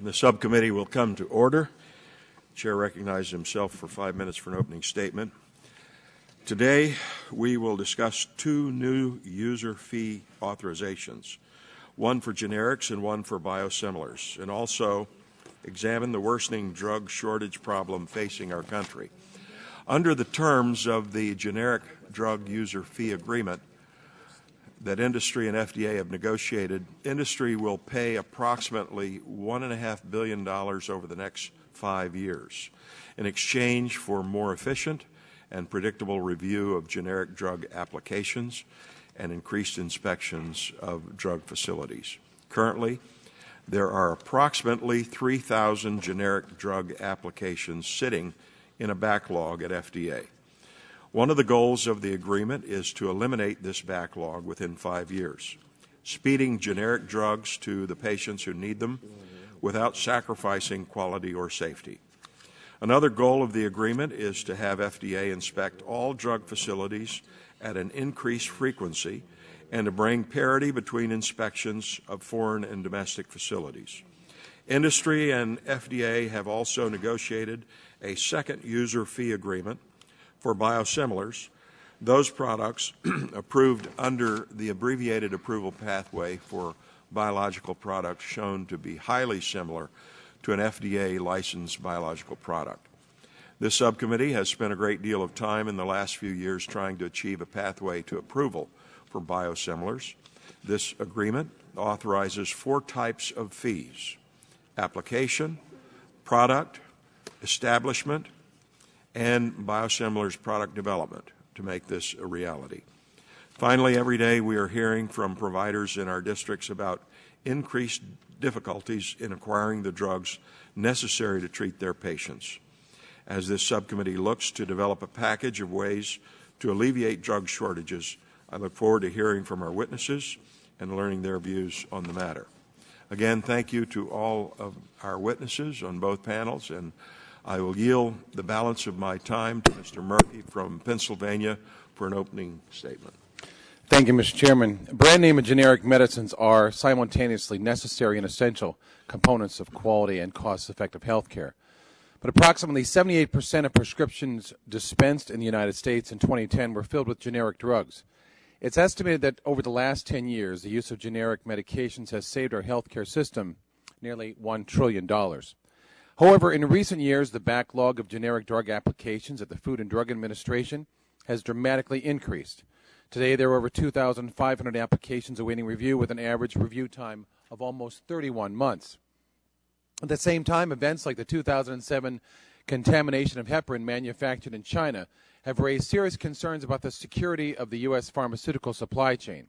The subcommittee will come to order. The chair recognizes himself for 5 minutes for an opening statement. Today, we will discuss two new user fee authorizations, one for generics and one for biosimilars, and also examine the worsening drug shortage problem facing our country. Under the terms of the generic drug user fee agreement that industry and FDA have negotiated, industry will pay approximately $1.5 billion over the next 5 years in exchange for more efficient and predictable review of generic drug applications and increased inspections of drug facilities. Currently, there are approximately 3,000 generic drug applications sitting in a backlog at FDA. One of the goals of the agreement is to eliminate this backlog within 5 years, speeding generic drugs to the patients who need them without sacrificing quality or safety. Another goal of the agreement is to have FDA inspect all drug facilities at an increased frequency and to bring parity between inspections of foreign and domestic facilities. Industry and FDA have also negotiated a second user fee agreement for biosimilars, those products approved under the abbreviated approval pathway for biological products shown to be highly similar to an FDA-licensed biological product. This subcommittee has spent a great deal of time in the last few years trying to achieve a pathway to approval for biosimilars. This agreement authorizes 4 types of fees: application, product, establishment, and biosimilars product development to make this a reality. Finally, every day we are hearing from providers in our districts about increased difficulties in acquiring the drugs necessary to treat their patients. As this subcommittee looks to develop a package of ways to alleviate drug shortages, I look forward to hearing from our witnesses and learning their views on the matter. Again, thank you to all of our witnesses on both panels, and I will yield the balance of my time to Mr. Murphy from Pennsylvania for an opening statement. Thank you, Mr. Chairman. Brand name and generic medicines are simultaneously necessary and essential components of quality and cost-effective health care. But approximately 78% of prescriptions dispensed in the United States in 2010 were filled with generic drugs. It's estimated that over the last 10 years, the use of generic medications has saved our health care system nearly $1 trillion. However, in recent years, the backlog of generic drug applications at the Food and Drug Administration has dramatically increased. Today, there are over 2,500 applications awaiting review with an average review time of almost 31 months. At the same time, events like the 2007 contamination of heparin manufactured in China have raised serious concerns about the security of the U.S. pharmaceutical supply chain.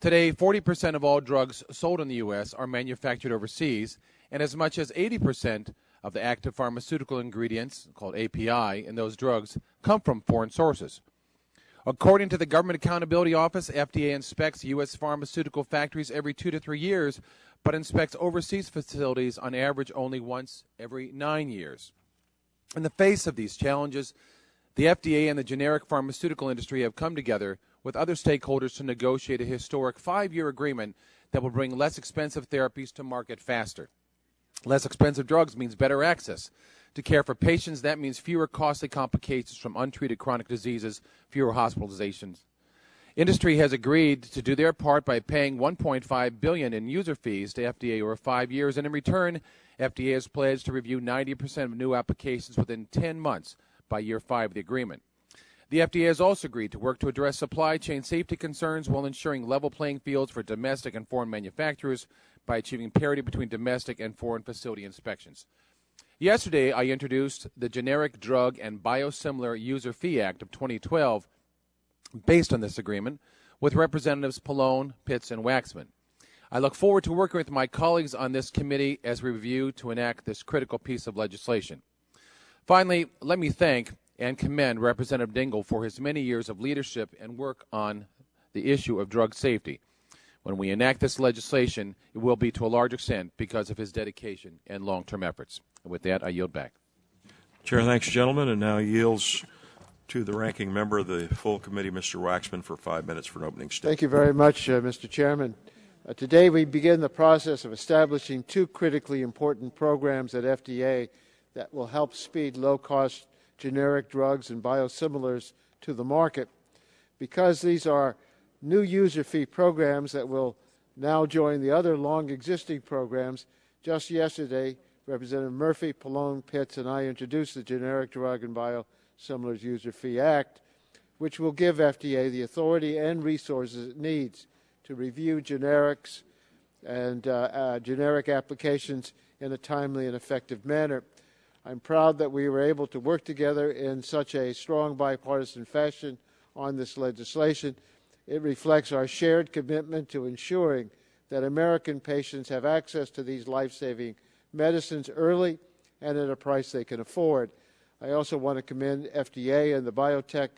Today, 40% of all drugs sold in the U.S. are manufactured overseas, and as much as 80% of the active pharmaceutical ingredients, called API, in those drugs come from foreign sources. According to the Government Accountability Office, FDA inspects U.S. pharmaceutical factories every 2 to 3 years, but inspects overseas facilities on average only once every 9 years. In the face of these challenges, the FDA and the generic pharmaceutical industry have come together with other stakeholders to negotiate a historic 5-year agreement that will bring less expensive therapies to market faster. Less expensive drugs means better access to care for patients. That means fewer costly complications from untreated chronic diseases, fewer hospitalizations. Industry has agreed to do their part by paying $1.5 billion in user fees to FDA over 5 years, and in return, FDA has pledged to review 90% of new applications within 10 months by year 5 of the agreement. The FDA has also agreed to work to address supply chain safety concerns while ensuring level playing fields for domestic and foreign manufacturers by achieving parity between domestic and foreign facility inspections. Yesterday, I introduced the Generic Drug and Biosimilar User Fee Act of 2012 based on this agreement with Representatives Plone, Pitts, and Waxman. I look forward to working with my colleagues on this committee as we review to enact this critical piece of legislation. Finally, let me thank and commend Representative Dingell for his many years of leadership and work on the issue of drug safety. When we enact this legislation, it will be to a large extent because of his dedication and long-term efforts. And with that, I yield back. Chair, thanks, gentlemen, and now yields to the ranking member of the full committee, Mr. Waxman, for 5 minutes for an opening statement. Thank you very much, Mr. Chairman. Today we begin the process of establishing two critically important programs at FDA that will help speed low-cost generic drugs and biosimilars to the market. Because these are new user fee programs that will now join the other long-existing programs, just yesterday, Representative Murphy, Plone, Pitts, and I introduced the Generic Drug and Biosimilars User Fee Act, which will give FDA the authority and resources it needs to review generics and generic applications in a timely and effective manner. I'm proud that we were able to work together in such a strong bipartisan fashion on this legislation. It reflects our shared commitment to ensuring that American patients have access to these life-saving medicines early and at a price they can afford. I also want to commend FDA and the biotech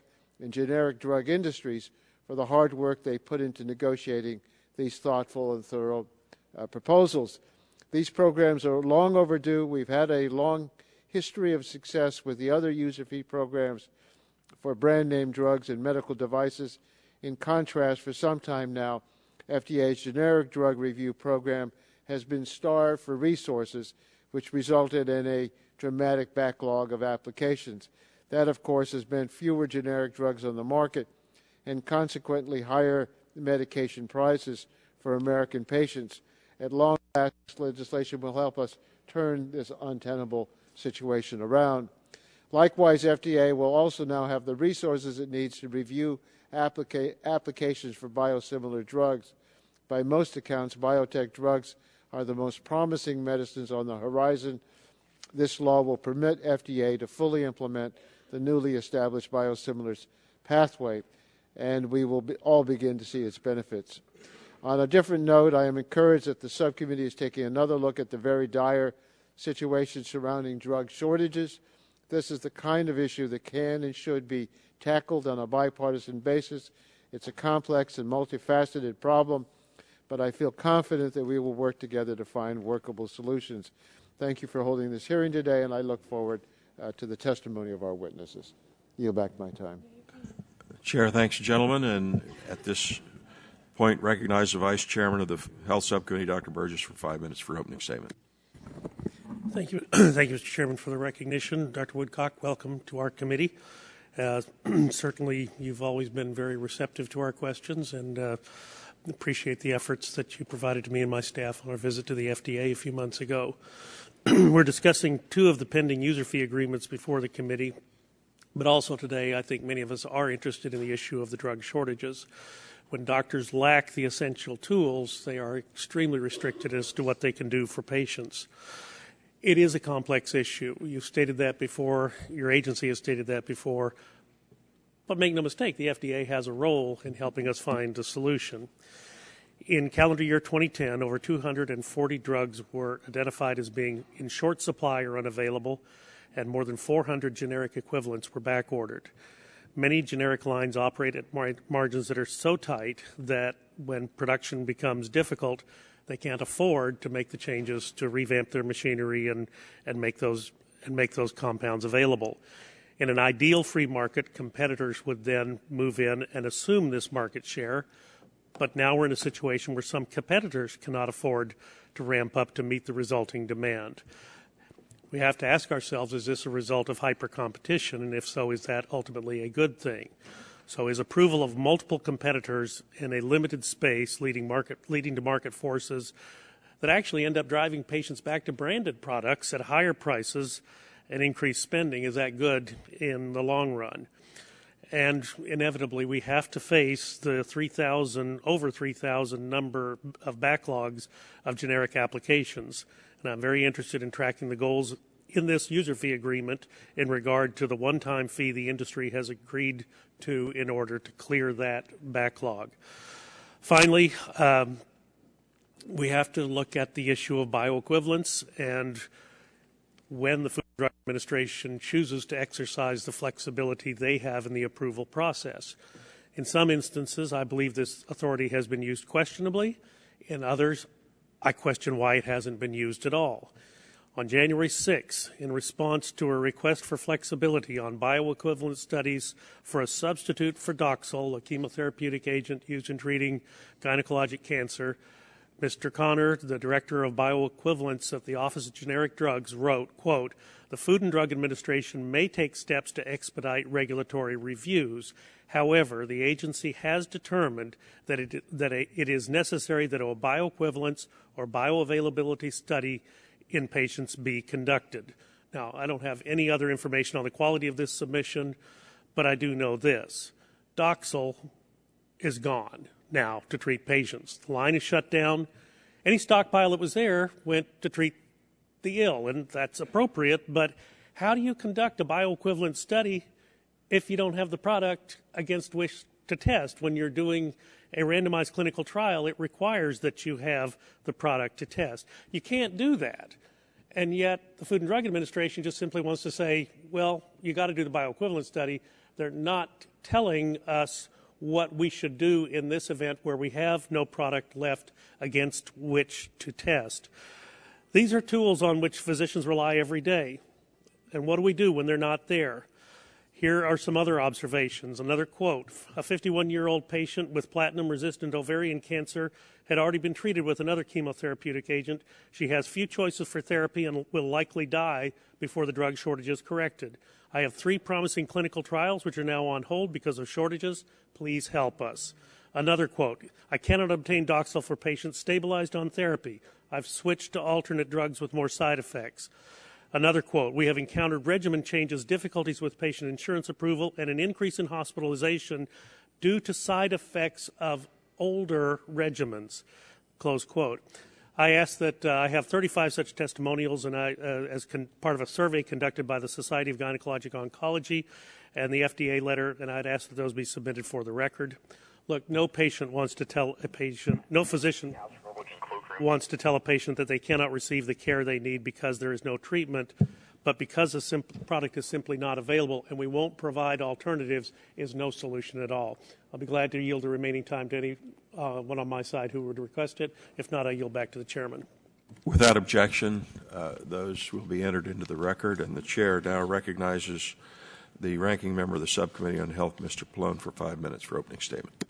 and generic drug industries for the hard work they put into negotiating these thoughtful and thorough proposals. These programs are long overdue. We've had a long history of success with the other user fee programs for brand name drugs and medical devices. In contrast, for some time now, FDA's generic drug review program has been starved for resources, which resulted in a dramatic backlog of applications. That, of course, has meant fewer generic drugs on the market and consequently higher medication prices for American patients. At long last, legislation will help us turn this untenable situation around. Likewise, FDA will also now have the resources it needs to review applications for biosimilar drugs. By most accounts, biotech drugs are the most promising medicines on the horizon. This law will permit FDA to fully implement the newly established biosimilars pathway, and we will all begin to see its benefits. On a different note, I am encouraged that the subcommittee is taking another look at the very dire situation surrounding drug shortages. This is the kind of issue that can and should be tackled on a bipartisan basis. It's a complex and multifaceted problem, but I feel confident that we will work together to find workable solutions. Thank you for holding this hearing today, and I look forward to the testimony of our witnesses. Yield back my time. Chair, thanks, gentlemen. And at this point, recognize the Vice Chairman of the Health Subcommittee, Dr. Burgess, for 5 minutes for opening statement. Thank you. Thank you, Mr. Chairman, for the recognition. Dr. Woodcock, welcome to our committee. Certainly, you've always been very receptive to our questions, and appreciate the efforts that you provided to me and my staff on our visit to the FDA a few months ago. We're discussing two of the pending user fee agreements before the committee, but also today I think many of us are interested in the issue of the drug shortages. When doctors lack the essential tools, they are extremely restricted as to what they can do for patients. It is a complex issue. You've stated that before. Your agency has stated that before. But make no mistake, the FDA has a role in helping us find a solution. In calendar year 2010, over 240 drugs were identified as being in short supply or unavailable, and more than 400 generic equivalents were backordered. Many generic lines operate at margins that are so tight that when production becomes difficult, they can't afford to make the changes to revamp their machinery and make those compounds available. In an ideal free market, competitors would then move in and assume this market share, but now we're in a situation where some competitors cannot afford to ramp up to meet the resulting demand. We have to ask ourselves, is this a result of hyper-competition, and if so, is that ultimately a good thing? So is approval of multiple competitors in a limited space leading to market forces that actually end up driving patients back to branded products at higher prices and increased spending, is that good in the long run? And inevitably, we have to face the over 3,000 number of backlogs of generic applications. And I'm very interested in tracking the goals in this user fee agreement in regard to the one-time fee the industry has agreed to in order to clear that backlog. Finally, we have to look at the issue of bioequivalence, and when the Food and Drug Administration chooses to exercise the flexibility they have in the approval process. In some instances, I believe this authority has been used questionably. In others, I question why it hasn't been used at all. On January 6, in response to a request for flexibility on bioequivalent studies for a substitute for Doxil, a chemotherapeutic agent used in treating gynecologic cancer, Mr. Connor, the Director of Bioequivalence at the Office of Generic Drugs, wrote, quote, "The Food and Drug Administration may take steps to expedite regulatory reviews. However, the agency has determined that it is necessary that a bioequivalence or bioavailability study in patients be conducted." Now, I don't have any other information on the quality of this submission, but I do know this. Doxil is gone now to treat patients. The line is shut down. Any stockpile that was there went to treat the ill, and that's appropriate, but how do you conduct a bioequivalent study if you don't have the product against which to test? When you're doing a randomized clinical trial, it requires that you have the product to test. You can't do that. And yet the Food and Drug Administration just simply wants to say, well, you got to do the bioequivalent study. They're not telling us what we should do in this event where we have no product left against which to test. These are tools on which physicians rely every day. And what do we do when they're not there? Here are some other observations. Another quote: a 51-year-old patient with platinum-resistant ovarian cancer had already been treated with another chemotherapeutic agent. She has few choices for therapy and will likely die before the drug shortage is corrected. I have 3 promising clinical trials which are now on hold because of shortages. Please help us. Another quote: I cannot obtain Doxil for patients stabilized on therapy. I've switched to alternate drugs with more side effects. Another quote: we have encountered regimen changes, difficulties with patient insurance approval, and an increase in hospitalization due to side effects of older regimens. Close quote. I asked that I have 35 such testimonials, and as part of a survey conducted by the Society of Gynecologic Oncology and the FDA letter, and I'd asked that those be submitted for the record. Look, no patient wants to tell a patient, no physician wants to tell a patient that they cannot receive the care they need because there is no treatment, but because the product is simply not available and we won't provide alternatives is no solution at all. I'll be glad to yield the remaining time to anyone on my side who would request it. If not, I yield back to the chairman. Without objection, those will be entered into the record, and the chair now recognizes the ranking member of the Subcommittee on Health, Mr. Plone, for 5 minutes for opening statement.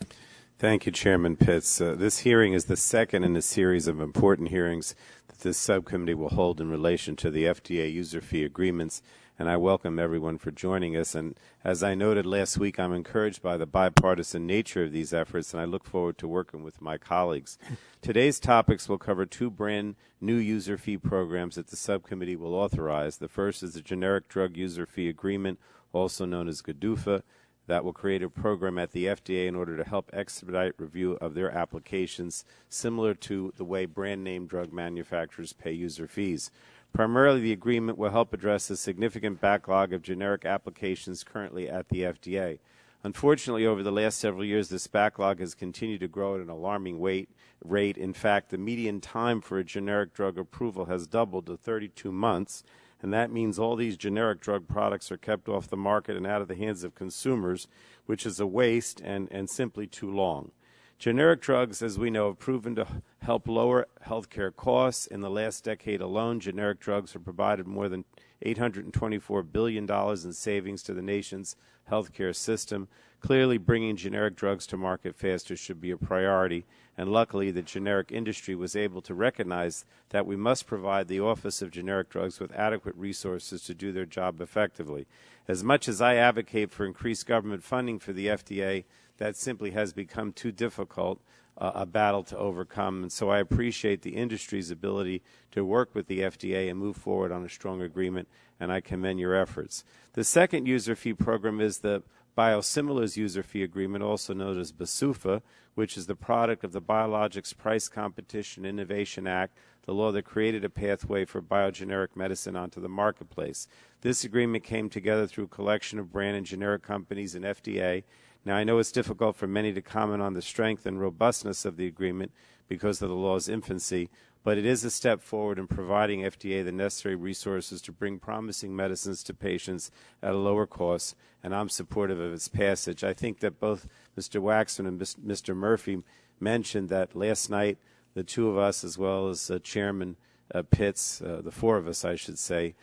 Thank you, Chairman Pitts. This hearing is the second in a series of important hearings that this subcommittee will hold in relation to the FDA user fee agreements, and I welcome everyone for joining us. And as I noted last week, I'm encouraged by the bipartisan nature of these efforts, and I look forward to working with my colleagues. Today's topics will cover 2 brand new user fee programs that the subcommittee will authorize. The first is the Generic Drug User Fee Agreement, also known as GDUFA, that will create a program at the FDA in order to help expedite review of their applications, similar to the way brand name drug manufacturers pay user fees. Primarily, the agreement will help address the significant backlog of generic applications currently at the FDA. Unfortunately, over the last several years, this backlog has continued to grow at an alarming rate. In fact, the median time for a generic drug approval has doubled to 32 months, and that means all these generic drug products are kept off the market and out of the hands of consumers, which is a waste and simply too long. Generic drugs, as we know, have proven to help lower healthcare costs. In the last decade alone, generic drugs have provided more than $824 billion in savings to the nation's healthcare system. Clearly, bringing generic drugs to market faster should be a priority, and luckily the generic industry was able to recognize that we must provide the Office of Generic Drugs with adequate resources to do their job effectively. As much as I advocate for increased government funding for the FDA, that simply has become too difficult a battle to overcome, and so I appreciate the industry's ability to work with the FDA and move forward on a strong agreement, and I commend your efforts. The second user fee program is the Biosimilars User Fee Agreement, also known as BSUFA, which is the product of the Biologics Price Competition Innovation Act, the law that created a pathway for biogeneric medicine onto the marketplace. This agreement came together through a collection of brand and generic companies and FDA. Now, I know it's difficult for many to comment on the strength and robustness of the agreement because of the law's infancy, but it is a step forward in providing FDA the necessary resources to bring promising medicines to patients at a lower cost, and I'm supportive of its passage. I think that both Mr. Waxman and Mr. Murphy mentioned that last night the two of us, as well as Chairman Pitts, the 4 of us, I should say,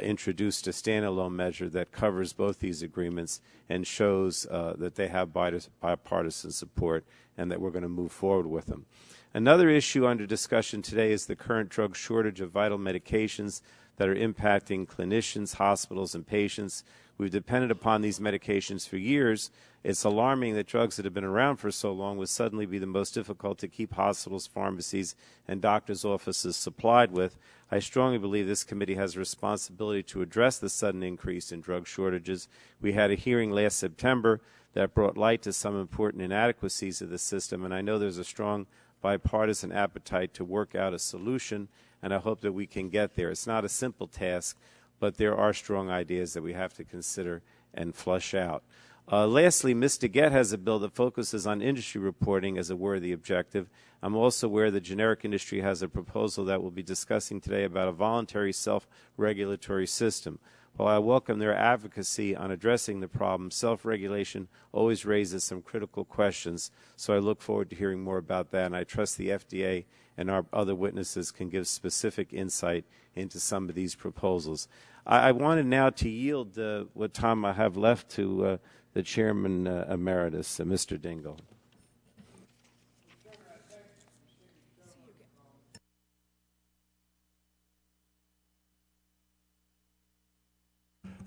introduced a standalone measure that covers both these agreements and shows that they have bipartisan support and that we're going to move forward with them. Another issue under discussion today is the current drug shortage of vital medications that are impacting clinicians, hospitals, and patients. We've depended upon these medications for years. It's alarming that drugs that have been around for so long would suddenly be the most difficult to keep hospitals, pharmacies, and doctors' offices supplied with. I strongly believe this committee has a responsibility to address the sudden increase in drug shortages. We had a hearing last September that brought light to some important inadequacies of the system, and I know there's a strong bipartisan appetite to work out a solution, and I hope that we can get there. It's not a simple task, but there are strong ideas that we have to consider and flush out. Lastly, Ms. DeGette has a bill that focuses on industry reporting as a worthy objective. I'm also aware the generic industry has a proposal that we'll be discussing today about a voluntary self-regulatory system. While I welcome their advocacy on addressing the problem, self-regulation always raises some critical questions, so I look forward to hearing more about that, and I trust the FDA and our other witnesses can give specific insight into some of these proposals. I wanted now to yield what time I have left to the Chairman Emeritus, Mr. Dingell.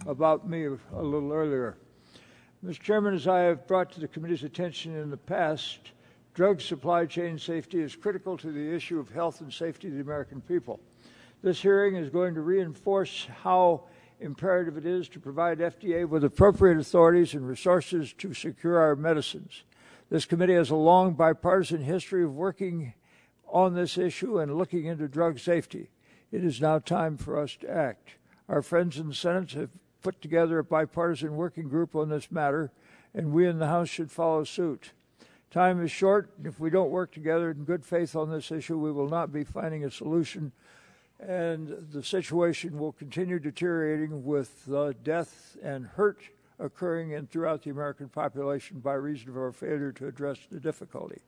About me a little earlier. Mr. Chairman, as I have brought to the committee's attention in the past, drug supply chain safety is critical to the issue of health and safety of the American people. This hearing is going to reinforce how imperative it is to provide FDA with appropriate authorities and resources to secure our medicines. This committee has a long bipartisan history of working on this issue and looking into drug safety. It is now time for us to act. Our friends in the Senate have put together a bipartisan working group on this matter, and we in the House should follow suit. Time is short. If we don't work together in good faith on this issue, we will not be finding a solution, and the situation will continue deteriorating with death and hurt occurring throughout the American population by reason of our failure to address the difficulty.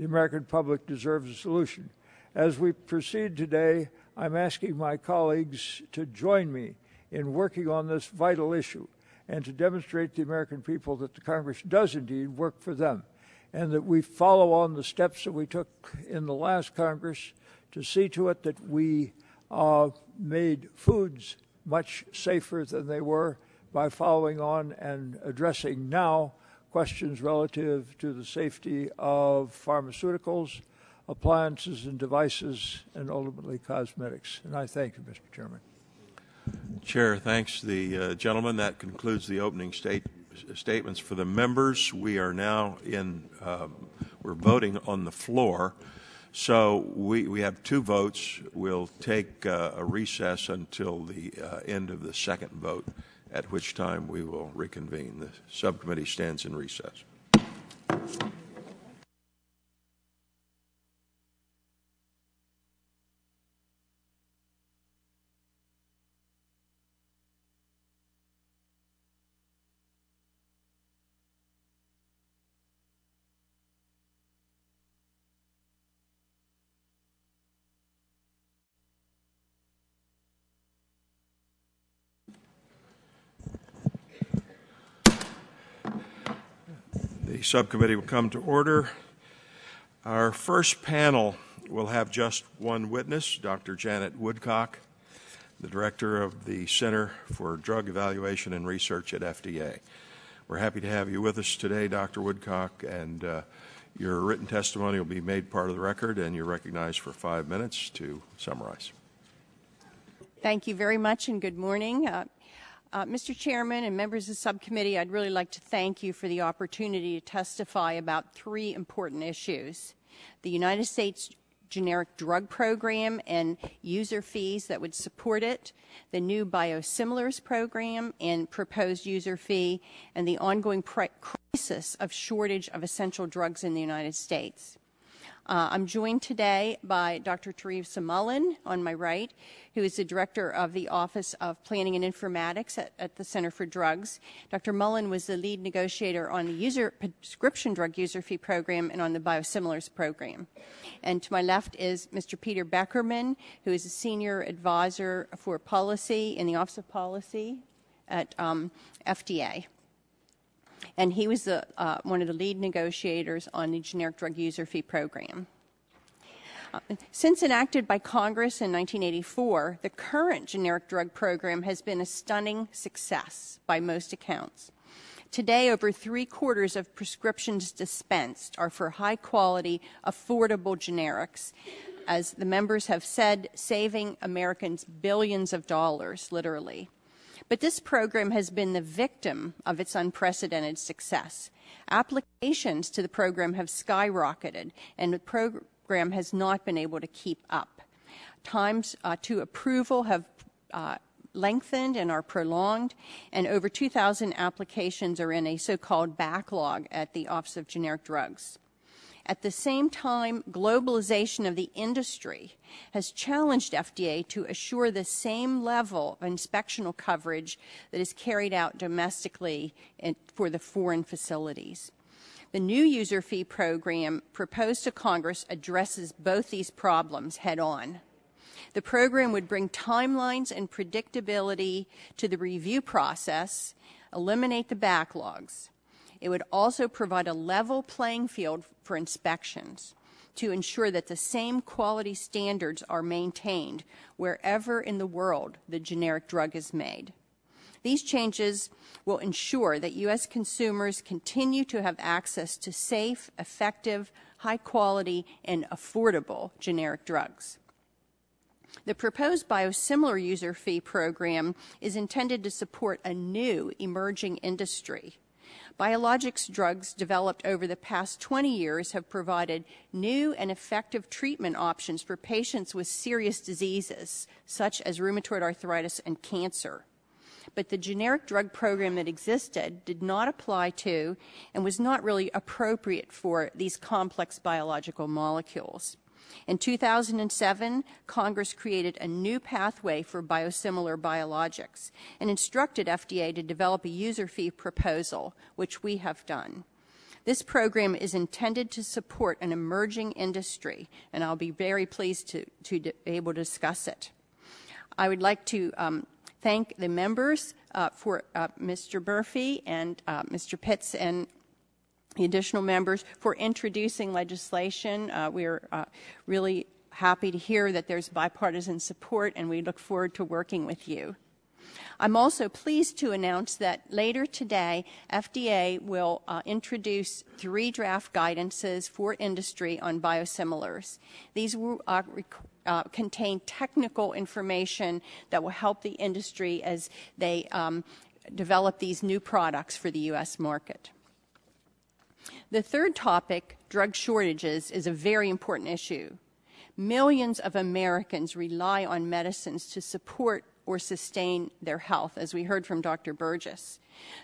The American public deserves a solution. As we proceed today, I'm asking my colleagues to join me in working on this vital issue and to demonstrate to the American people that the Congress does indeed work for them, and that we follow on the steps that we took in the last Congress to see to it that we made foods much safer than they were by following on and addressing now questions relative to the safety of pharmaceuticals, appliances and devices, and ultimately cosmetics. And I thank you, Mr. Chairman. Chair, thanks the gentleman. That concludes the opening statements for the members. We are now we're voting on the floor. So we have two votes. We'll take a recess until the end of the second vote, at which time we will reconvene. The subcommittee stands in recess. The subcommittee will come to order. Our first panel will have just one witness, Dr. Janet Woodcock, the director of the Center for Drug Evaluation and Research at FDA. We're happy to have you with us today, Dr. Woodcock, and your written testimony will be made part of the record, and you're recognized for 5 minutes to summarize. Thank you very much, and good morning. Mr. Chairman and members of the subcommittee, I'd really like to thank you for the opportunity to testify about three important issues: the United States generic drug program and user fees that would support it, the new biosimilars program and proposed user fee, and the ongoing crisis of shortage of essential drugs in the United States. I'm joined today by Dr. Teresa Mullen on my right, who is the director of the Office of Planning and Informatics at the Center for Drugs. Dr. Mullen was the lead negotiator on the prescription drug user fee program and on the biosimilars program. And to my left is Mr. Peter Beckerman, who is a senior advisor for policy in the Office of Policy at FDA. And he was one of the lead negotiators on the generic drug user fee program. Since enacted by Congress in 1984, the current generic drug program has been a stunning success by most accounts. Today, over 3/4 of prescriptions dispensed are for high-quality, affordable generics, as the members have said, saving Americans billions of dollars, literally. But this program has been the victim of its unprecedented success. Applications to the program have skyrocketed, and the program has not been able to keep up. Times to approval have lengthened and are prolonged, and over 2,000 applications are in a so-called backlog at the Office of Generic Drugs. At the same time, globalization of the industry has challenged FDA to assure the same level of inspectional coverage that is carried out domestically for the foreign facilities. The new user fee program proposed to Congress addresses both these problems head-on. The program would bring timelines and predictability to the review process, eliminate the backlogs. It would also provide a level playing field for inspections to ensure that the same quality standards are maintained wherever in the world the generic drug is made. These changes will ensure that U.S. consumers continue to have access to safe, effective, high-quality, and affordable generic drugs. The proposed biosimilar user fee program is intended to support a new emerging industry. Biologics drugs developed over the past 20 years have provided new and effective treatment options for patients with serious diseases, such as rheumatoid arthritis and cancer. But the generic drug program that existed did not apply to and was not really appropriate for these complex biological molecules. In 2007, Congress created a new pathway for biosimilar biologics and instructed FDA to develop a user fee proposal, which we have done. This program is intended to support an emerging industry, and I'll be very pleased to be able to discuss it. I would like to thank the members for Mr. Murphy and Mr. Pitts and the additional members for introducing legislation. We're really happy to hear that there's bipartisan support, and we look forward to working with you. I'm also pleased to announce that later today, FDA will introduce 3 draft guidances for industry on biosimilars. These will contain technical information that will help the industry as they develop these new products for the U.S. market. The third topic, drug shortages, is a very important issue. Millions of Americans rely on medicines to support or sustain their health, as we heard from Dr. Burgess.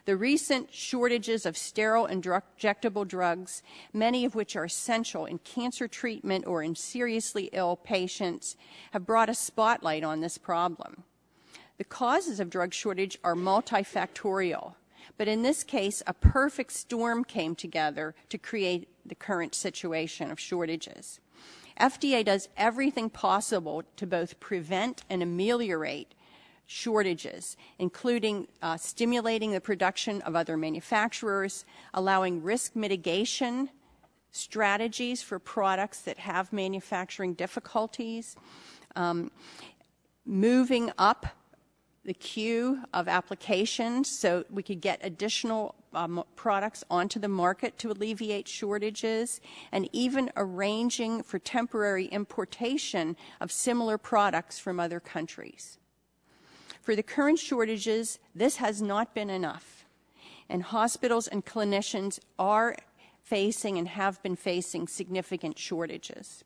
The recent shortages of sterile and injectable drugs, many of which are essential in cancer treatment or in seriously ill patients, have brought a spotlight on this problem. The causes of drug shortage are multifactorial. But in this case, a perfect storm came together to create the current situation of shortages. FDA does everything possible to both prevent and ameliorate shortages, including stimulating the production of other manufacturers, allowing risk mitigation strategies for products that have manufacturing difficulties, moving up the queue of applications so we could get additional products onto the market to alleviate shortages, and even arranging for temporary importation of similar products from other countries. For the current shortages, this has not been enough, and hospitals and clinicians are facing and have been facing significant shortages.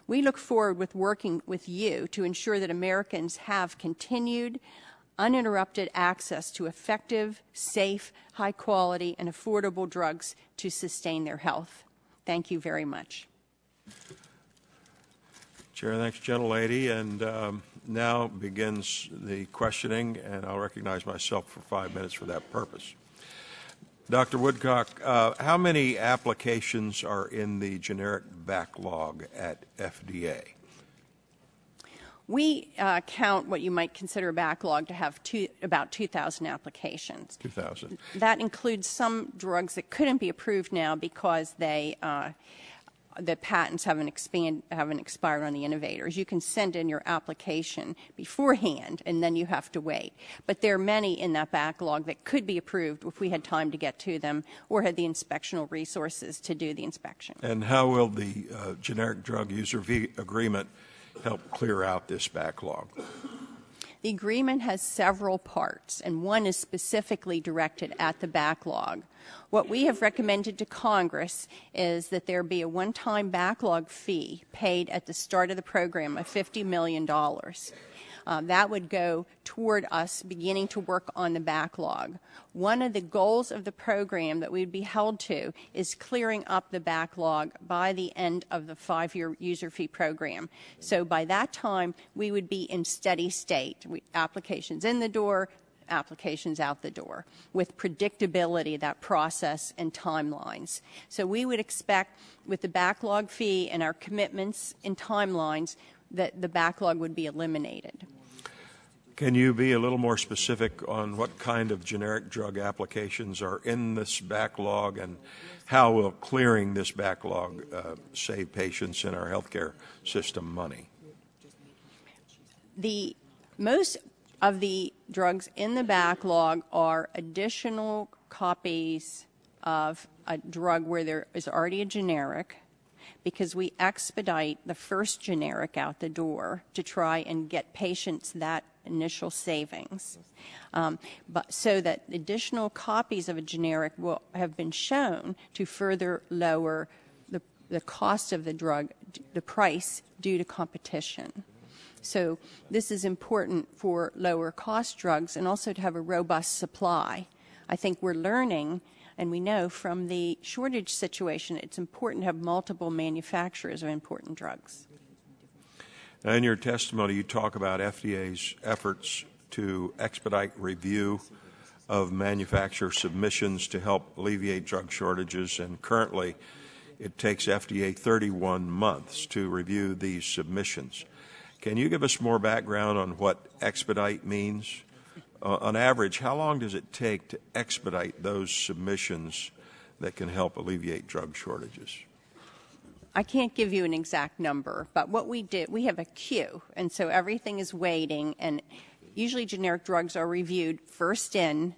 We look forward with working with you to ensure that Americans have continued, uninterrupted access to effective, safe, high-quality, and affordable drugs to sustain their health. Thank you very much. Chair, thanks, gentlelady. And now begins the questioning, and I'll recognize myself for 5 minutes for that purpose. Dr. Woodcock, how many applications are in the generic backlog at FDA? We count what you might consider a backlog to have about 2,000 applications. 2,000. That includes some drugs that couldn't be approved now because they the patents haven't expired on the innovators. You can send in your application beforehand, and then you have to wait. But there are many in that backlog that could be approved if we had time to get to them or had the inspectional resources to do the inspection. And how will the generic drug user fee agreement help clear out this backlog? The agreement has several parts, and one is specifically directed at the backlog. What we have recommended to Congress is that there be a one-time backlog fee paid at the start of the program of $50 million. That would go toward us beginning to work on the backlog. One of the goals of the program that we would be held to is clearing up the backlog by the end of the 5-year user fee program. So by that time, we would be in steady state. Applications in the door, applications out the door, with predictability of that process and timelines. So we would expect with the backlog fee and our commitments and timelines that the backlog would be eliminated. Can you be a little more specific on what kind of generic drug applications are in this backlog, and how will clearing this backlog save patients in our healthcare system money? Most of the drugs in the backlog are additional copies of a drug where there is already a generic, because we expedite the first generic out the door to try and get patients that initial savings. But so that additional copies of a generic will have been shown to further lower the cost of the drug, the price, due to competition. So this is important for lower cost drugs and also to have a robust supply. I think we're learning, and we know from the shortage situation, it's important to have multiple manufacturers of important drugs. Now, in your testimony, you talk about FDA's efforts to expedite review of manufacturer submissions to help alleviate drug shortages, and currently it takes FDA 31 months to review these submissions. Can you give us more background on what expedite means? On average, how long does it take to expedite those submissions that can help alleviate drug shortages? I can't give you an exact number, but what we did, we have a queue, and so everything is waiting, and usually generic drugs are reviewed first in,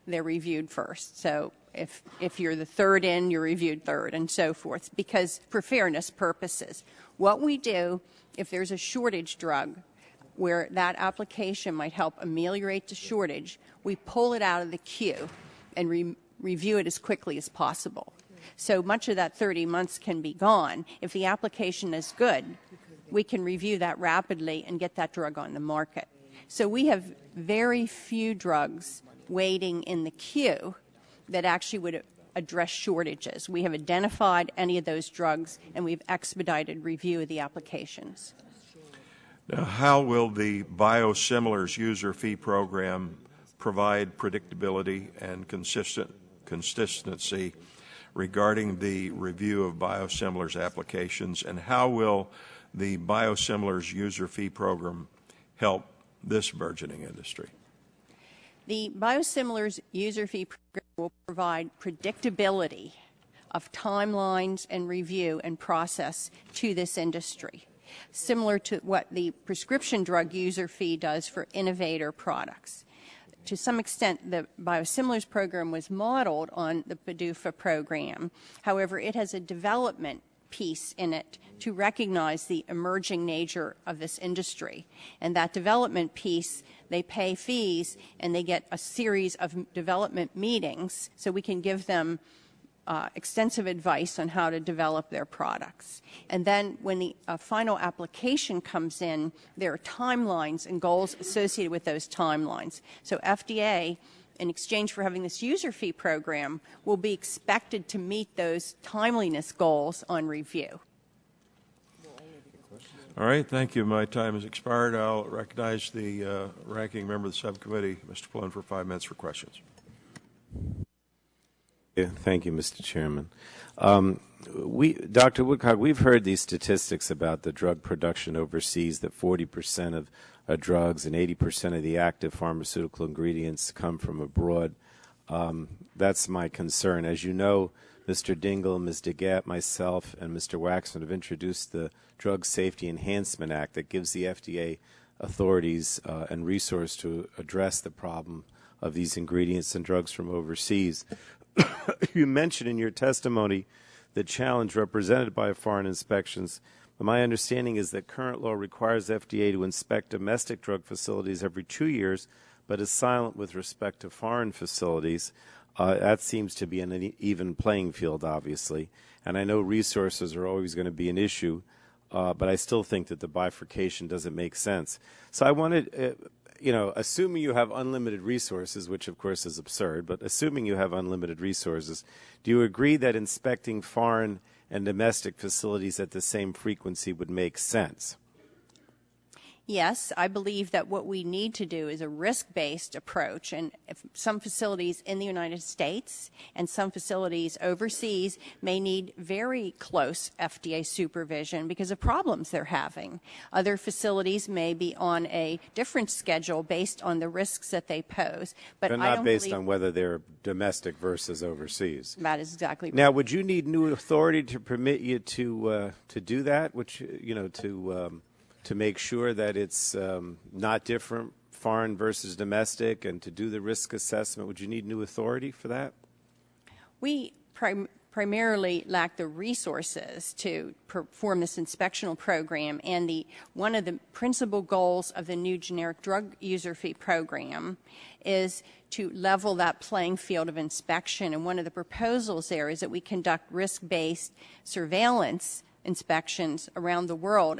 they're reviewed first. So if you're the third in, you're reviewed third, and so forth, because for fairness purposes. What we do, if there's a shortage drug where that application might help ameliorate the shortage, we pull it out of the queue and review it as quickly as possible. So much of that 30 months can be gone. If the application is good, we can review that rapidly and get that drug on the market. So we have very few drugs waiting in the queue that actually would address shortages. We have identified any of those drugs, and we've expedited review of the applications. Now, how will the Biosimilars User Fee Program provide predictability and consistency regarding the review of biosimilars applications, and how will the Biosimilars User Fee Program help this burgeoning industry? The Biosimilars User Fee Program will provide predictability of timelines and review and process to this industry, similar to what the prescription drug user fee does for innovator products. To some extent, the Biosimilars program was modeled on the PDUFA program. However, it has a development piece in it to recognize the emerging nature of this industry. And that development piece, they pay fees and they get a series of development meetings so we can give them extensive advice on how to develop their products. And then when the final application comes in, there are timelines and goals associated with those timelines. So FDA, in exchange for having this user fee program, will be expected to meet those timeliness goals on review. All right, thank you. My time has expired. I'll recognize the ranking member of the subcommittee, Mr. Plone, for 5 minutes for questions. Yeah, thank you, Mr. Chairman. Dr. Woodcock, we've heard these statistics about the drug production overseas, that 40% of drugs and 80% of the active pharmaceutical ingredients come from abroad. That's my concern. As you know, Mr. Dingle, Ms. DeGette, myself, and Mr. Waxman have introduced the Drug Safety Enhancement Act that gives the FDA authorities and resource to address the problem of these ingredients and drugs from overseas. You mentioned in your testimony the challenge represented by foreign inspections. My understanding is that current law requires FDA to inspect domestic drug facilities every 2 years, but is silent with respect to foreign facilities. That seems to be an even playing field, obviously. And I know resources are always going to be an issue, but I still think that the bifurcation doesn't make sense. So I wanted, assuming you have unlimited resources, which of course is absurd, but assuming you have unlimited resources, do you agree that inspecting foreign and domestic facilities at the same frequency would make sense? Yes, I believe that what we need to do is a risk-based approach, and if some facilities in the United States and some facilities overseas may need very close FDA supervision because of problems they're having. Other facilities may be on a different schedule based on the risks that they pose. But not based on whether they're domestic versus overseas. That is exactly right. Now, would you need new authority to permit you to do that, which, to make sure that it's not different, foreign versus domestic, and to do the risk assessment? Would you need new authority for that? We primarily lack the resources to perform this inspectional program, and one of the principal goals of the new generic drug user fee program is to level that playing field of inspection. And one of the proposals there is that we conduct risk-based surveillance inspections around the world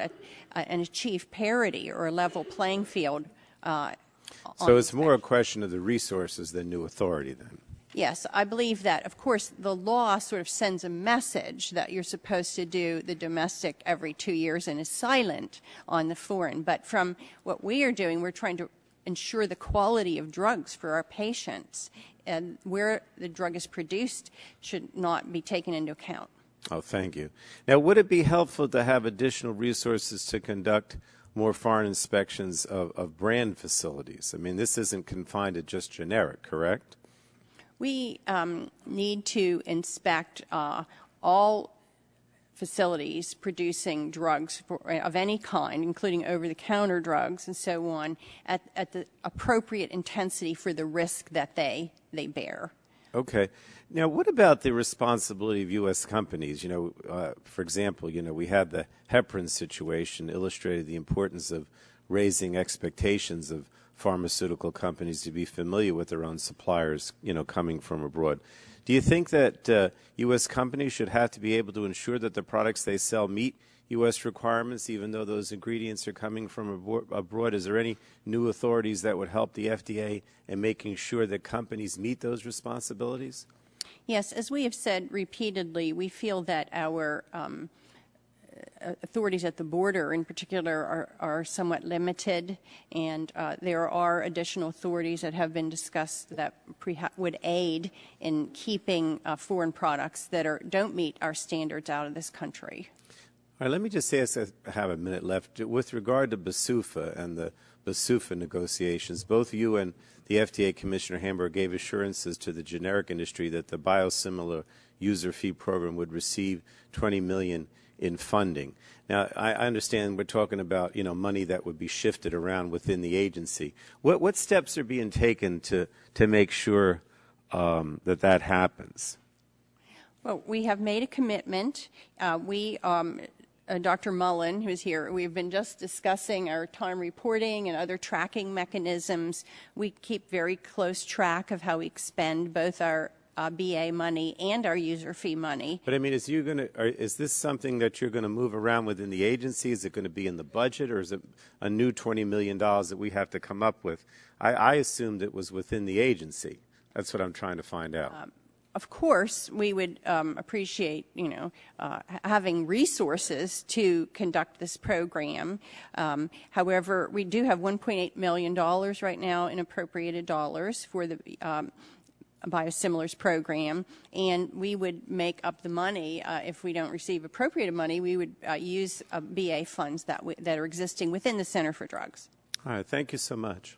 and achieve parity or a level playing field. So it's more a question of the resources than new authority then? Yes, I believe that, of course, the law sort of sends a message that you're supposed to do the domestic every 2 years and is silent on the foreign. But from what we are doing, we're trying to ensure the quality of drugs for our patients, and where the drug is produced should not be taken into account. Oh, thank you. Now, would it be helpful to have additional resources to conduct more foreign inspections of brand facilities? I mean, this isn't confined to just generic, correct? We need to inspect all facilities producing drugs of any kind, including over-the-counter drugs and so on, at the appropriate intensity for the risk that they bear. Okay. Now, what about the responsibility of U.S. companies? For example, we had the heparin situation illustrated the importance of raising expectations of pharmaceutical companies to be familiar with their own suppliers, coming from abroad. Do you think that U.S. companies should have to be able to ensure that the products they sell meet U.S. requirements, even though those ingredients are coming from abroad? Is there any new authorities that would help the FDA in making sure that companies meet those responsibilities? Yes, as we have said repeatedly, we feel that our authorities at the border in particular are somewhat limited, and there are additional authorities that have been discussed that would aid in keeping foreign products that don't meet our standards out of this country. All right, let me just say, as I have a minute left, with regard to BSUFA and the BSUFA negotiations, both you and the FDA Commissioner Hamburg gave assurances to the generic industry that the Biosimilar User Fee Program would receive $20 million in funding. Now, I understand we're talking about, money that would be shifted around within the agency. What steps are being taken to make sure that happens? Well, we have made a commitment. Dr. Mullen, who's here, we've been just discussing our time reporting and other tracking mechanisms. We keep very close track of how we expend both our BA money and our user fee money. But I mean, is this something that you're going to move around within the agency? Is it going to be in the budget, or is it a new $20 million that we have to come up with? I assumed it was within the agency. That's what I'm trying to find out. Of course, we would appreciate, having resources to conduct this program. However, we do have $1.8 million right now in appropriated dollars for the biosimilars program, and we would make up the money. If we don't receive appropriated money, we would use BA funds that are existing within the Center for Drugs. All right. Thank you so much.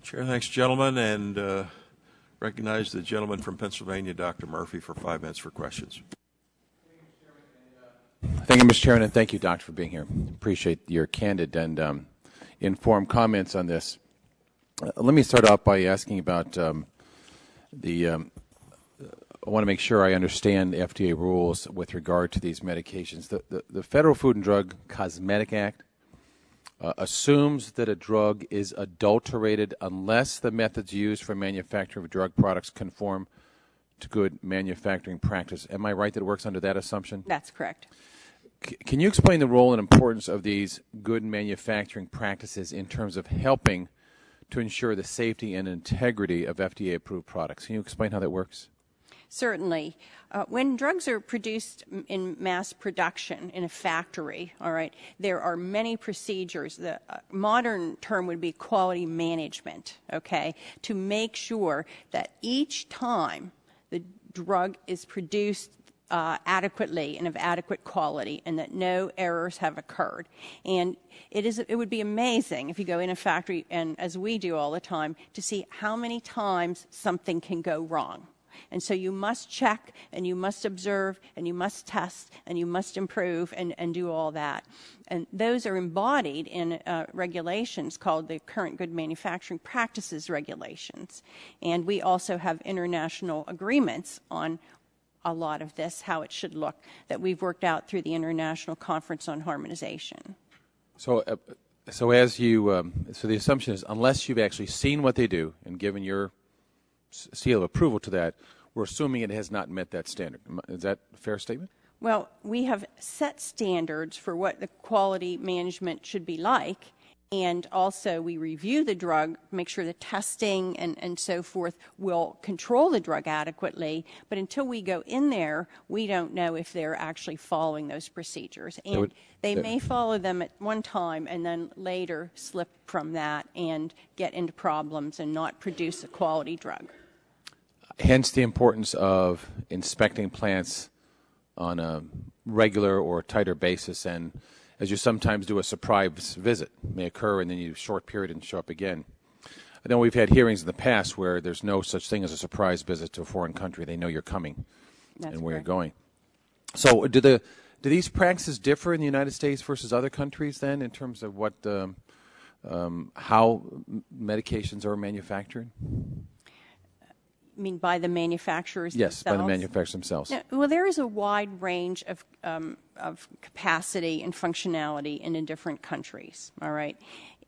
Chair, thanks, gentlemen. And Recognize the gentleman from Pennsylvania, Dr. Murphy, for 5 minutes for questions. Thank you, Mr. Chairman, and thank you, Doctor, for being here. Appreciate your candid and informed comments on this. Let me start off by asking about I want to make sure I understand the FDA rules with regard to these medications. The Federal Food and Drug Cosmetic Act assumes that a drug is adulterated unless the methods used for manufacture of drug products conform to good manufacturing practice. Am I right that it works under that assumption? That's correct. Can you explain the role and importance of these good manufacturing practices in terms of helping to ensure the safety and integrity of FDA-approved products? Can you explain how that works? Certainly. When drugs are produced in mass production in a factory, all right, there are many procedures. The modern term would be quality management, okay, to make sure that each time the drug is produced adequately and of adequate quality, and that no errors have occurred. And it would be amazing if you go in a factory, and as we do all the time, to see how many times something can go wrong. And so you must check, and you must observe, and you must test, and you must improve, and do all that. And those are embodied in regulations called the Current Good Manufacturing Practices Regulations. And we also have international agreements on a lot of this, how it should look, that we've worked out through the International Conference on Harmonization. So the assumption is, unless you've actually seen what they do and given your seal of approval to that, we're assuming it has not met that standard. Is that a fair statement? Well, we have set standards for what the quality management should be like, and also we review the drug, make sure the testing and so forth will control the drug adequately, but until we go in there, we don't know if they're actually following those procedures. And they may follow them at one time and then later slip from that and get into problems and not produce a quality drug. Hence the importance of inspecting plants on a regular or tighter basis, and as you sometimes do, a surprise visit may occur and then you do a short period and show up again. I know we've had hearings in the past where there's no such thing as a surprise visit to a foreign country. They know you're coming. That's and where correct. you're going. So do these practices differ in the United States versus other countries then in terms of what how medications are manufactured? I mean, by the manufacturers Yes, themselves? by the manufacturers themselves. Yeah, well, there is a wide range of capacity and functionality in the different countries, all right?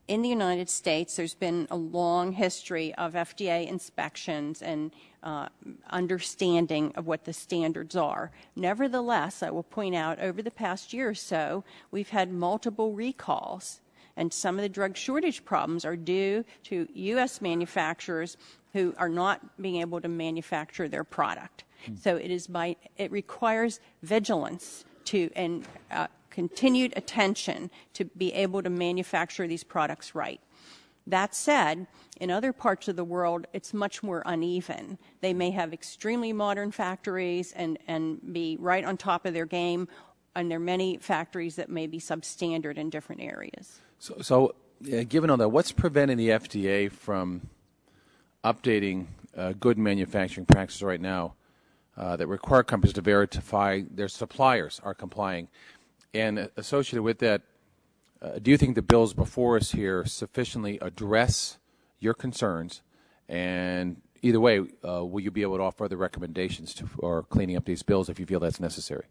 In the United States, there's been a long history of FDA inspections and understanding of what the standards are. Nevertheless, I will point out, over the past year or so, we've had multiple recalls, and some of the drug shortage problems are due to U.S. manufacturers who are not being able to manufacture their product. So it requires vigilance and continued attention to be able to manufacture these products right. That said, in other parts of the world, it's much more uneven. They may have extremely modern factories and be right on top of their game, and there are many factories that may be substandard in different areas. So given all that, what's preventing the FDA from updating good manufacturing practices right now that require companies to verify their suppliers are complying? And associated with that, do you think the bills before us here sufficiently address your concerns? And either way, will you be able to offer other recommendations for cleaning up these bills if you feel that's necessary?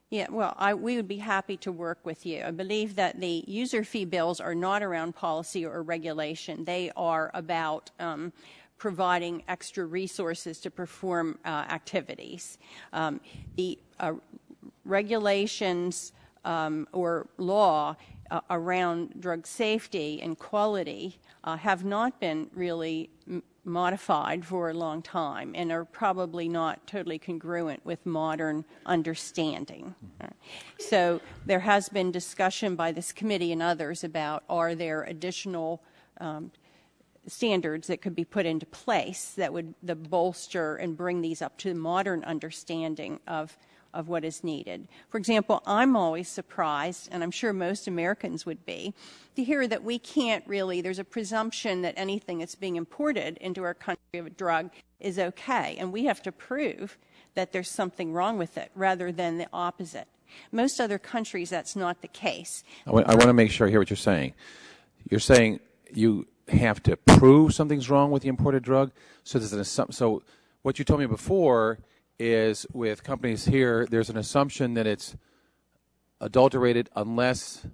Yeah, well, we would be happy to work with you. I believe that the user fee bills are not around policy or regulation. They are about providing extra resources to perform activities. The regulations or law around drug safety and quality have not been really modified for a long time and are probably not totally congruent with modern understanding. So there has been discussion by this committee and others about, are there additional standards that could be put into place that would bolster and bring these up to modern understanding of of what is needed. For example, I'm always surprised, and I'm sure most Americans would be, to hear that we can't really, there's a presumption that anything that's being imported into our country of a drug is okay, and we have to prove that there's something wrong with it rather than the opposite. Most other countries, that's not the case. I want to make sure I hear what you're saying. You're saying you have to prove something's wrong with the imported drug? So what you told me before is with companies here, there's an assumption that it's adulterated unless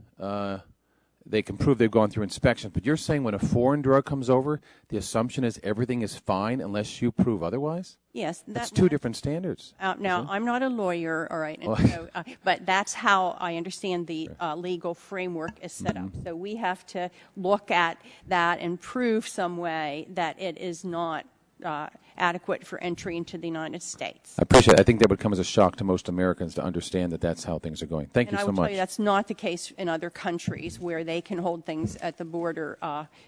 they can prove they've gone through inspection. But you're saying when a foreign drug comes over, the assumption is everything is fine unless you prove otherwise? Yes. That's two different standards. Now, I'm not a lawyer, all right, and so, but that's how I understand the legal framework is set up. So we have to look at that and prove some way that it is not adequate for entry into the United States. I appreciate it. I think that would come as a shock to most Americans to understand that that's how things are going. Thank you so much. And I will tell you that's not the case in other countries where they can hold things at the border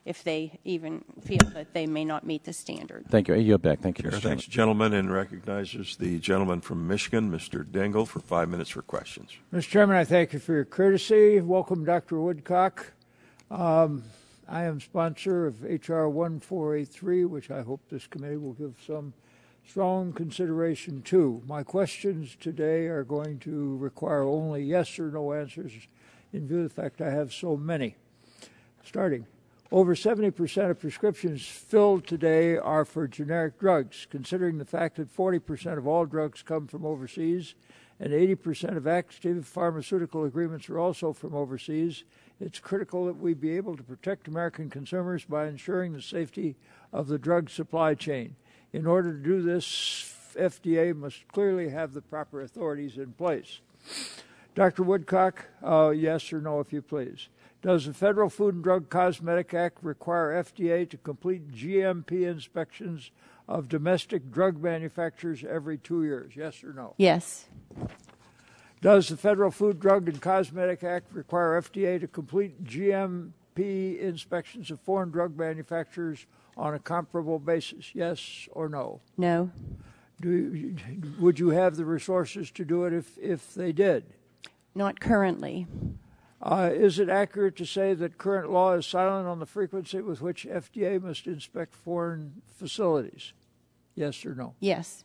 if they even feel that they may not meet the standard. Thank you. I yield back. Thank you, Mr. Chairman. Thanks, gentleman, and recognizes the gentleman from Michigan, Mr. Dingell, for 5 minutes for questions. Mr. Chairman, I thank you for your courtesy. Welcome, Dr. Woodcock. I am sponsor of H.R. 1483, which I hope this committee will give some strong consideration to. My questions today are going to require only yes or no answers in view of the fact I have so many. Starting, over 70% of prescriptions filled today are for generic drugs, considering the fact that 40% of all drugs come from overseas and 80% of active pharmaceutical agreements are also from overseas. It's critical that we be able to protect American consumers by ensuring the safety of the drug supply chain. In order to do this, FDA must clearly have the proper authorities in place. Dr. Woodcock, yes or no, if you please. Does the Federal Food and Drug Cosmetic Act require FDA to complete GMP inspections of domestic drug manufacturers every 2 years? Yes or no? Yes. Does the Federal Food, Drug, and Cosmetic Act require FDA to complete GMP inspections of foreign drug manufacturers on a comparable basis? Yes or no? No. Would you have the resources to do it if they did? Not currently. Is it accurate to say that current law is silent on the frequency with which FDA must inspect foreign facilities? Yes or no? Yes.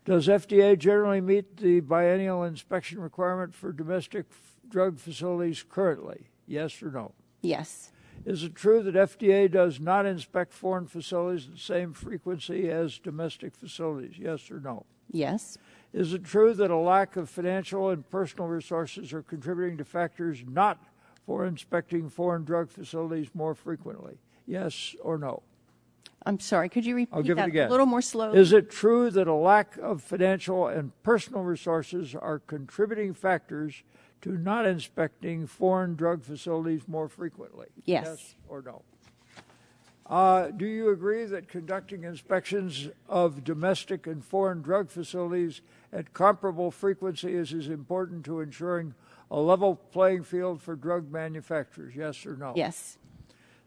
Does FDA generally meet the biennial inspection requirement for domestic drug facilities currently? Yes or no? Yes. Is it true that FDA does not inspect foreign facilities at the same frequency as domestic facilities? Yes or no? Yes. Is it true that a lack of financial and personal resources are contributing to factors not for inspecting foreign drug facilities more frequently? Yes or no? I'm sorry, could you repeat I'll give that it again. a little more slowly? Is it true that a lack of financial and personal resources are contributing factors to not inspecting foreign drug facilities more frequently? Yes. Yes or no? Do you agree that conducting inspections of domestic and foreign drug facilities at comparable frequency is as important to ensuring a level playing field for drug manufacturers? Yes or no? Yes.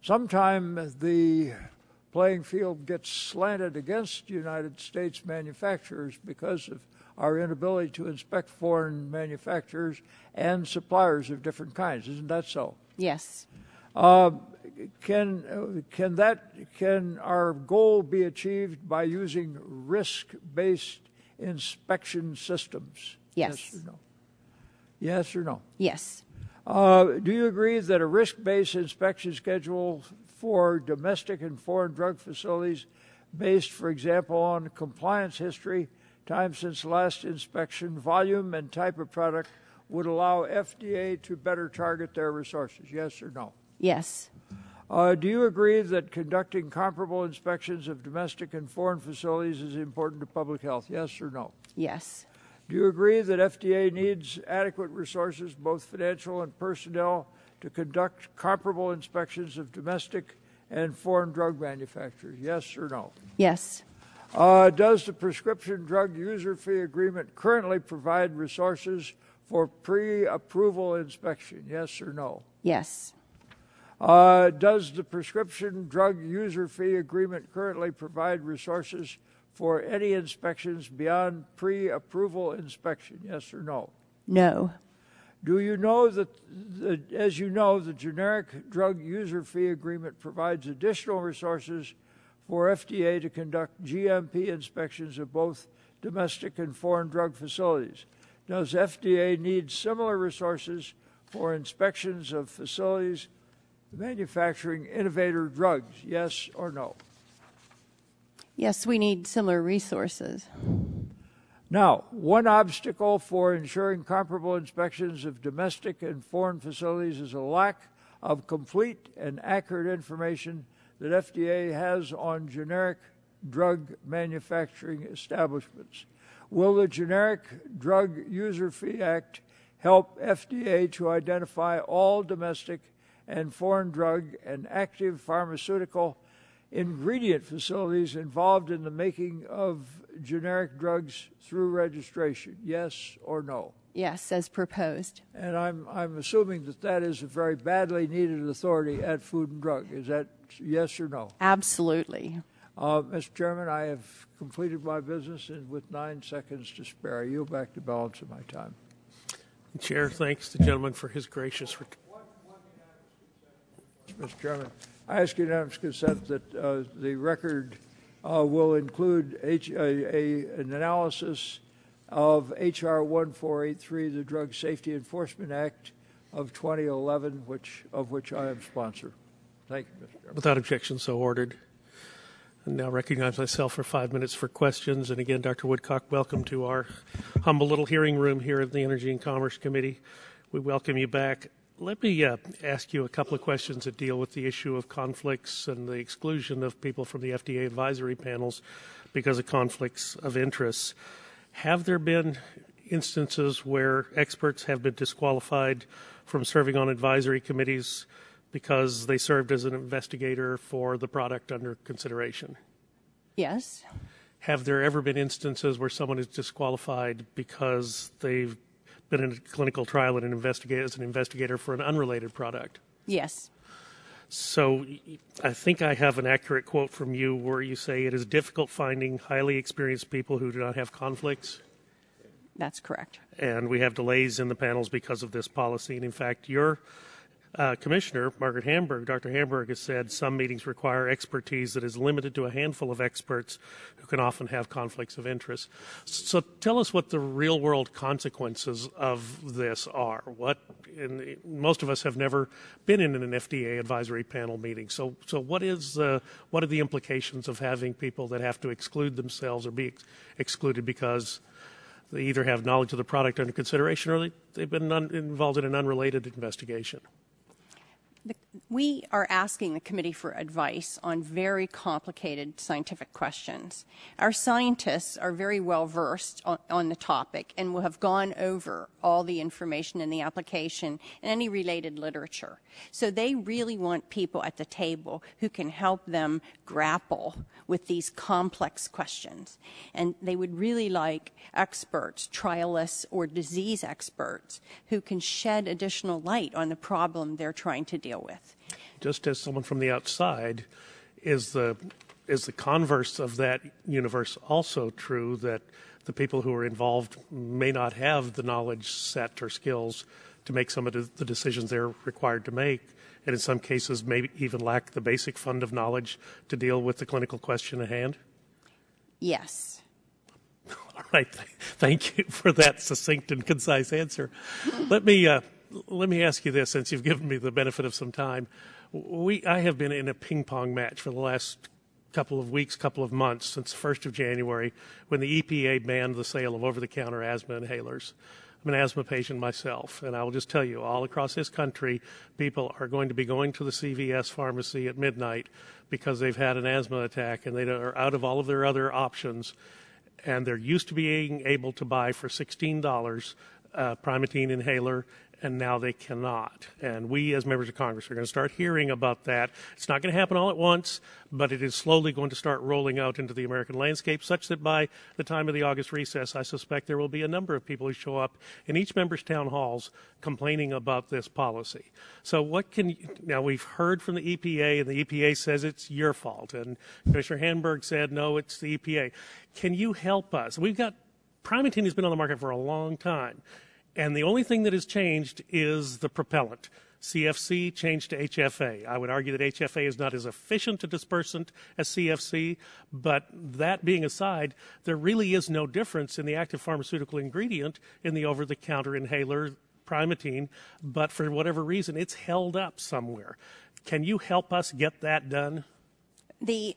Sometimes the playing field gets slanted against United States manufacturers because of our inability to inspect foreign manufacturers and suppliers of different kinds. Isn't that so? Yes. Can our goal be achieved by using risk-based inspection systems? Yes. Yes or no? Yes or no? Yes. Do you agree that a risk-based inspection schedule for domestic and foreign drug facilities based, for example, on compliance history, time since last inspection, volume, and type of product would allow FDA to better target their resources? Yes or no? Yes. Do you agree that conducting comparable inspections of domestic and foreign facilities is important to public health? Yes or no? Yes. Do you agree that FDA needs adequate resources, both financial and personnel, to conduct comparable inspections of domestic and foreign drug manufacturers? Yes or no? Yes. Does the Prescription Drug User Fee Agreement currently provide resources for pre-approval inspection? Yes or no? Yes. Does the Prescription Drug User Fee Agreement currently provide resources for any inspections beyond pre-approval inspection? Yes or no? No. Do you know that, as you know, the Generic Drug User Fee Agreement provides additional resources for FDA to conduct GMP inspections of both domestic and foreign drug facilities? Does FDA need similar resources for inspections of facilities manufacturing innovator drugs? Yes or no? Yes, we need similar resources. Now, one obstacle for ensuring comparable inspections of domestic and foreign facilities is a lack of complete and accurate information that FDA has on generic drug manufacturing establishments. Will the Generic Drug User Fee Act help FDA to identify all domestic and foreign drug and active pharmaceutical ingredient facilities involved in the making of generic drugs through registration? Yes or no? Yes, as proposed. And I'm assuming that that is a very badly needed authority at Food and Drug. Is that yes or no? Absolutely. Mr. Chairman, I have completed my business, and with 9 seconds to spare, I yield back the balance of my time. Chair thanks the gentleman for his gracious Mr. Chairman, I ask unanimous consent that the record will include an analysis of H.R. 1483, the Drug Safety Enforcement Act of 2011, of which I am sponsor. Thank you, Mr. Chairman. Without objection, so ordered. And now recognize myself for 5 minutes for questions. And again, Dr. Woodcock, welcome to our humble little hearing room here at the Energy and Commerce Committee. We welcome you back. Let me ask you a couple of questions that deal with the issue of conflicts and the exclusion of people from the FDA advisory panels because of conflicts of interest. Have there been instances where experts have been disqualified from serving on advisory committees because they served as an investigator for the product under consideration? Yes. Have there ever been instances where someone is disqualified because they've been in a clinical trial and as an investigator for an unrelated product? Yes. So I think I have an accurate quote from you where you say it is difficult finding highly experienced people who do not have conflicts. That's correct. And we have delays in the panels because of this policy. And in fact, your Commissioner, Margaret Hamburg, Dr. Hamburg, has said some meetings require expertise that is limited to a handful of experts who can often have conflicts of interest. So tell us what the real-world consequences of this are. Most of us have never been in an FDA advisory panel meeting. So what are the implications of having people that have to exclude themselves or be excluded because they either have knowledge of the product under consideration or they've been involved in an unrelated investigation? We are asking the committee for advice on very complicated scientific questions. Our scientists are very well versed on the topic and will have gone over all the information in the application and any related literature. So they really want people at the table who can help them grapple with these complex questions. And they would really like experts, trialists, or disease experts who can shed additional light on the problem they're trying to deal with. Just as someone from the outside, is the converse of that universe also true, that the people who are involved may not have the knowledge set or skills to make some of the decisions they're required to make, and in some cases maybe even lack the basic fund of knowledge to deal with the clinical question at hand? Yes. All right. Thank you for that succinct and concise answer. Let me ask you this, since you've given me the benefit of some time. I have been in a ping-pong match for the last couple of weeks, couple of months, since the 1st of January, when the EPA banned the sale of over-the-counter asthma inhalers. I'm an asthma patient myself, and I will just tell you, all across this country, people are going to be going to the CVS pharmacy at midnight because they've had an asthma attack and they are out of all of their other options, and they're used to being able to buy for $16 Primatene inhaler and now they cannot. And we, as members of Congress, are going to start hearing about that. It's not going to happen all at once, but it is slowly going to start rolling out into the American landscape, such that by the time of the August recess, I suspect there will be a number of people who show up in each member's town halls complaining about this policy. So now we've heard from the EPA, and the EPA says it's your fault, and Commissioner Hamburg said, no, it's the EPA. Can you help us? Primatene has been on the market for a long time. And the only thing that has changed is the propellant. CFC changed to HFA. I would argue that HFA is not as efficient a dispersant as CFC, but that being aside, there really is no difference in the active pharmaceutical ingredient in the over-the-counter inhaler Primatene, but for whatever reason, it's held up somewhere. Can you help us get that done? The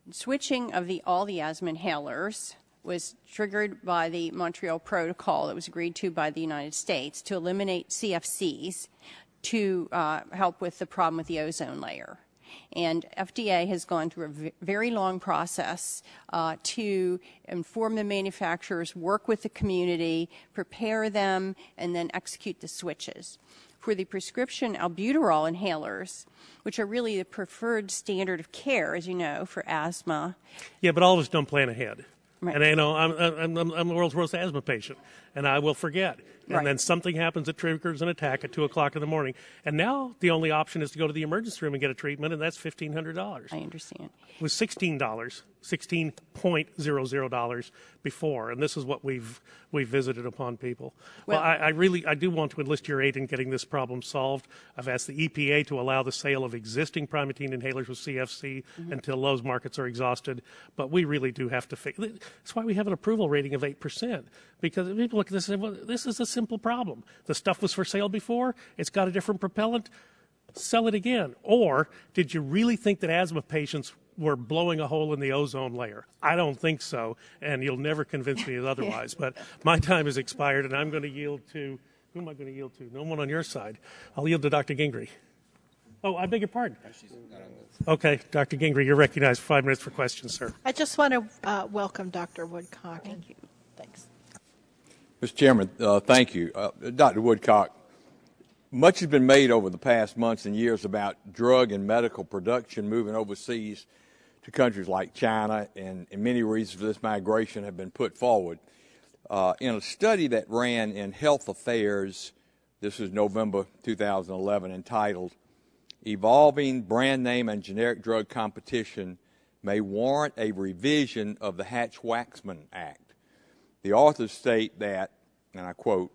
switching of all the asthma inhalers was triggered by the Montreal Protocol that was agreed to by the United States to eliminate CFCs to help with the problem with the ozone layer. And FDA has gone through a very long process to inform the manufacturers, work with the community, prepare them, and then execute the switches. For the prescription albuterol inhalers, which are really the preferred standard of care, as you know, for asthma. Yeah, but all of us don't plan ahead. Right. And I'm the world's worst asthma patient, and I will forget. And right. then something happens that triggers an attack at 2 o'clock in the morning. And now the only option is to go to the emergency room and get a treatment, and that's $1,500. I understand. It was $16.00 before, and this is what we've visited upon people. Well, I do want to enlist your aid in getting this problem solved. I've asked the EPA to allow the sale of existing Primatene inhalers with CFC until those markets are exhausted, but we really do have to fix it. That's why we have an approval rating of 8%, because people look at this and say, well, this is a simple problem. The stuff was for sale before, it's got a different propellant, sell it again. Or did you really think that asthma patients were blowing a hole in the ozone layer? I don't think so, and you'll never convince me otherwise. But my time has expired, and I'm going to yield to, who am I going to yield to? No one on your side. I'll yield to Dr. Gingrey. Oh, I beg your pardon. Okay, Dr. Gingrey, you're recognized for 5 minutes for questions, sir. I just want to welcome Dr. Woodcock. Thank you. Thanks. Mr. Chairman, thank you. Dr. Woodcock, much has been made over the past months and years about drug and medical production moving overseas to countries like China, and many reasons for this migration have been put forward. In a study that ran in Health Affairs, this is November 2011, entitled Evolving Brand Name and Generic Drug Competition May Warrant a Revision of the HatchWaxman Act. The authors state that, and I quote,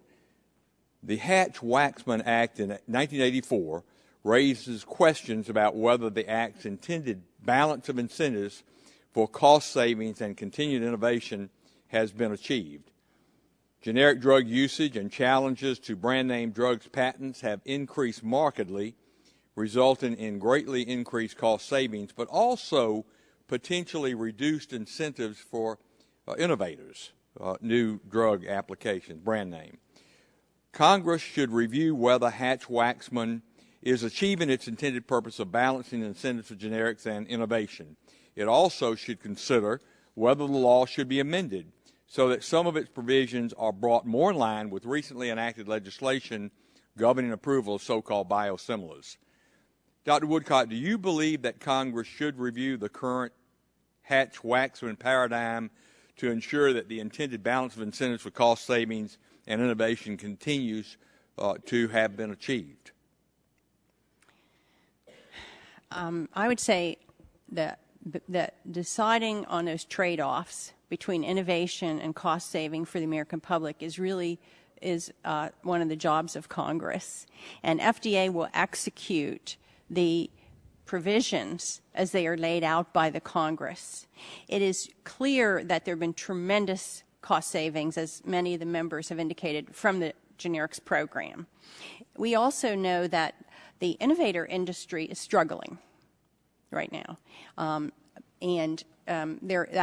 the Hatch-Waxman Act in 1984 raises questions about whether the Act's intended balance of incentives for cost savings and continued innovation has been achieved. Generic drug usage and challenges to brand name drugs patents have increased markedly, resulting in greatly increased cost savings, but also potentially reduced incentives for innovators, new drug applications, brand name. Congress should review whether Hatch-Waxman is achieving its intended purpose of balancing incentives for generics and innovation. It also should consider whether the law should be amended so that some of its provisions are brought more in line with recently enacted legislation governing approval of so-called biosimilars. Dr. Woodcock, do you believe that Congress should review the current Hatch-Waxman paradigm to ensure that the intended balance of incentives for cost savings and innovation continues to have been achieved? I would say that deciding on those trade-offs between innovation and cost saving for the American public is really one of the jobs of Congress. And FDA will execute the provisions as they are laid out by the Congress. It is clear that there have been tremendous cost savings, as many of the members have indicated, from the generics program. We also know that the innovator industry is struggling right now. That,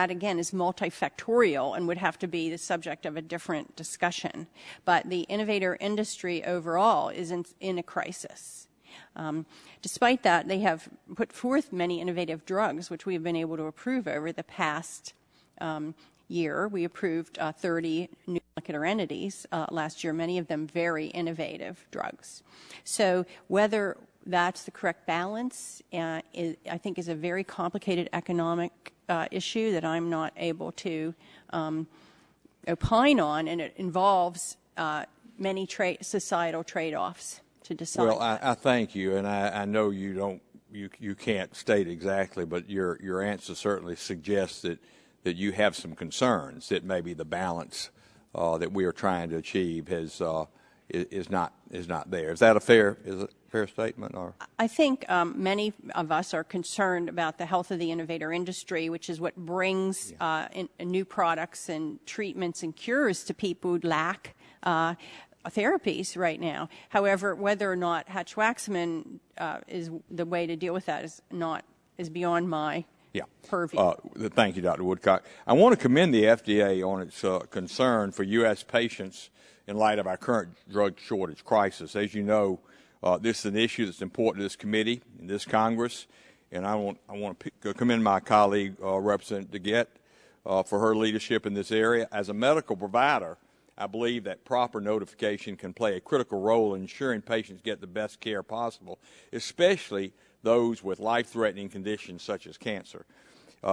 again, is multifactorial and would have to be the subject of a different discussion. But the innovator industry overall is in a crisis. Despite that, they have put forth many innovative drugs, which we have been able to approve over the past year. We approved 30 new molecular entities last year, many of them very innovative drugs. So whether that's the correct balance, I think is a very complicated economic issue that I'm not able to opine on, and it involves many societal trade-offs to decide. Well, I thank you, and I know you can't state exactly, but your answer certainly suggests that you have some concerns that maybe the balance that we are trying to achieve is not there. Is that a fair statement? Or I think many of us are concerned about the health of the innovator industry, which is what brings new products and treatments and cures to people who lack therapies right now. However, whether or not HatchWaxman is the way to deal with that is beyond my purview. Thank you, Dr. Woodcock. I want to commend the FDA on its concern for U.S. patients in light of our current drug shortage crisis. As you know, this is an issue that's important to this committee and this Congress, and I want to commend my colleague, Representative DeGette, for her leadership in this area. As a medical provider, I believe that proper notification can play a critical role in ensuring patients get the best care possible, especially those with life-threatening conditions such as cancer.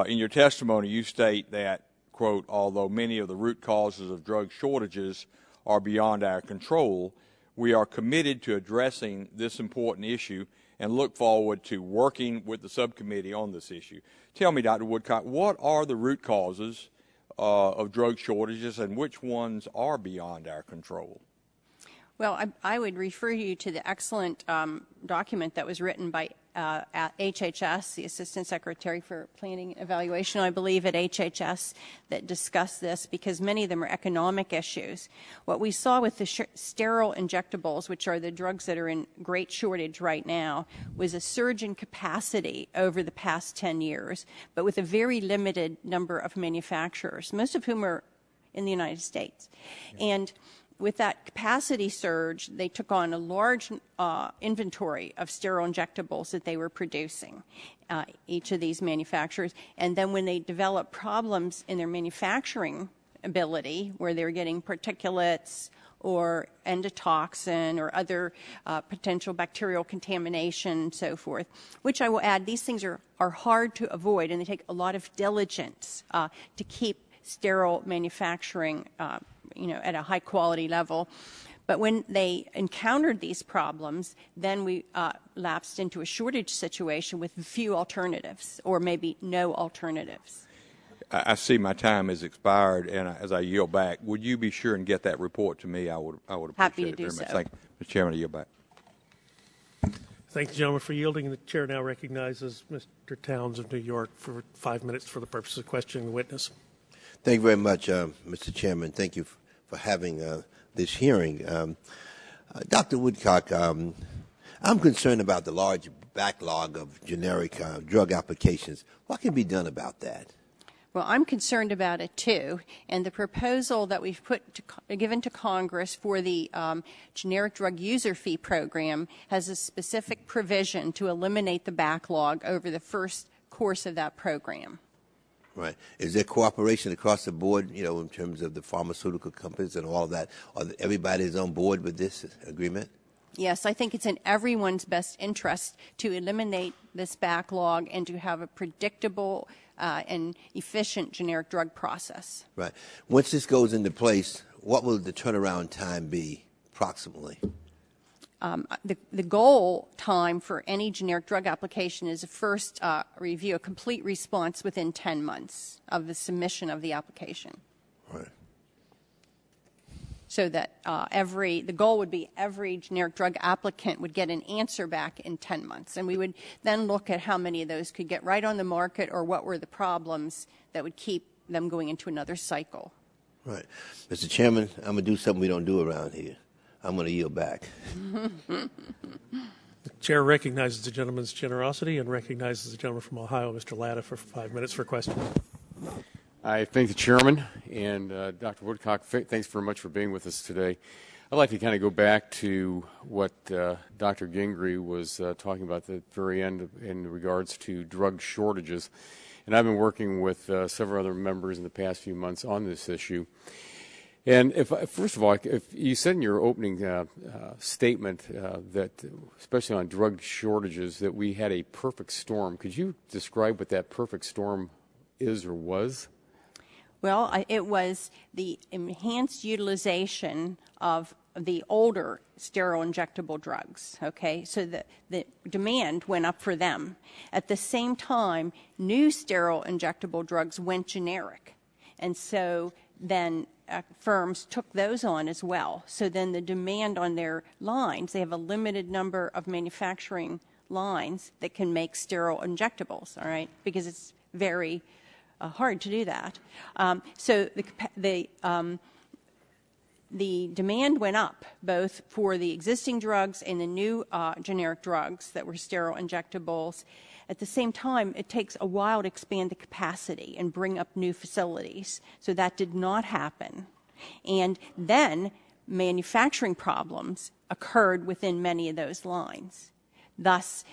In your testimony, you state that, quote, although many of the root causes of drug shortages are beyond our control, we are committed to addressing this important issue and look forward to working with the subcommittee on this issue. Tell me, Dr. Woodcock, what are the root causes of drug shortages and which ones are beyond our control? Well, I would refer you to the excellent document that was written by at HHS, the Assistant Secretary for Planning and Evaluation, I believe, at HHS, that discussed this, because many of them are economic issues. What we saw with the sterile injectables, which are the drugs that are in great shortage right now, was a surge in capacity over the past 10 years, but with a very limited number of manufacturers, most of whom are in the United States. And with that capacity surge, they took on a large inventory of sterile injectables that they were producing, each of these manufacturers. And then when they developed problems in their manufacturing ability, where they were getting particulates or endotoxin or other potential bacterial contamination and so forth, which I will add, these things are hard to avoid, and they take a lot of diligence to keep sterile manufacturing at a high quality level. But when they encountered these problems, then we lapsed into a shortage situation with few alternatives, or maybe no alternatives. I see my time has expired, and as I yield back, would you be sure and get that report to me? I would appreciate Happy to it do very much. so. Thank you, Mr. Chairman. I yield back. Thank the gentleman for yielding. The chair now recognizes Mr. Towns of New York for 5 minutes for the purpose of questioning the witness. Thank you very much, Mr. Chairman. Thank you for having this hearing. Dr. Woodcock, I'm concerned about the large backlog of generic drug applications. What can be done about that? Well, I'm concerned about it too, and the proposal that we've given to Congress for the generic drug user fee program has a specific provision to eliminate the backlog over the first course of that program. Right. Is there cooperation across the board, in terms of the pharmaceutical companies and all of that? Everybody is on board with this agreement? Yes, I think it's in everyone's best interest to eliminate this backlog and to have a predictable and efficient generic drug process. Right. Once this goes into place, what will the turnaround time be, approximately? The goal time for any generic drug application is a first review, a complete response within 10 months of the submission of the application. Right. So that the goal would be every generic drug applicant would get an answer back in 10 months. And we would then look at how many of those could get right on the market, or what were the problems that would keep them going into another cycle. Right. Mr. Chairman, I'm going to do something we don't do around here. I'm going to yield back. The chair recognizes the gentleman's generosity and recognizes the gentleman from Ohio, Mr. Latta, for 5 minutes for questions. I thank the chairman and Dr. Woodcock. Thanks very much for being with us today. I'd like to kind of go back to what Dr. Gingrey was talking about at the very end in regards to drug shortages. And I've been working with several other members in the past few months on this issue. And first of all, if you said in your opening statement that, especially on drug shortages, that we had a perfect storm, could you describe what that perfect storm is or was? Well, it was the enhanced utilization of the older sterile injectable drugs, okay? So the demand went up for them. At the same time, new sterile injectable drugs went generic. And so then firms took those on as well. So then the demand on their lines, they have a limited number of manufacturing lines that can make sterile injectables, all right? Because it's very hard to do that. So the demand went up, both for the existing drugs and the new generic drugs that were sterile injectables. At the same time, it takes a while to expand the capacity and bring up new facilities. So that did not happen. And then manufacturing problems occurred within many of those lines, thus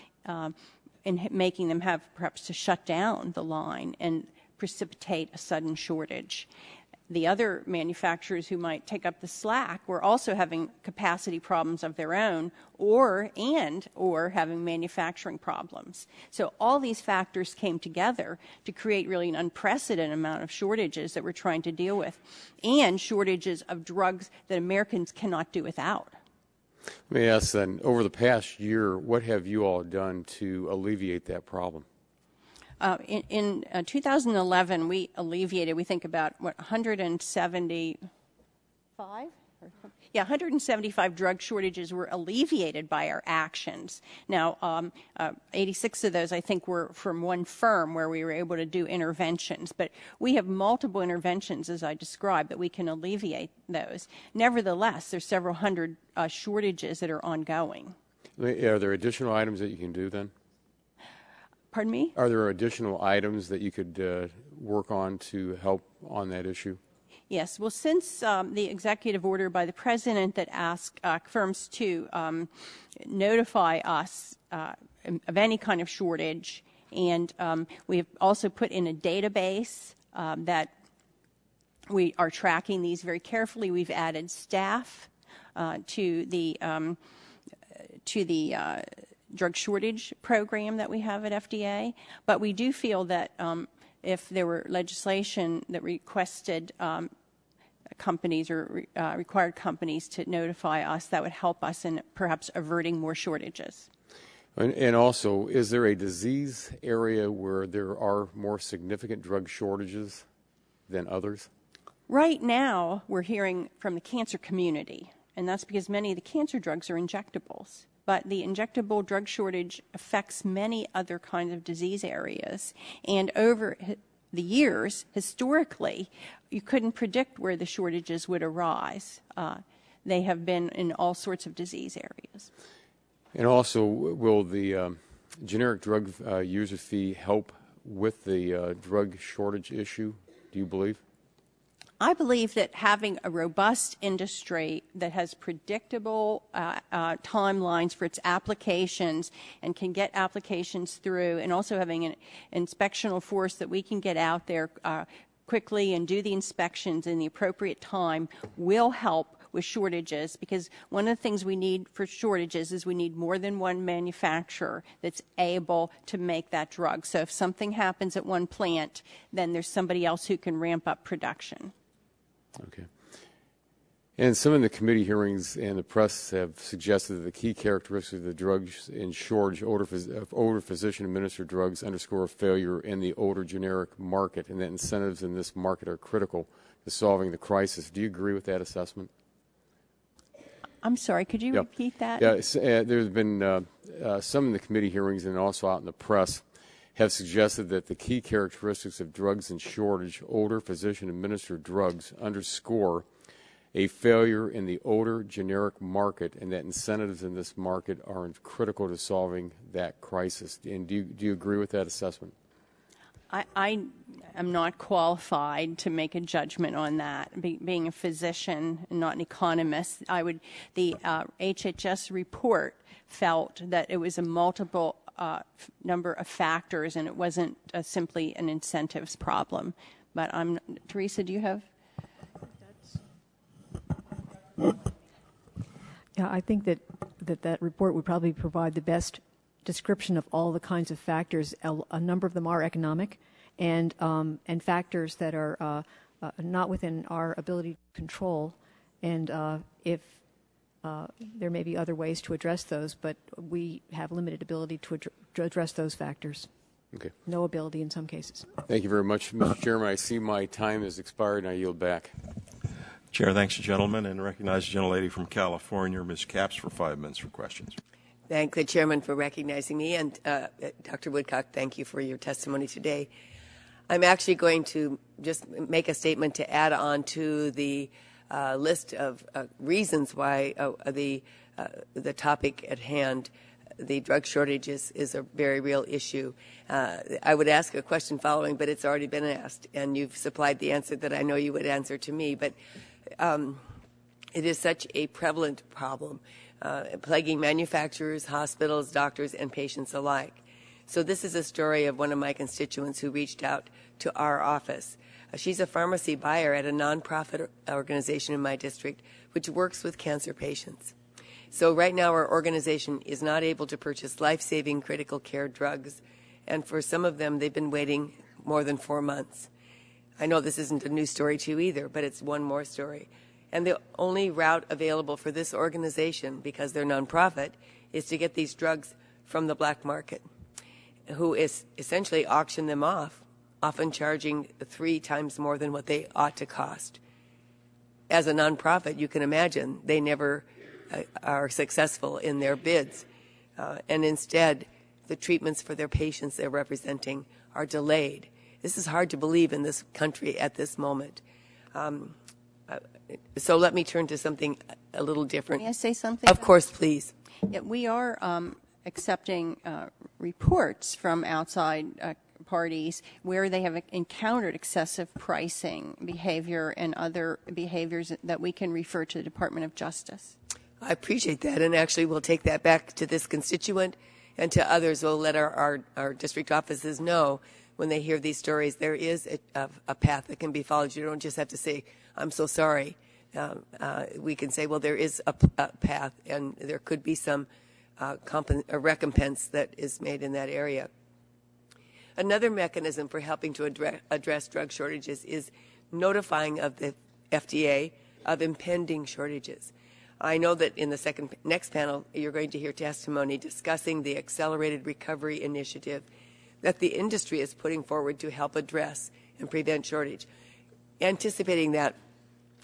in making them have perhaps to shut down the line and precipitate a sudden shortage. The other manufacturers who might take up the slack were also having capacity problems of their own or having manufacturing problems. So all these factors came together to create really an unprecedented amount of shortages that we're trying to deal with, and shortages of drugs that Americans cannot do without. Let me ask then, over the past year, what have you all done to alleviate that problem? In 2011, we alleviated, we think about, 175? Yeah, 175 drug shortages were alleviated by our actions. Now, 86 of those, I think, were from one firm where we were able to do interventions. But we have multiple interventions, as I described, that we can alleviate those. Nevertheless, there's several hundred shortages that are ongoing. Are there additional items that you can do then? Pardon me? Are there additional items that you could work on to help on that issue? Yes. Well, since the executive order by the President that asked firms to notify us of any kind of shortage, and we have also put in a database that we are tracking these very carefully. We've added staff to the drug shortage program that we have at FDA, but we do feel that if there were legislation that requested companies or required companies to notify us, that would help us in perhaps averting more shortages. And also, is there a disease area where there are more significant drug shortages than others? Right now, we're hearing from the cancer community, and that's because many of the cancer drugs are injectables. But the injectable drug shortage affects many other kinds of disease areas. And over the years, historically, you couldn't predict where the shortages would arise. They have been in all sorts of disease areas. And also, will the generic drug user fee help with the drug shortage issue, do you believe? I believe that having a robust industry that has predictable timelines for its applications and can get applications through, and also having an inspectional force that we can get out there quickly and do the inspections in the appropriate time will help with shortages, because one of the things we need for shortages is we need more than one manufacturer that's able to make that drug. So if something happens at one plant, then there's somebody else who can ramp up production. Okay. And some of the committee hearings and the press have suggested that the key characteristics of the drugs in shortage, older physician-administered drugs, underscore a failure in the older generic market, and that incentives in this market are critical to solving the crisis. Do you agree with that assessment? I'm sorry, could you repeat that? Yeah, there's been some in the committee hearings and also out in the press have suggested that the key characteristics of drugs in shortage, older physician-administered drugs, underscore a failure in the older generic market, and that incentives in this market are critical to solving that crisis. And do you agree with that assessment? I am not qualified to make a judgment on that. Being a physician and not an economist, the HHS report felt that it was a multiple number of factors, and it wasn't simply an incentives problem. But Teresa, do you have? Yeah, I think that report would probably provide the best description of all the kinds of factors. A number of them are economic, and factors that are not within our ability to control. And if there may be other ways to address those, but we have limited ability to address those factors. Okay. No ability in some cases. Thank you very much, Mr. Chairman. I see my time has expired, and I yield back. Chair thanks the gentleman and recognize the gentlelady from California, Ms. Capps, for 5 minutes for questions. Thank the chairman for recognizing me, and Dr. Woodcock, thank you for your testimony today. I'm actually going to just make a statement to add on to the list of reasons why the topic at hand, the drug shortage, is a very real issue. I would ask a question following, but it's already been asked, and you've supplied the answer that I know you would answer to me. But it is such a prevalent problem, plaguing manufacturers, hospitals, doctors, and patients alike. So this is a story of one of my constituents who reached out to our office. She's a pharmacy buyer at a nonprofit organization in my district, which works with cancer patients. So right now our organization is not able to purchase life-saving critical care drugs, and for some of them they've been waiting more than 4 months. I know this isn't a new story to you either, but it's one more story. And the only route available for this organization, because they're nonprofit, is to get these drugs from the black market, who is essentially auction them off, often charging 3 times more than what they ought to cost. As a nonprofit, you can imagine they never are successful in their bids, and instead the treatments for their patients they're representing are delayed. This is hard to believe in this country at this moment. So let me turn to something a little different. May I say something? Of course, please. Yeah, we are accepting reports from outside parties where they have encountered excessive pricing behavior and other behaviors that we can refer to the Department of Justice. I appreciate that, and actually we'll take that back to this constituent and to others. We'll let our district offices know when they hear these stories there is a path that can be followed. You don't just have to say, I'm so sorry. We can say, well, there is a path, and there could be some recompense that is made in that area. Another mechanism for helping to address drug shortages is notifying of the FDA of impending shortages. I know that in the next panel, you're going to hear testimony discussing the Accelerated Recovery Initiative that the industry is putting forward to help address and prevent shortage. Anticipating that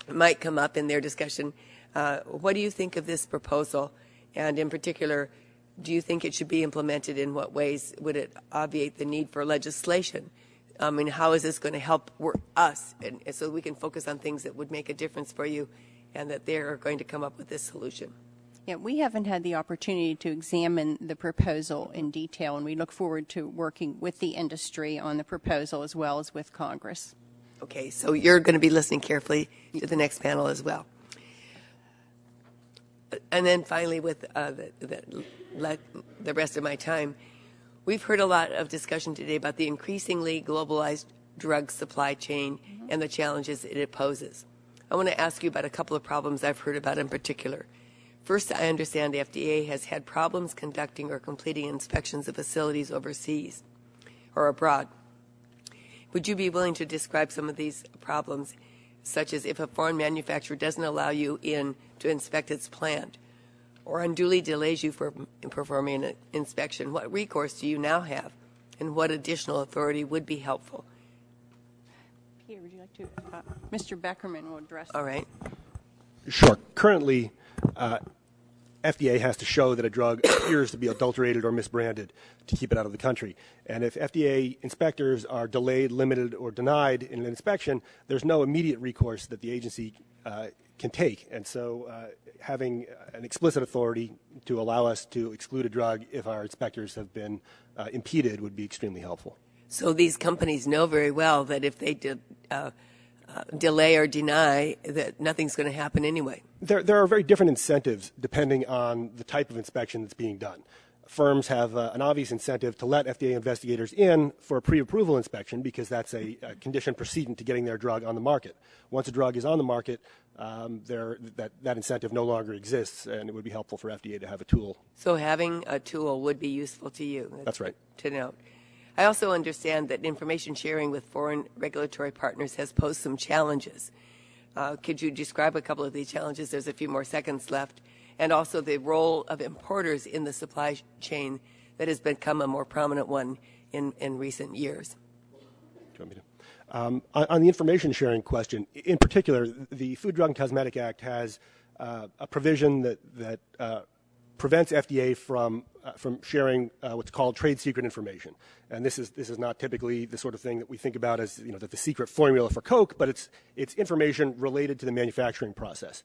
might come up in their discussion, what do you think of this proposal? And in particular, do you think it should be implemented? In what ways would it obviate the need for legislation? I mean, how is this going to help us, and so we can focus on things that would make a difference for you, and that they're going to come up with this solution? Yeah, we haven't had the opportunity to examine the proposal in detail, and we look forward to working with the industry on the proposal as well as with Congress. Okay, so you're going to be listening carefully to the next panel as well. And then finally, with the rest of my time, we've heard a lot of discussion today about the increasingly globalized drug supply chain and the challenges it poses. I want to ask you about a couple of problems I've heard about in particular. First, I understand the FDA has had problems conducting or completing inspections of facilities overseas or abroad. Would you be willing to describe some of these problems, such as if a foreign manufacturer doesn't allow you in to inspect its plant or unduly delays you from performing an inspection? What recourse do you now have, and what additional authority would be helpful? Peter, would you like to? Mr. Beckerman will address. All right. Sure. Currently, FDA has to show that a drug appears to be adulterated or misbranded to keep it out of the country. And if FDA inspectors are delayed, limited, or denied in an inspection, there's no immediate recourse that the agency can take. And so having an explicit authority to allow us to exclude a drug if our inspectors have been impeded would be extremely helpful. So these companies know very well that if they delay or deny, that nothing's going to happen anyway. There are very different incentives depending on the type of inspection that's being done. firms have an obvious incentive to let FDA investigators in for a pre-approval inspection because that's a condition precedent to getting their drug on the market. Once a drug is on the market, that incentive no longer exists, and it would be helpful for FDA to have a tool. So having a tool would be useful to you. That's right. To note. I also understand that information sharing with foreign regulatory partners has posed some challenges. Could you describe a couple of these challenges? There's a few more seconds left. And also the role of importers in the supply chain that has become a more prominent one in recent years. Do you want me to? On the information sharing question, in particular, the Food, Drug, and Cosmetic Act has a provision that prevents FDA from sharing what's called trade secret information. And this is not typically the sort of thing that we think about as the secret formula for Coke, but it's information related to the manufacturing process.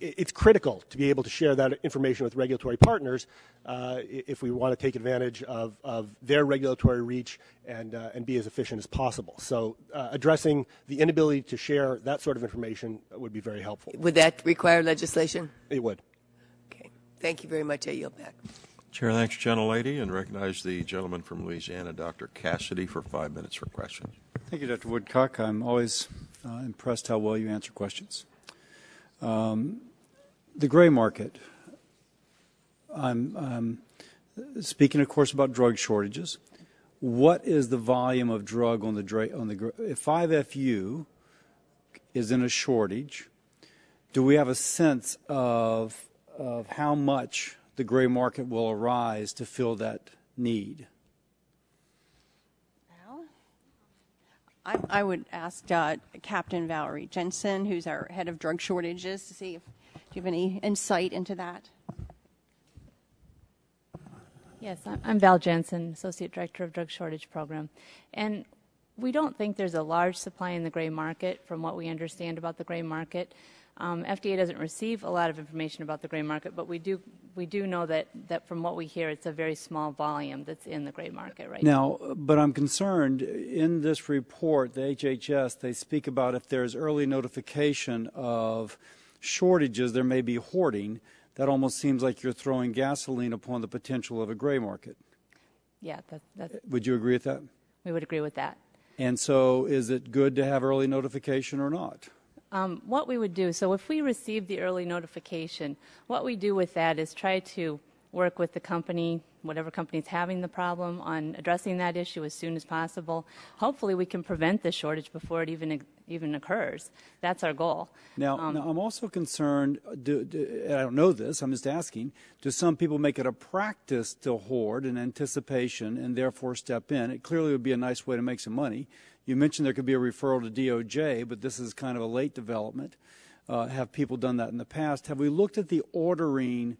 It's critical to be able to share that information with regulatory partners if we want to take advantage of their regulatory reach and be as efficient as possible. So addressing the inability to share that sort of information would be very helpful. Would that require legislation? It would. Okay. Thank you very much. I yield back. Chair thanks the gentlelady and recognize the gentleman from Louisiana, Dr. Cassidy, for 5 minutes for questions. Thank you, Dr. Woodcock. I'm always impressed how well you answer questions. The gray market. I'm speaking, of course, about drug shortages. What is the volume of drug on the if 5FU is in a shortage? Do we have a sense of how much the gray market will arise to fill that need? I would ask Captain Valerie Jensen, who's our head of drug shortages, to see if do you have any insight into that? Yes, I'm Val Jensen, Associate Director of Drug Shortage Program. And we don't think there's a large supply in the gray market from what we understand about the gray market. FDA doesn't receive a lot of information about the gray market, but we do know that from what we hear, it's a very small volume that's in the gray market right now. But I'm concerned in this report, the HHS, they speak about if there's early notification of shortages, there may be hoarding. That almost seems like you're throwing gasoline upon the potential of a gray market. Yeah, that's would you agree with that? We would agree with that. And so is it good to have early notification or not? What we would do, so if we receive the early notification, what we do with that is try to work with the company, whatever company is having the problem, on addressing that issue as soon as possible. Hopefully we can prevent the shortage before it even occurs. That's our goal. Now I'm also concerned, I don't know this, I'm just asking, do some people make it a practice to hoard in anticipation and therefore step in? It clearly would be a nice way to make some money. You mentioned there could be a referral to DOJ, but this is kind of a late development. Have people done that in the past? Have we looked at the ordering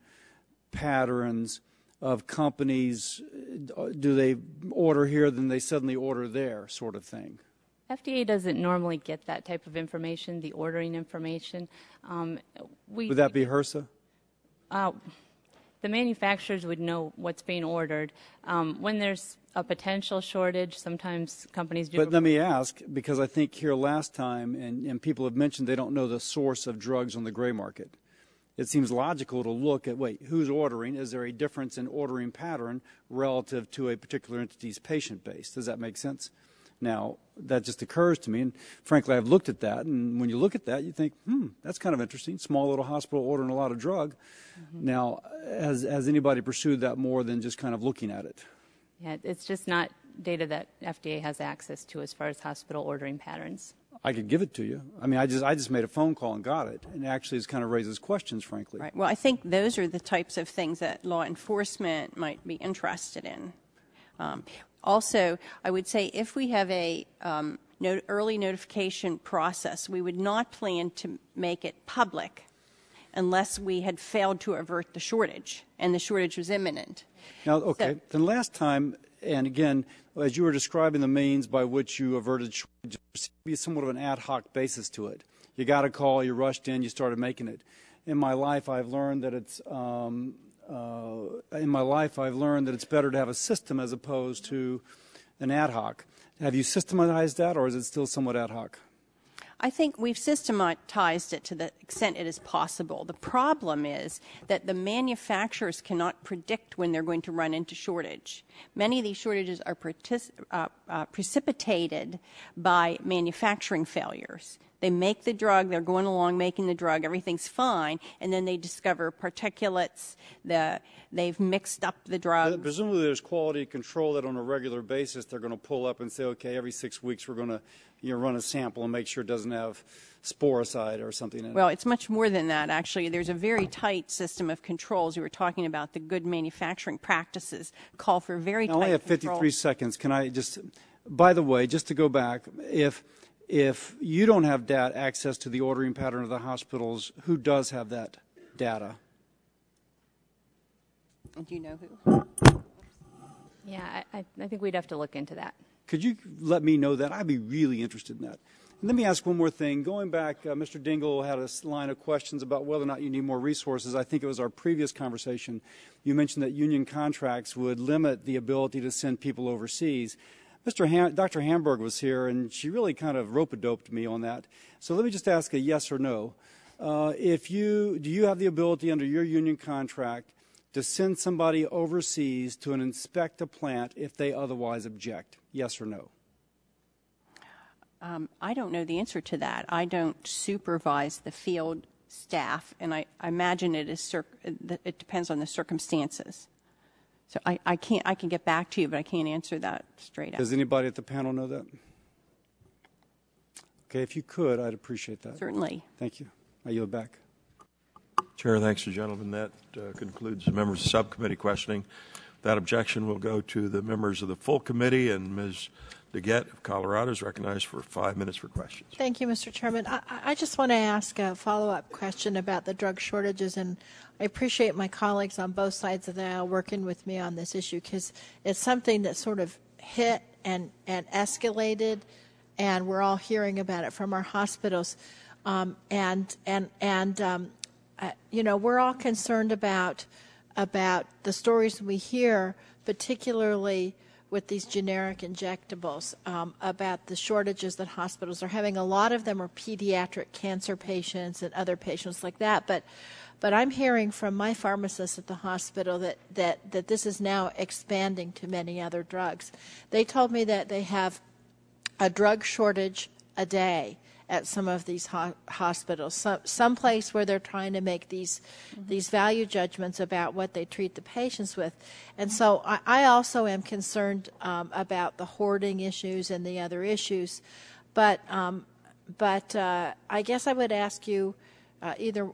patterns of companies? Do they order here, then they suddenly order there, sort of thing? FDA doesn't normally get that type of information, the ordering information. Would that be HRSA? The manufacturers would know what's being ordered. When there's a potential shortage, sometimes companies do. But let me ask, because I think here last time, and people have mentioned they don't know the source of drugs on the gray market. It seems logical to look at, wait, who's ordering? Is there a difference in ordering pattern relative to a particular entity's patient base? Does that make sense? Now, that just occurs to me, and frankly, I've looked at that, and when you look at that, you think, that's kind of interesting. Small little hospital ordering a lot of drug. Mm-hmm. Now, has anybody pursued that more than just kind of looking at it? Yeah, it's just not data that FDA has access to as far as hospital ordering patterns. I could give it to you. I mean, I just made a phone call and got it, and actually it kind of raises questions, frankly. Right. Well, I think those are the types of things that law enforcement might be interested in. Also, I would say if we have a early notification process, we would not plan to make it public unless we had failed to avert the shortage and the shortage was imminent. Now, okay, then last time, and again, as you were describing the means by which you averted shortage, there seems to be somewhat of an ad hoc basis to it. You got a call, you rushed in, you started making it. In my life, I've learned that it's better to have a system as opposed to an ad hoc. Have you systematized that, or is it still somewhat ad hoc? I think we've systematized it to the extent it is possible. The problem is that the manufacturers cannot predict when they're going to run into shortage. Many of these shortages are precipitated by manufacturing failures. They make the drug, they're going along making the drug, everything's fine, and then they discover particulates, they've mixed up the drug. Presumably there's quality control that on a regular basis they're going to pull up and say, okay, every 6 weeks we're going to run a sample and make sure it doesn't have sporicide or something in it. Well, it's much more than that, actually. There's a very tight system of controls. You were talking about the good manufacturing practices call for very tight I only have 53 controls. seconds. Can I just, by the way, just to go back, if you don't have access to the ordering pattern of the hospitals, who does have that data? Do you know who? Yeah, I think we'd have to look into that. Could you let me know that? I'd be really interested in that. And let me ask one more thing. Going back, Mr. Dingle had a line of questions about whether or not you need more resources. I think it was our previous conversation. You mentioned that union contracts would limit the ability to send people overseas. Dr. Hamburg was here, and she really kind of rope-a-doped me on that. So let me just ask a yes or no. Do you have the ability under your union contract to send somebody overseas to inspect a plant if they otherwise object? Yes or no? I don't know the answer to that. I don't supervise the field staff, and I imagine it depends on the circumstances. So I can get back to you, but I can't answer that straight out. Does anybody at the panel know that? Okay, if you could, I'd appreciate that. Certainly. Thank you. I yield back. Chair, thanks to gentlemen. That concludes the members of subcommittee questioning. That objection will go to the members of the full committee, and Ms. DeGette of Colorado is recognized for 5 minutes for questions. Thank you, Mr. Chairman. I just want to ask a follow-up question about the drug shortages, and I appreciate my colleagues on both sides of the aisle working with me on this issue because it's something that sort of hit and escalated, and we're all hearing about it from our hospitals. You know, we're all concerned about the stories we hear, particularly with these generic injectables, about the shortages that hospitals are having. A lot of them are pediatric cancer patients and other patients like that. But I'm hearing from my pharmacist at the hospital that this is now expanding to many other drugs. They told me that they have a drug shortage a day at some of these hospitals, some place where they're trying to make these value judgments about what they treat the patients with. And so I also am concerned about the hoarding issues and the other issues. But I guess I would ask you, either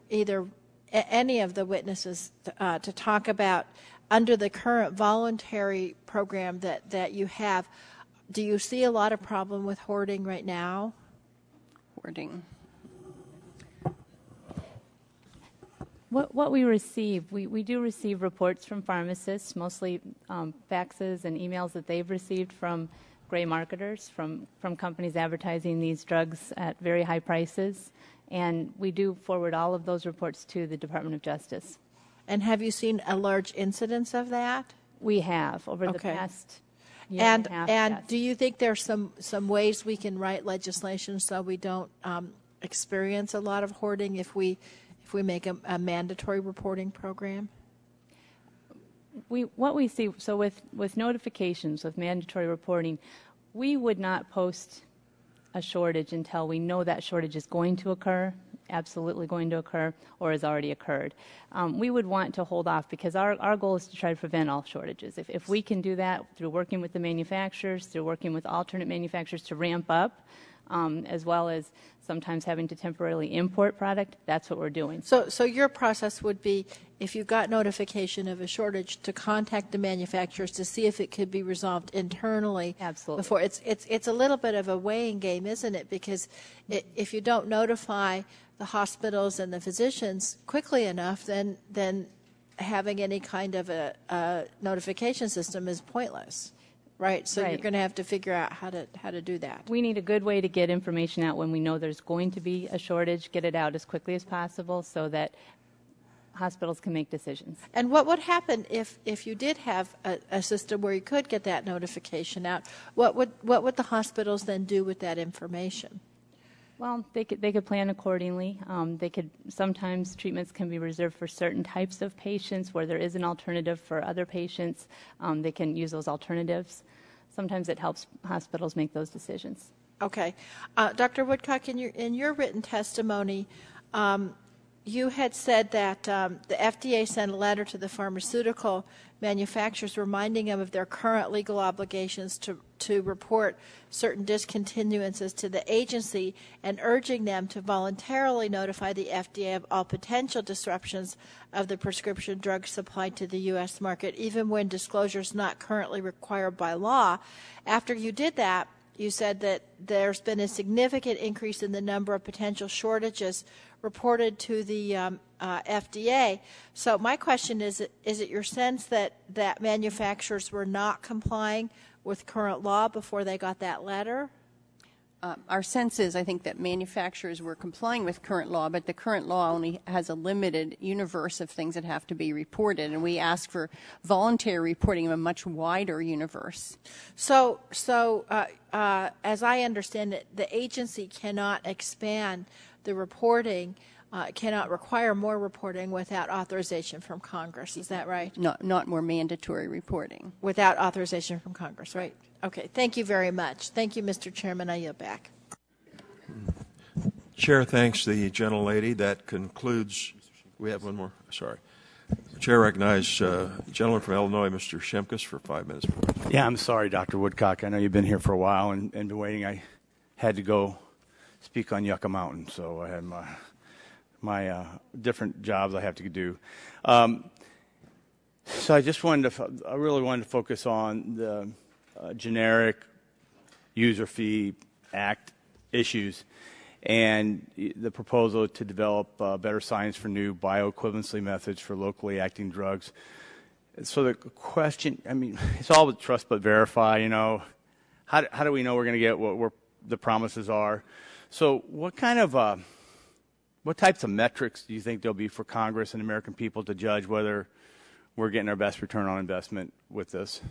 any of the witnesses, to talk about, under the current voluntary program that you have, do you see a lot of problem with hoarding right now? What we receive, we do receive reports from pharmacists, mostly faxes and emails that they've received from gray marketers, from companies advertising these drugs at very high prices, and we do forward all of those reports to the Department of Justice. And have you seen a large incidence of that? We have, over the past year and a half, and yes. do you think there's some ways we can write legislation so we don't experience a lot of hoarding if we make a mandatory reporting program? What we see, so with notifications, with mandatory reporting, we would not post a shortage until we know that shortage is going to occur, absolutely going to occur, or has already occurred. We would want to hold off because our goal is to try to prevent all shortages. If we can do that through working with the manufacturers, through working with alternate manufacturers to ramp up, as well as sometimes having to temporarily import product, that's what we're doing. So your process would be, if you got notification of a shortage, to contact the manufacturers to see if it could be resolved internally. Absolutely. Before it's a little bit of a weighing game, isn't it? Because if you don't notify the hospitals and the physicians quickly enough, then having any kind of a notification system is pointless. Right, so you're going to have to figure out how to do that. We need a good way to get information out when we know there's going to be a shortage, get it out as quickly as possible so that hospitals can make decisions. And what would happen if you did have a system where you could get that notification out? What would the hospitals then do with that information? Well, they could plan accordingly. Sometimes treatments can be reserved for certain types of patients where there is an alternative for other patients. They can use those alternatives. Sometimes it helps hospitals make those decisions. Okay. Dr. Woodcock, in your written testimony, you had said that the FDA sent a letter to the pharmaceutical manufacturers reminding them of their current legal obligations to report certain discontinuances to the agency and urging them to voluntarily notify the FDA of all potential disruptions of the prescription drug supply to the U.S. market, even when disclosure is not currently required by law. After you did that, you said that there's been a significant increase in the number of potential shortages reported to the FDA. So my question is it your sense that manufacturers were not complying with current law before they got that letter? Our sense is, I think, that manufacturers were complying with current law, but the current law only has a limited universe of things that have to be reported, and we ask for voluntary reporting of a much wider universe. So as I understand it, the agency cannot expand the reporting, cannot require more reporting without authorization from Congress. Is that right? Not more mandatory reporting. Without authorization from Congress, right? Okay. Thank you very much. Thank you, Mr. Chairman. I yield back. Chair thanks the gentlelady. That concludes. We have one more. Sorry. The Chair recognizes gentleman from Illinois, Mr. Shimkus, for 5 minutes. Yeah, I'm sorry, Dr. Woodcock. I know you've been here for a while and been waiting. I had to go speak on Yucca Mountain, so I had my different jobs I have to do. So I just really wanted to focus on the generic user fee act issues and the proposal to develop better science for new bioequivalency methods for locally acting drugs. So the question, I mean, it's all with trust but verify, you know. How do we know we're going to get what the promises are? So what types of metrics do you think there'll be for Congress and American people to judge whether we're getting our best return on investment with this?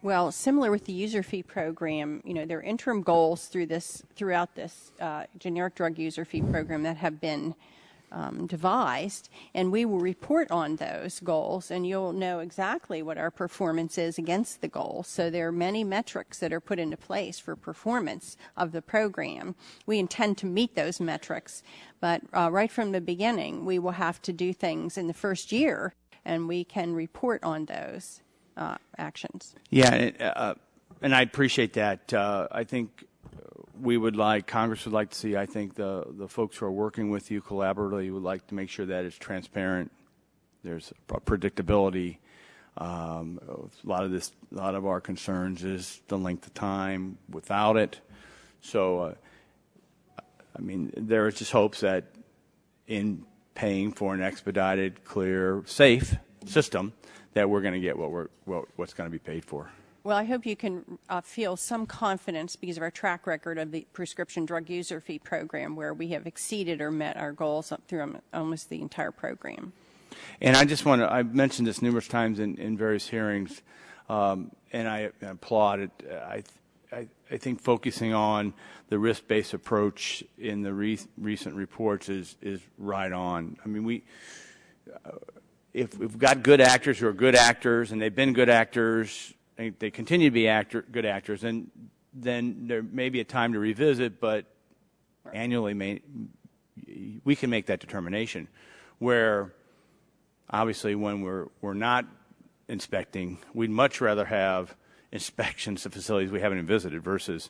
Well, similar with the user fee program, you know, there are interim goals throughout this generic drug user fee program that have been devised, and we will report on those goals, and you'll know exactly what our performance is against the goals. So there are many metrics that are put into place for performance of the program. We intend to meet those metrics, but right from the beginning, we will have to do things in the first year, and we can report on those actions. Yeah, and I appreciate that. I think Congress would like to see, I think the folks who are working with you collaboratively would like to make sure that it's transparent. There's predictability. A lot of our concerns is the length of time without it. So, I mean, there is just hopes that in paying for an expedited, clear, safe system, that we're going to get what's going to be paid for. Well, I hope you can feel some confidence because of our track record of the prescription drug user fee program, where we have exceeded or met our goals up through almost the entire program. And I just I've mentioned this numerous times in various hearings, and I applaud it. I think focusing on the risk-based approach in the recent reports is right on. I mean, if we've got good actors who are good actors, and they've been good actors, they continue to be good actors, and then there may be a time to revisit, but annually we can make that determination. Where obviously when we're not inspecting, we'd much rather have inspections of facilities we haven't visited versus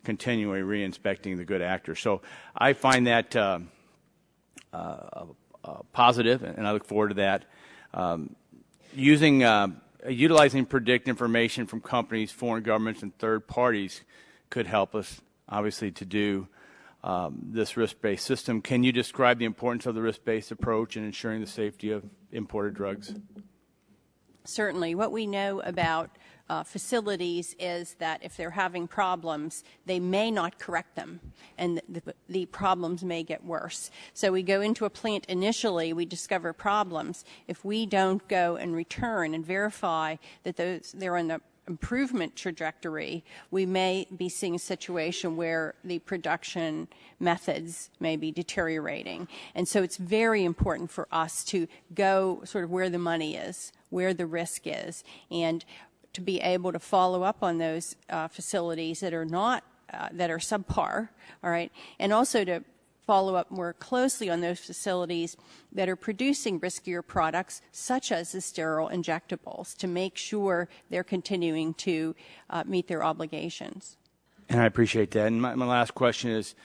continually re-inspecting the good actors. So I find that positive, and I look forward to that. Utilizing predict information from companies, foreign governments, and third parties could help us, obviously, to do this risk-based system. Can you describe the importance of the risk-based approach in ensuring the safety of imported drugs? Certainly. What we know about facilities is that if they're having problems, they may not correct them, and the problems may get worse. So we go into a plant initially, we discover problems. If we don't go and return and verify that they're in the improvement trajectory, we may be seeing a situation where the production methods may be deteriorating. And so it's very important for us to go sort of where the money is, where the risk is, and to be able to follow up on those facilities that are not, that are subpar, all right, and also to follow up more closely on those facilities that are producing riskier products, such as the sterile injectables, to make sure they're continuing to meet their obligations. And I appreciate that. And my last question is,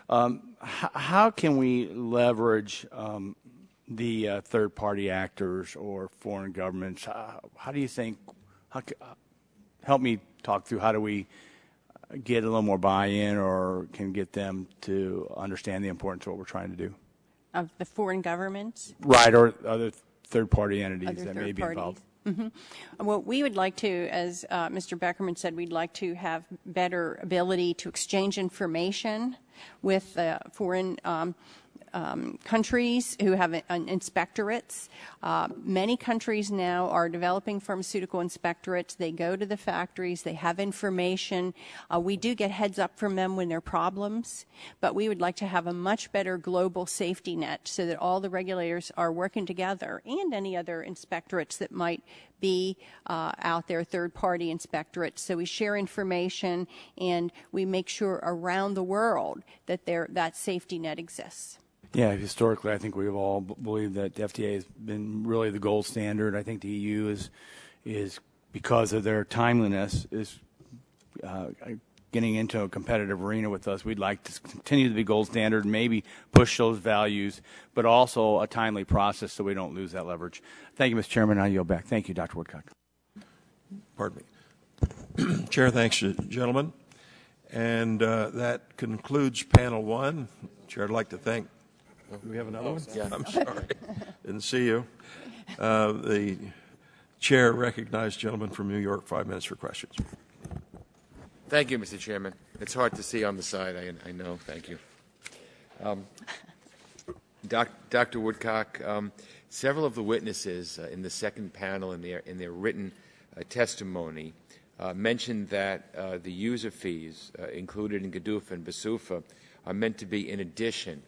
how can we leverage the third-party actors or foreign governments? How do you think, help me talk through how do we get a little more buy-in or can get them to understand the importance of what we're trying to do? Of the foreign governments? Right, or other third-party entities that may be involved. Mm-hmm. Well, we would like to, as Mr. Beckerman said, we'd like to have better ability to exchange information with foreign countries who have inspectorates. Many countries now are developing pharmaceutical inspectorates. They go to the factories. They have information. We do get heads up from them when there are problems, but we would like to have a much better global safety net so that all the regulators are working together, and any other inspectorates that might be out there, third-party inspectorates. So we share information and we make sure around the world that that safety net exists. Yeah, historically, I think we've all believed that the FDA has been really the gold standard. I think the EU is because of their timeliness, is getting into a competitive arena with us. We'd like to continue to be gold standard, maybe push those values, but also a timely process so we don't lose that leverage. Thank you, Mr. Chairman. I yield back. Thank you, Dr. Woodcock. Pardon me. Chair, thanks, gentlemen. And that concludes panel one. Chair, I'd like to thank. Do we have another one? Yeah. I'm sorry. Didn't see you. The chair recognized gentleman from New York, 5 minutes for questions. Thank you, Mr. Chairman. It's hard to see on the side, I know. Thank you. Dr. Woodcock, several of the witnesses in the second panel in their written testimony mentioned that the user fees included in GDUFA and BSUFA are meant to be in addition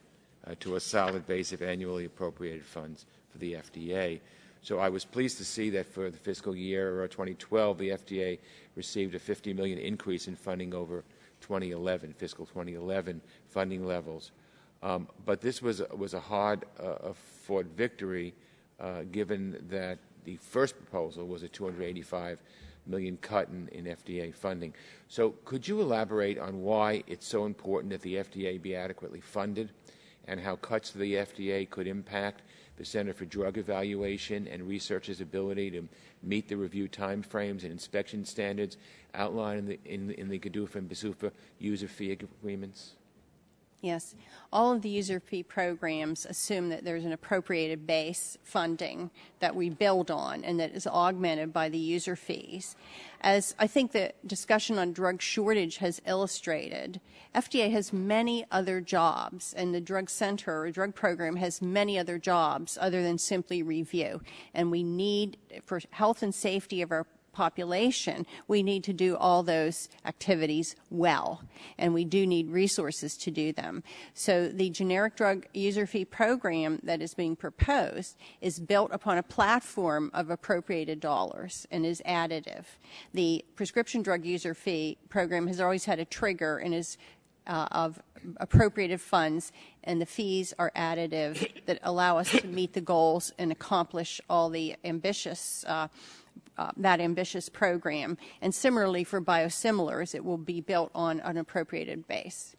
to a solid base of annually appropriated funds for the FDA. So I was pleased to see that for the fiscal year 2012, the FDA received a $50 million increase in funding over 2011, fiscal 2011 funding levels. But this was a hard-fought victory, given that the first proposal was a $285 million cut in FDA funding. So could you elaborate on why it's so important that the FDA be adequately funded, and how cuts to the FDA could impact the Center for Drug Evaluation and Research's ability to meet the review timeframes and inspection standards outlined in the GDUFA and BSUFA user fee agreements? Yes. All of the user fee programs assume that there's an appropriated base funding that we build on and that is augmented by the user fees. As I think the discussion on drug shortage has illustrated, FDA has many other jobs, and the drug center or drug program has many other jobs other than simply review. And we need, for health and safety of our population, we need to do all those activities well, and we do need resources to do them. So the generic drug user fee program that is being proposed is built upon a platform of appropriated dollars and is additive. The prescription drug user fee program has always had a trigger and is of appropriated funds, and the fees are additive that allow us to meet the goals and accomplish all the ambitious that ambitious program. And similarly for biosimilars, it will be built on an appropriated base.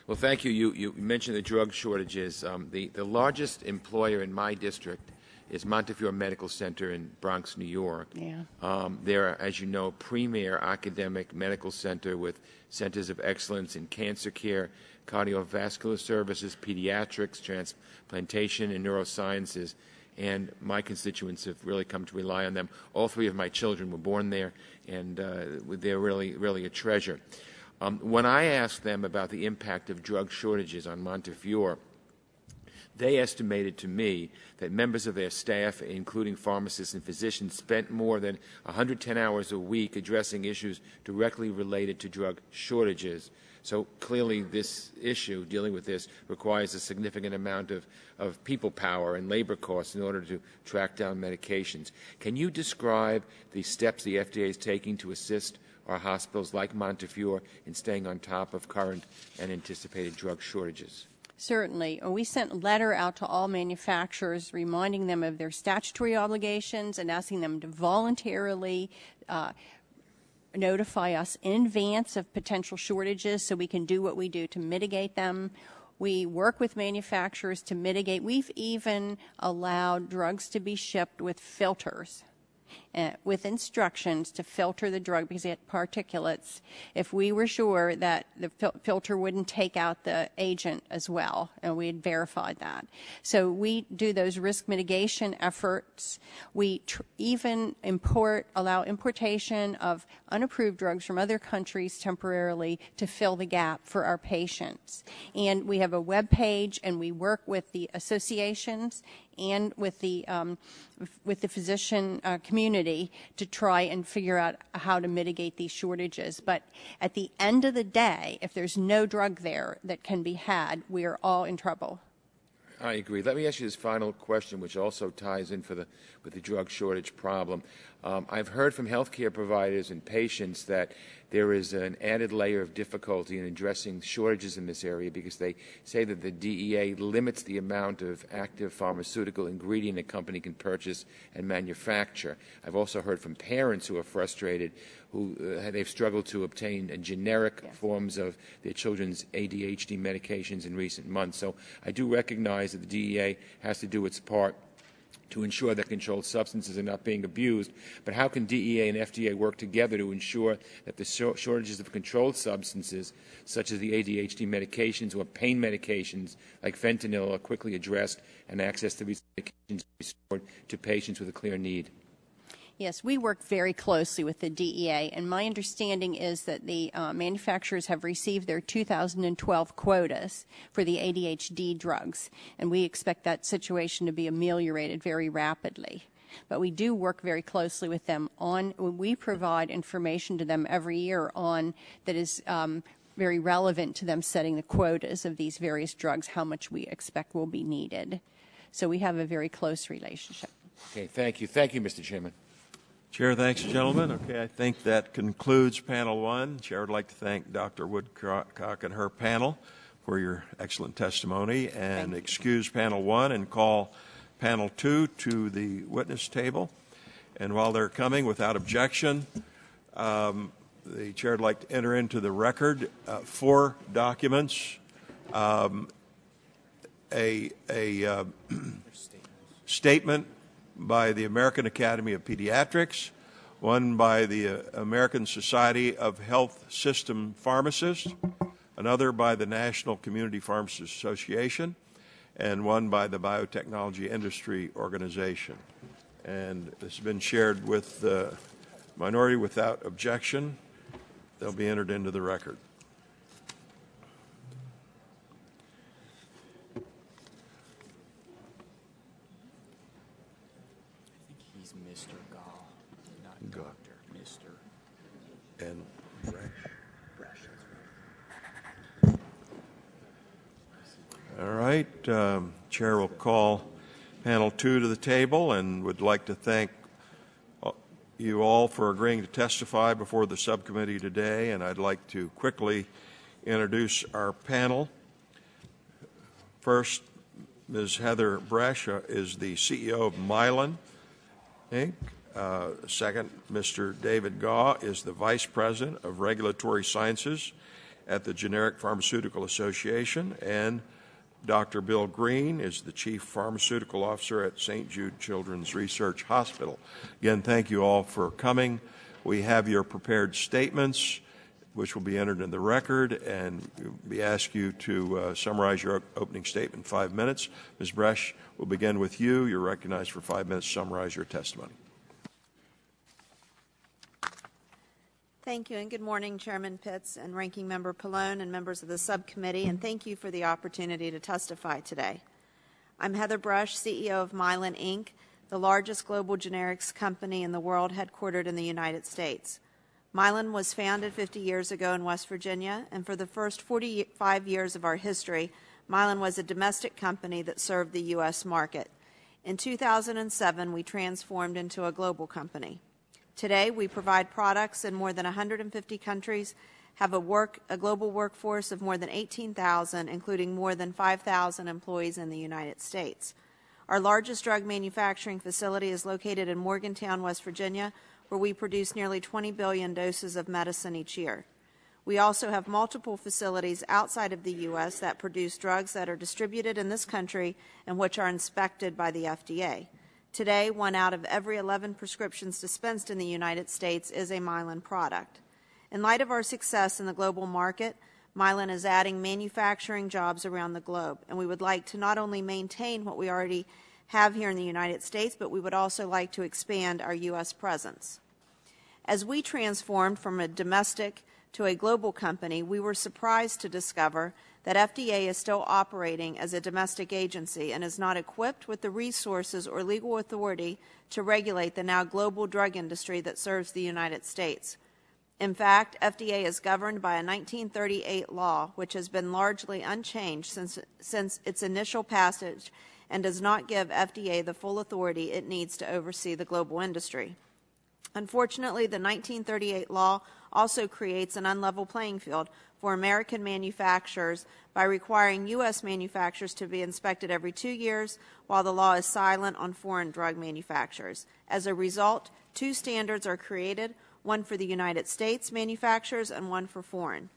Well, thank you. You mentioned the drug shortages. The largest employer in my district is Montefiore Medical Center in Bronx, New York. Yeah. They're, as you know, premier academic medical center with centers of excellence in cancer care, cardiovascular services, pediatrics, transplantation, and neurosciences. And my constituents have really come to rely on them. All three of my children were born there, and they're really a treasure. When I asked them about the impact of drug shortages on Montefiore, They estimated to me that members of their staff, including pharmacists and physicians, spent more than 110 hours a week addressing issues directly related to drug shortages. So clearly this issue, dealing with this, requires a significant amount of people power and labor costs in order to track down medications. Can you describe the steps the FDA is taking to assist our hospitals like Montefiore in staying on top of current and anticipated drug shortages? Certainly. We sent a letter out to all manufacturers reminding them of their statutory obligations and asking them to voluntarily notify us in advance of potential shortages so we can do what we do to mitigate them. We work with manufacturers to mitigate. We've even allowed drugs to be shipped with filters, with instructions to filter the drug because it had particulates, if we were sure that the filter wouldn't take out the agent as well, and we had verified that. So we do those risk mitigation efforts. We even allow importation of unapproved drugs from other countries temporarily to fill the gap for our patients. And we have a web page, and we work with the associations and with the physician community to try and figure out how to mitigate these shortages. But at the end of the day, if there's no drug there that can be had, we are all in trouble. I agree. Let me ask you this final question, which also ties in with the drug shortage problem. I've heard from healthcare providers and patients that there is an added layer of difficulty in addressing shortages in this area because they say that the DEA limits the amount of active pharmaceutical ingredient a company can purchase and manufacture. I've also heard from parents who are frustrated who they've struggled to obtain generic forms of their children's ADHD medications in recent months. So I do recognize that the DEA has to do its part to ensure that controlled substances are not being abused. But how can DEA and FDA work together to ensure that the shortages of controlled substances, such as the ADHD medications or pain medications like fentanyl, are quickly addressed and access to these medications restored to patients with a clear need? Yes, we work very closely with the DEA, and my understanding is that the manufacturers have received their 2012 quotas for the ADHD drugs, and we expect that situation to be ameliorated very rapidly. But we do work very closely with them we provide information to them every year that is very relevant to them setting the quotas of these various drugs, how much we expect will be needed. So we have a very close relationship. Okay, thank you. Thank you, Mr. Chairman. Chair, thanks, gentlemen. Okay, I think that concludes panel one. Chair would like to thank Dr. Woodcock and her panel for your excellent testimony and excuse panel one and call panel two to the witness table. And while they're coming, without objection, the chair would like to enter into the record 4 documents, a statement by the American Academy of Pediatrics, one by the American Society of Health System Pharmacists, another by the National Community Pharmacists Association, and one by the Biotechnology Industry Organization. And this has been shared with the minority without objection. They'll be entered into the record. Mr. Gall, not Dr. Mr. And all right, Chair will call panel 2 to the table and would like to thank you all for agreeing to testify before the subcommittee today, and I'd like to quickly introduce our panel. First, Ms. Heather Bresch is the CEO of Mylan Inc. Second, Mr. David Gaw is the Vice President of Regulatory Sciences at the Generic Pharmaceutical Association, and Dr. Bill Green is the Chief Pharmaceutical Officer at St. Jude Children's Research Hospital. Again, thank you all for coming. We have your prepared statements, which will be entered in the record, and we ask you to summarize your opening statement in 5 minutes. Ms. Bresch, we'll begin with you. You're recognized for 5 minutes to summarize your testimony. Thank you, and good morning, Chairman Pitts and Ranking Member Plone and members of the subcommittee, and thank you for the opportunity to testify today. I'm Heather Brush, CEO of Mylan, Inc., the largest global generics company in the world, headquartered in the United States. Mylan was founded 50 years ago in West Virginia, and for the first 45 years of our history, Mylan was a domestic company that served the U.S. market. In 2007, we transformed into a global company. Today, we provide products in more than 150 countries, have a global workforce of more than 18,000, including more than 5,000 employees in the United States. Our largest drug manufacturing facility is located in Morgantown, West Virginia, where we produce nearly 20 billion doses of medicine each year. We also have multiple facilities outside of the U.S. that produce drugs that are distributed in this country and which are inspected by the FDA. Today, 1 out of every 11 prescriptions dispensed in the United States is a Mylan product. In light of our success in the global market, Mylan is adding manufacturing jobs around the globe, and we would like to not only maintain what we already have here in the United States, but we would also like to expand our U.S. presence. As we transformed from a domestic to a global company, we were surprised to discover that FDA is still operating as a domestic agency and is not equipped with the resources or legal authority to regulate the now global drug industry that serves the United States. In fact, FDA is governed by a 1938 law, which has been largely unchanged since its initial passage, and does not give FDA the full authority it needs to oversee the global industry. Unfortunately, the 1938 law also creates an unlevel playing field for American manufacturers by requiring U.S. manufacturers to be inspected every 2 years, while the law is silent on foreign drug manufacturers. As a result, 2 standards are created, one for the United States manufacturers and one for foreign.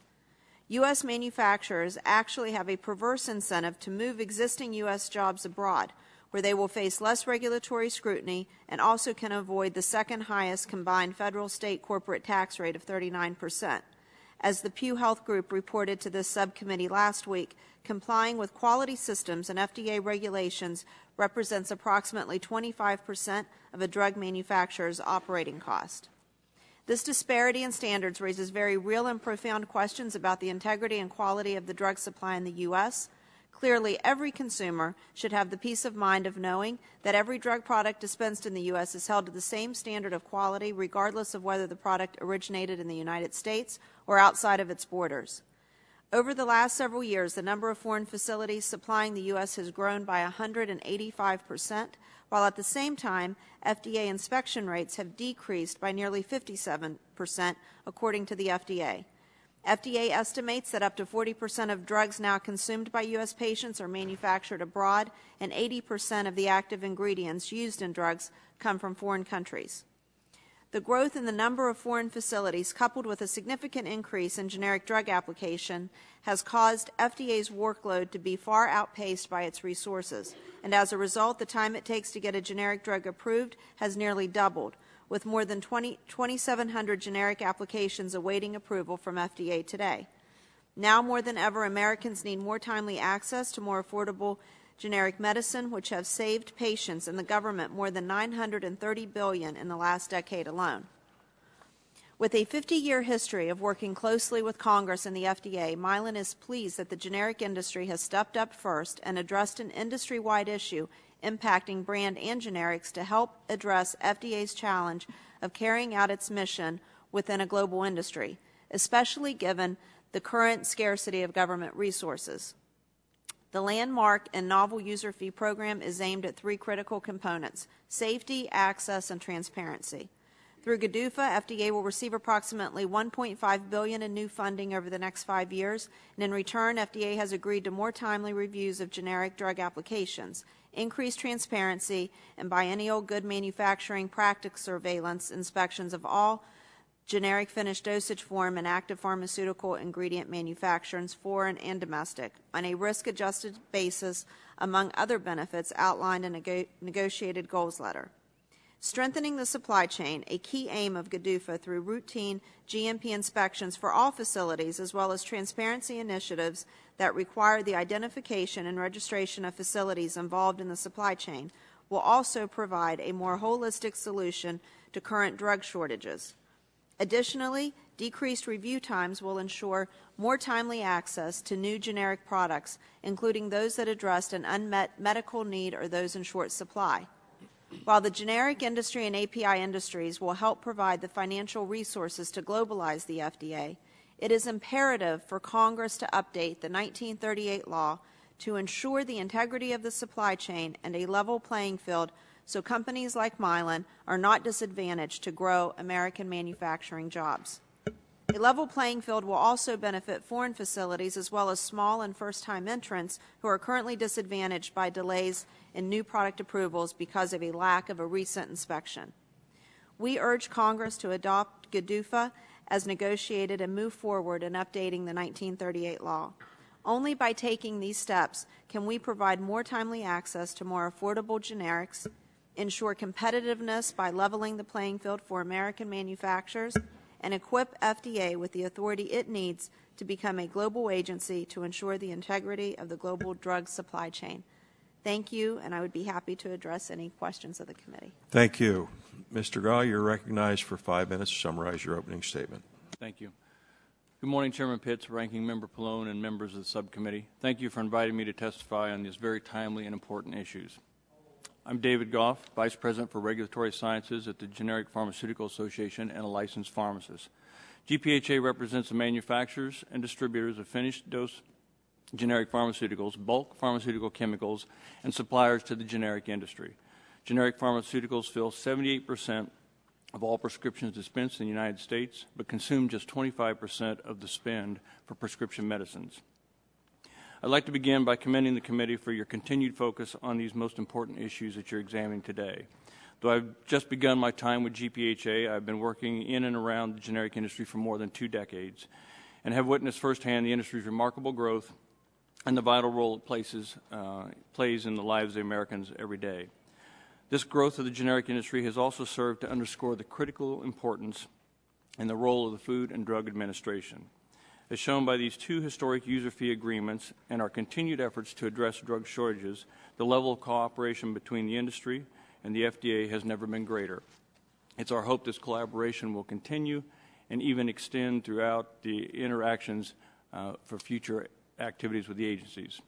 U.S. manufacturers actually have a perverse incentive to move existing U.S. jobs abroad, where they will face less regulatory scrutiny and also can avoid the second highest combined federal-state corporate tax rate of 39%. As the Pew Health Group reported to this subcommittee last week, complying with quality systems and FDA regulations represents approximately 25% of a drug manufacturer's operating cost. This disparity in standards raises very real and profound questions about the integrity and quality of the drug supply in the U.S. Clearly, every consumer should have the peace of mind of knowing that every drug product dispensed in the U.S. is held to the same standard of quality, regardless of whether the product originated in the United States or outside of its borders. Over the last several years, the number of foreign facilities supplying the U.S. has grown by 185%, while at the same time, FDA inspection rates have decreased by nearly 57%, according to the FDA. FDA estimates that up to 40% of drugs now consumed by U.S. patients are manufactured abroad, and 80% of the active ingredients used in drugs come from foreign countries. The growth in the number of foreign facilities, coupled with a significant increase in generic drug application, has caused FDA's workload to be far outpaced by its resources, and as a result, the time it takes to get a generic drug approved has nearly doubled, with more than 2,700 generic applications awaiting approval from FDA today. Now more than ever, Americans need more timely access to more affordable generic medicine, which have saved patients and the government more than $930 billion in the last decade alone. With a 50-year history of working closely with Congress and the FDA, Mylan is pleased that the generic industry has stepped up first and addressed an industry-wide issue impacting brand and generics to help address FDA's challenge of carrying out its mission within a global industry, especially given the current scarcity of government resources. The landmark and novel user fee program is aimed at 3 critical components: safety, access, and transparency. Through GDUFA, FDA will receive approximately $1.5 billion in new funding over the next 5 years, and in return, FDA has agreed to more timely reviews of generic drug applications, increased transparency, and biennial good manufacturing practice surveillance inspections of all generic finished dosage form and active pharmaceutical ingredient manufacturers, foreign and domestic, on a risk-adjusted basis, among other benefits outlined in a negotiated goals letter. Strengthening the supply chain, a key aim of GDUFA through routine GMP inspections for all facilities, as well as transparency initiatives that require the identification and registration of facilities involved in the supply chain, will also provide a more holistic solution to current drug shortages. Additionally, decreased review times will ensure more timely access to new generic products, including those that address an unmet medical need or those in short supply. While the generic industry and API industries will help provide the financial resources to globalize the FDA, it is imperative for Congress to update the 1938 law to ensure the integrity of the supply chain and a level playing field so companies like Mylan are not disadvantaged to grow American manufacturing jobs. A level playing field will also benefit foreign facilities as well as small and first-time entrants who are currently disadvantaged by delays in new product approvals because of a lack of a recent inspection. We urge Congress to adopt GDUFA as negotiated and move forward in updating the 1938 law. Only by taking these steps can we provide more timely access to more affordable generics, ensure competitiveness by leveling the playing field for American manufacturers, and equip FDA with the authority it needs to become a global agency to ensure the integrity of the global drug supply chain. Thank you, and I would be happy to address any questions of the committee. Thank you. Mr. Gaw, you're recognized for 5 minutes to summarize your opening statement. Thank you. Good morning, Chairman Pitts, Ranking Member Plone, and members of the subcommittee. Thank you for inviting me to testify on these very timely and important issues. I'm David Goff, Vice President for Regulatory Sciences at the Generic Pharmaceutical Association and a licensed pharmacist. GPHA represents the manufacturers and distributors of finished dose generic pharmaceuticals, bulk pharmaceutical chemicals, and suppliers to the generic industry. Generic pharmaceuticals fill 78% of all prescriptions dispensed in the United States, but consume just 25% of the spend for prescription medicines. I'd like to begin by commending the committee for your continued focus on these most important issues that you're examining today. Though I've just begun my time with GPHA, I've been working in and around the generic industry for more than 2 decades and have witnessed firsthand the industry's remarkable growth and the vital role it plays in the lives of Americans every day. This growth of the generic industry has also served to underscore the critical importance and the role of the Food and Drug Administration. As shown by these 2 historic user fee agreements and our continued efforts to address drug shortages, the level of cooperation between the industry and the FDA has never been greater. It's our hope this collaboration will continue and even extend throughout the interactions for future activities with the agencies.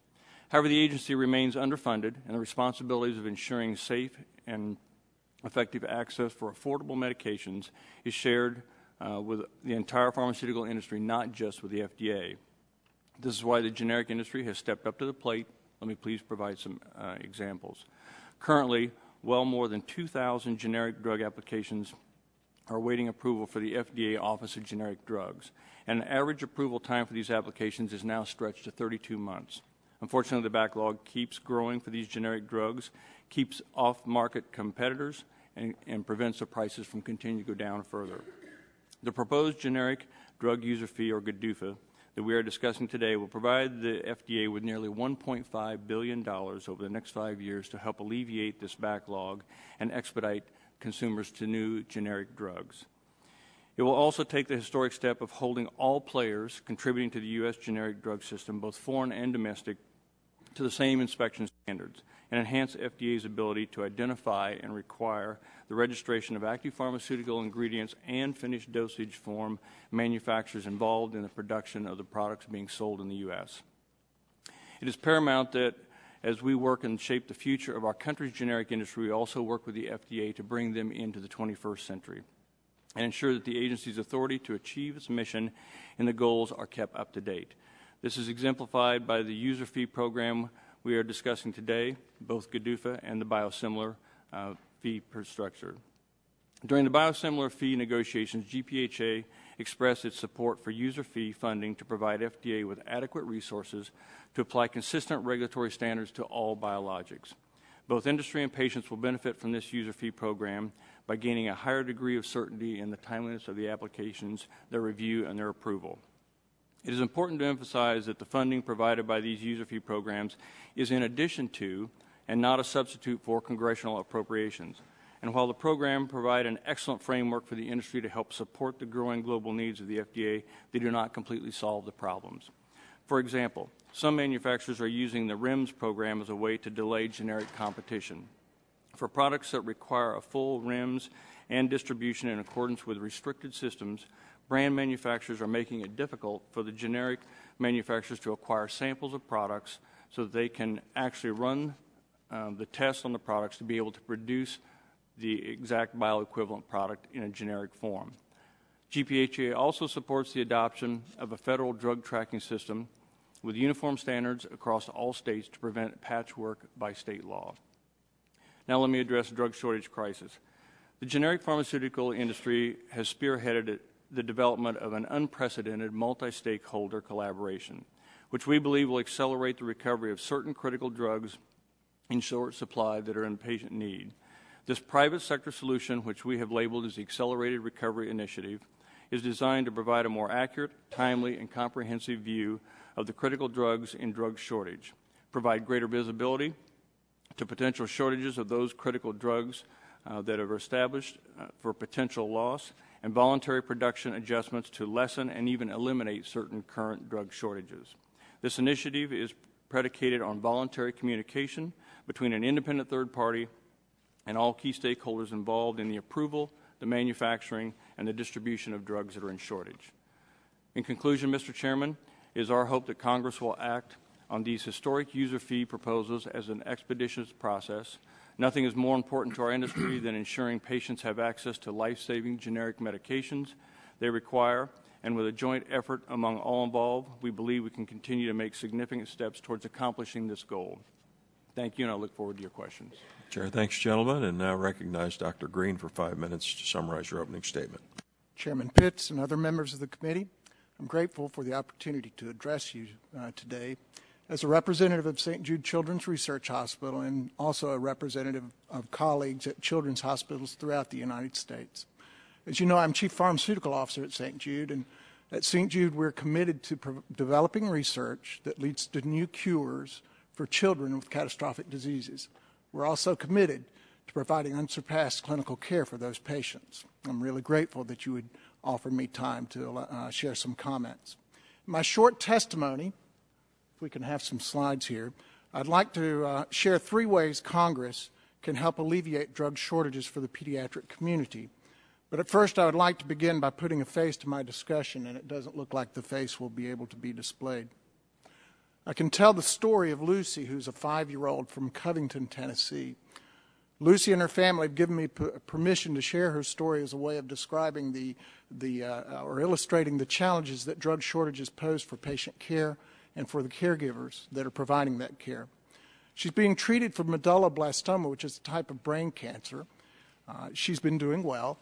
However, the agency remains underfunded, and the responsibilities of ensuring safe and effective access for affordable medications is shared with the entire pharmaceutical industry, not just with the FDA. This is why the generic industry has stepped up to the plate. Let me please provide some examples. Currently, well more than 2,000 generic drug applications are awaiting approval for the FDA Office of Generic Drugs, and an average approval time for these applications is now stretched to 32 months. Unfortunately, the backlog keeps growing for these generic drugs, keeps off-market competitors, and prevents the prices from continuing to go down further. The proposed generic drug user fee, or GDUFA, that we are discussing today will provide the FDA with nearly $1.5 billion over the next 5 years to help alleviate this backlog and expedite consumers to new generic drugs. It will also take the historic step of holding all players contributing to the U.S. generic drug system, both foreign and domestic, to the same inspection standards and enhance FDA's ability to identify and require the registration of active pharmaceutical ingredients and finished dosage form manufacturers involved in the production of the products being sold in the U.S. It is paramount that as we work and shape the future of our country's generic industry, we also work with the FDA to bring them into the 21st century and ensure that the agency's authority to achieve its mission and the goals are kept up to date. This is exemplified by the user fee program we are discussing today, both GDUFA and the biosimilar fee per structure. During the biosimilar fee negotiations, GPHA expressed its support for user fee funding to provide FDA with adequate resources to apply consistent regulatory standards to all biologics. Both industry and patients will benefit from this user fee program by gaining a higher degree of certainty in the timeliness of the applications, their review, and their approval. It is important to emphasize that the funding provided by these user fee programs is in addition to and not a substitute for congressional appropriations. And while the program provide an excellent framework for the industry to help support the growing global needs of the FDA, they do not completely solve the problems. For example, some manufacturers are using the REMS program as a way to delay generic competition. For products that require a full REMS and distribution in accordance with restricted systems, brand manufacturers are making it difficult for the generic manufacturers to acquire samples of products so that they can actually run the tests on the products to be able to produce the exact bioequivalent product in a generic form. GPHA also supports the adoption of a federal drug tracking system with uniform standards across all states to prevent patchwork by state law. Now let me address the drug shortage crisis. The generic pharmaceutical industry has spearheaded the development of an unprecedented multi-stakeholder collaboration, which we believe will accelerate the recovery of certain critical drugs in short supply that are in patient need. This private sector solution, which we have labeled as the Accelerated Recovery Initiative, is designed to provide a more accurate, timely, and comprehensive view of the critical drugs in drug shortage, provide greater visibility to potential shortages of those critical drugs that are established for potential loss, and voluntary production adjustments to lessen and even eliminate certain current drug shortages. This initiative is predicated on voluntary communication between an independent third party and all key stakeholders involved in the approval, the manufacturing, and the distribution of drugs that are in shortage. In conclusion, Mr. Chairman, it is our hope that Congress will act on these historic user fee proposals as an expeditious process. Nothing is more important to our industry than ensuring patients have access to life-saving generic medications they require, and with a joint effort among all involved, we believe we can continue to make significant steps towards accomplishing this goal. Thank you, and I look forward to your questions. Chair, thanks, gentlemen, and now recognize Dr. Green for 5 minutes to summarize your opening statement. Chairman Pitts and other members of the committee, I'm grateful for the opportunity to address you today as a representative of St. Jude Children's Research Hospital and also a representative of colleagues at children's hospitals throughout the United States. As you know, I'm Chief Pharmaceutical Officer at St. Jude, and at St. Jude we're committed to developing research that leads to new cures for children with catastrophic diseases. We're also committed to providing unsurpassed clinical care for those patients. I'm really grateful that you would offer me time to share some comments. In my short testimony, if we can have some slides here, I'd like to share 3 ways Congress can help alleviate drug shortages for the pediatric community. But at first, I would like to begin by putting a face to my discussion, and it doesn't look like the face will be able to be displayed. I can tell the story of Lucy, who's a 5-year-old from Covington, Tennessee. Lucy and her family have given me permission to share her story as a way of describing or illustrating the challenges that drug shortages pose for patient care and for the caregivers that are providing that care. She's being treated for medulloblastoma, which is a type of brain cancer. She's been doing well.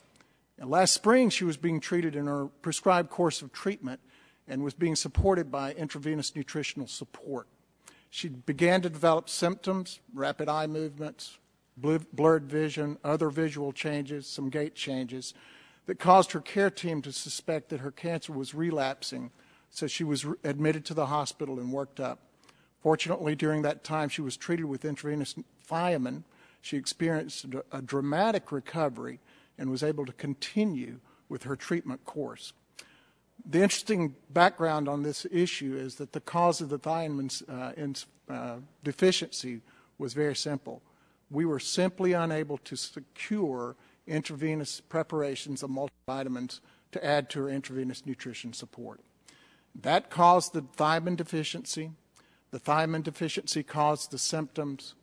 And last spring, she was being treated in her prescribed course of treatment and was being supported by intravenous nutritional support. She began to develop symptoms, rapid eye movements, blurred vision, other visual changes, some gait changes, that caused her care team to suspect that her cancer was relapsing, so she was admitted to the hospital and worked up. Fortunately, during that time, she was treated with intravenous thiamine. She experienced a dramatic recovery and was able to continue with her treatment course. The interesting background on this issue is that the cause of the thiamine deficiency was very simple. We were simply unable to secure intravenous preparations of multivitamins to add to her intravenous nutrition support. That caused the thiamine deficiency. The thiamine deficiency caused the symptoms.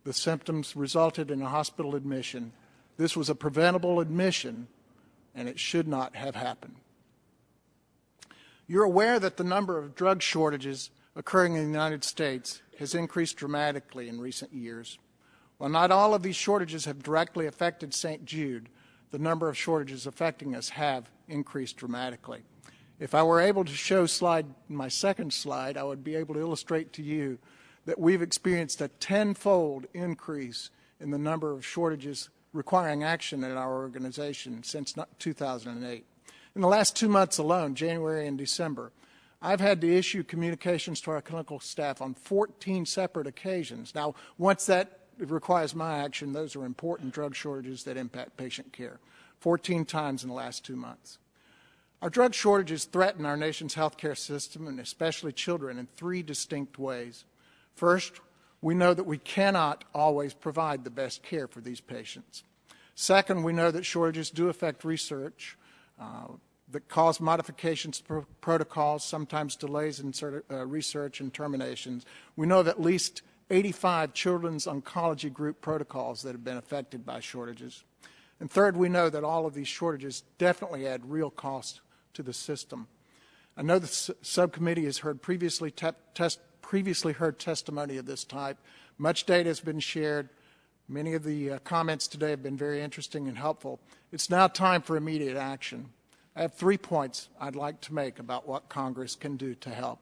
The symptoms resulted in a hospital admission. This was a preventable admission, and it should not have happened. You're aware that the number of drug shortages occurring in the United States has increased dramatically in recent years. While not all of these shortages have directly affected St. Jude, the number of shortages affecting us have increased dramatically. If I were able to show my second slide, I would be able to illustrate to you that we've experienced a tenfold increase in the number of shortages requiring action at our organization since 2008. In the last 2 months alone, January and December, I've had to issue communications to our clinical staff on 14 separate occasions. Now, once that requires my action, those are important drug shortages that impact patient care. 14 times in the last 2 months. Our drug shortages threaten our nation's healthcare system, and especially children, in 3 distinct ways. First, we know that we cannot always provide the best care for these patients. Second, we know that shortages do affect research that cause modifications to protocols, sometimes delays in research and terminations. We know of at least 85 children's oncology group protocols that have been affected by shortages. And third, we know that all of these shortages definitely add real cost to the system. I know the subcommittee has heard previously heard testimony of this type. Much data has been shared. Many of the comments today have been very interesting and helpful. It's now time for immediate action. I have 3 points I'd like to make about what Congress can do to help.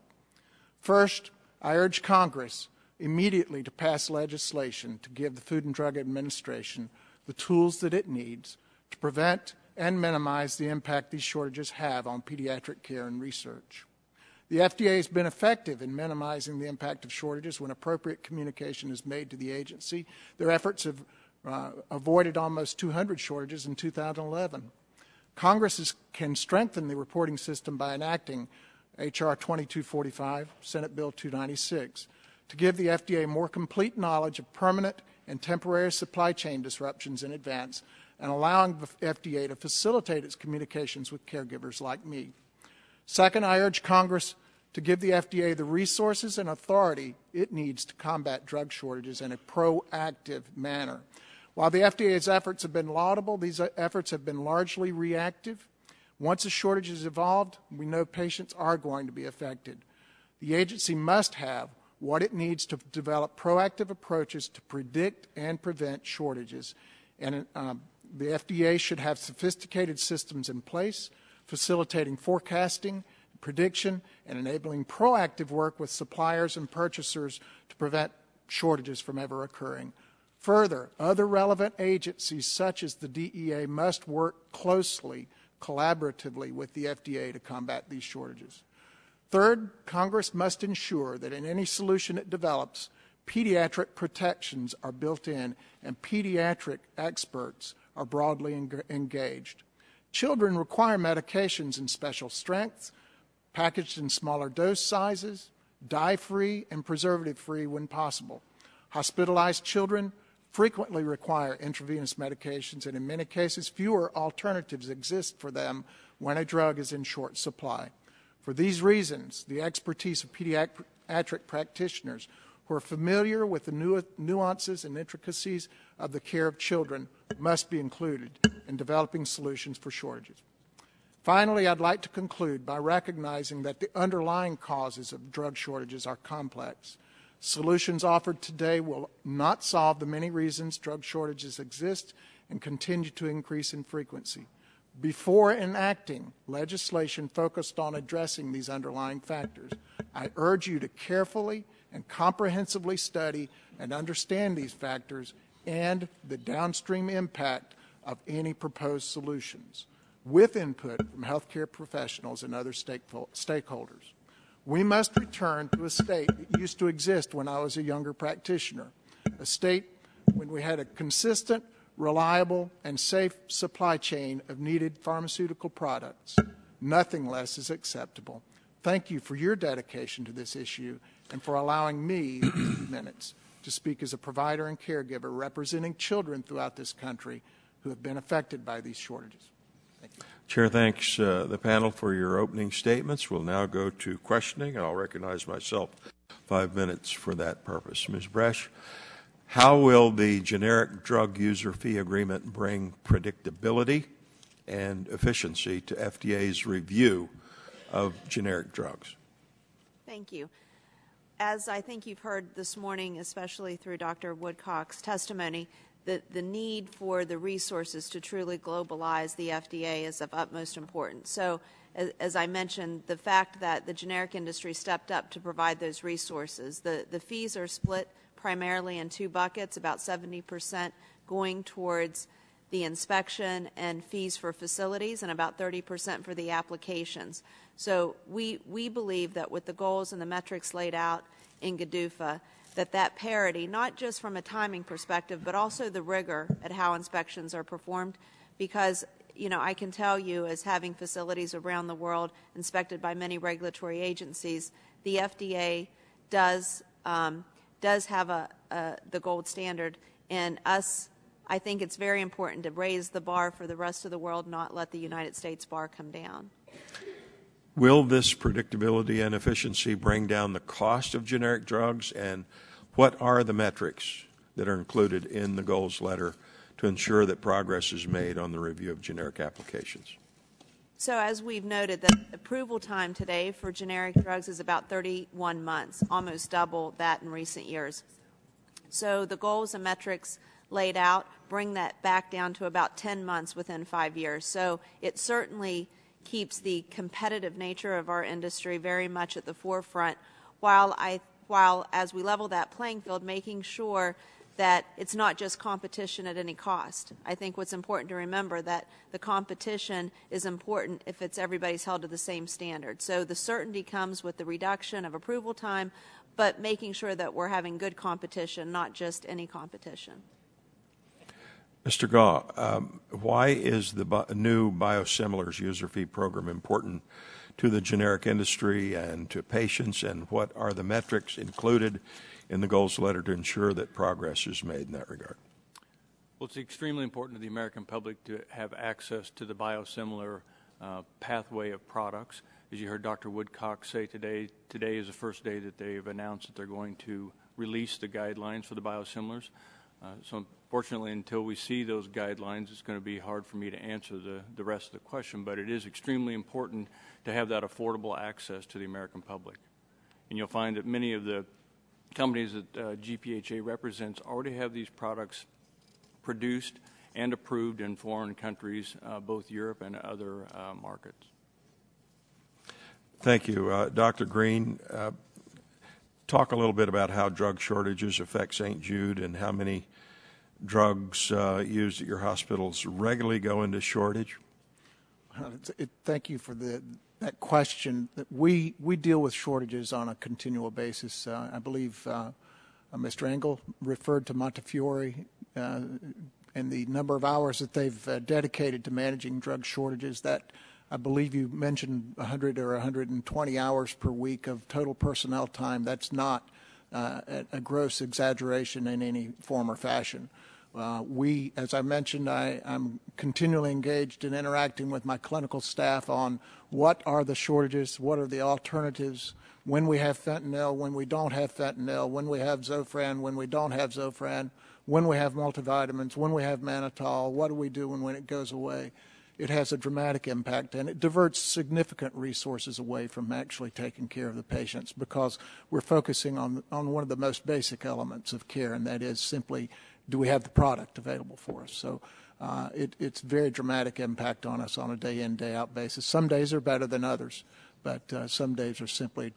First, I urge Congress immediately to pass legislation to give the Food and Drug Administration the tools that it needs to prevent and minimize the impact these shortages have on pediatric care and research. The FDA has been effective in minimizing the impact of shortages when appropriate communication is made to the agency. Their efforts have avoided almost 200 shortages in 2011. Congress can strengthen the reporting system by enacting H.R. 2245, Senate Bill 296, to give the FDA more complete knowledge of permanent and temporary supply chain disruptions in advance and allowing the FDA to facilitate its communications with caregivers like me. Second, I urge Congress to give the FDA the resources and authority it needs to combat drug shortages in a proactive manner. While the FDA's efforts have been laudable, these efforts have been largely reactive. Once a shortage is evolved, we know patients are going to be affected. The agency must have what it needs to develop proactive approaches to predict and prevent shortages. And the FDA should have sophisticated systems in place, facilitating forecasting, prediction, and enabling proactive work with suppliers and purchasers to prevent shortages from ever occurring. Further, other relevant agencies such as the DEA must work closely, collaboratively with the FDA to combat these shortages. Third, Congress must ensure that in any solution it develops, pediatric protections are built in and pediatric experts are broadly engaged. Children require medications in special strengths, packaged in smaller dose sizes, dye-free and preservative-free when possible. Hospitalized children frequently require intravenous medications, and in many cases, fewer alternatives exist for them when a drug is in short supply. For these reasons, the expertise of pediatric practitioners who are familiar with the nuances and intricacies of the care of children must be included in developing solutions for shortages. Finally, I'd like to conclude by recognizing that the underlying causes of drug shortages are complex. Solutions offered today will not solve the many reasons drug shortages exist and continue to increase in frequency. Before enacting legislation focused on addressing these underlying factors, I urge you to carefully and comprehensively study and understand these factors and the downstream impact of any proposed solutions, with input from healthcare professionals and other stakeholders. We must return to a state that used to exist when I was a younger practitioner, a state when we had a consistent, reliable, and safe supply chain of needed pharmaceutical products. Nothing less is acceptable. Thank you for your dedication to this issue and for allowing me a few minutes to speak as a provider and caregiver representing children throughout this country who have been affected by these shortages. Thank you. Chair thanks the panel for your opening statements. We'll now go to questioning. I'll recognize myself 5 minutes for that purpose. Ms. Bresch, how will the generic drug user fee agreement bring predictability and efficiency to FDA's review of generic drugs? Thank you. As I think you've heard this morning, especially through Dr. Woodcock's testimony, the need for the resources to truly globalize the FDA is of utmost importance. So, as I mentioned, the fact that the generic industry stepped up to provide those resources, the fees are split primarily in two buckets, about 70% going towards the inspection and fees for facilities and about 30% for the applications. So we believe that with the goals and the metrics laid out in GDUFA, that parity, not just from a timing perspective, but also the rigor at how inspections are performed, because I can tell you, as having facilities around the world inspected by many regulatory agencies, the FDA does have the gold standard in us I think it's very important to raise the bar for the rest of the world, not let the United States bar come down. Will this predictability and efficiency bring down the cost of generic drugs, and what are the metrics that are included in the goals letter to ensure that progress is made on the review of generic applications? So as we've noted, the approval time today for generic drugs is about 31 months, almost double that in recent years. So the goals and metrics laid out bring that back down to about 10 months within 5 years. So it certainly keeps the competitive nature of our industry very much at the forefront, while as we level that playing field, making sure that it's not just competition at any cost. I think what's important to remember that the competition is important if everybody's held to the same standard. So the certainty comes with the reduction of approval time, but making sure that we're having good competition, not just any competition. Mr. Gaw, why is the new Biosimilars User Fee Program important to the generic industry and to patients, and what are the metrics included in the goals letter to ensure that progress is made in that regard? Well, it's extremely important to the American public to have access to the biosimilar pathway of products. As you heard Dr. Woodcock say today is the first day that they've announced that they're going to release the guidelines for the biosimilars. So unfortunately, until we see those guidelines, it's going to be hard for me to answer the rest of the question, but it is extremely important to have that affordable access to the American public. And you'll find that many of the companies that GPHA represents already have these products produced and approved in foreign countries, both Europe and other markets. Thank you. Dr. Green, talk a little bit about how drug shortages affect St. Jude and how many drugs used at your hospitals regularly go into shortage. Thank you for that question. We deal with shortages on a continual basis. I believe Mr. Engel referred to Montefiore and the number of hours that they've dedicated to managing drug shortages. That I believe you mentioned 100 or 120 hours per week of total personnel time. That's not a gross exaggeration in any form or fashion. As I mentioned, I'm continually engaged in interacting with my clinical staff on what are the shortages, what are the alternatives, when we have fentanyl, when we don't have fentanyl, when we have Zofran, when we don't have Zofran, when we have multivitamins, when we have mannitol, what do we do when it goes away? It has a dramatic impact, and it diverts significant resources away from actually taking care of the patients, because we're focusing on one of the most basic elements of care, and that is simply, do we have the product available for us? So it's very dramatic impact on us on a day-in, day-out basis. Some days are better than others, but some days are simply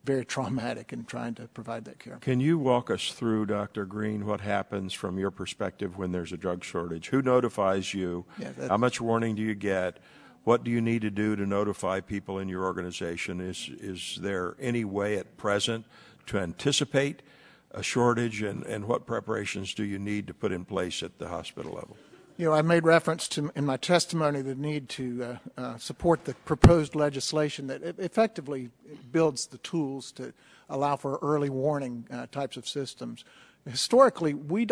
very traumatic in trying to provide that care. Can you walk us through, Dr. Green, what happens from your perspective when there's a drug shortage? Who notifies you? How much warning do you get? What do you need to do to notify people in your organization? Is there any way at present to anticipate a shortage, and what preparations do you need to put in place at the hospital level? You know, I made reference to in my testimony the need to support the proposed legislation that effectively builds the tools to allow for early warning types of systems. Historically, we're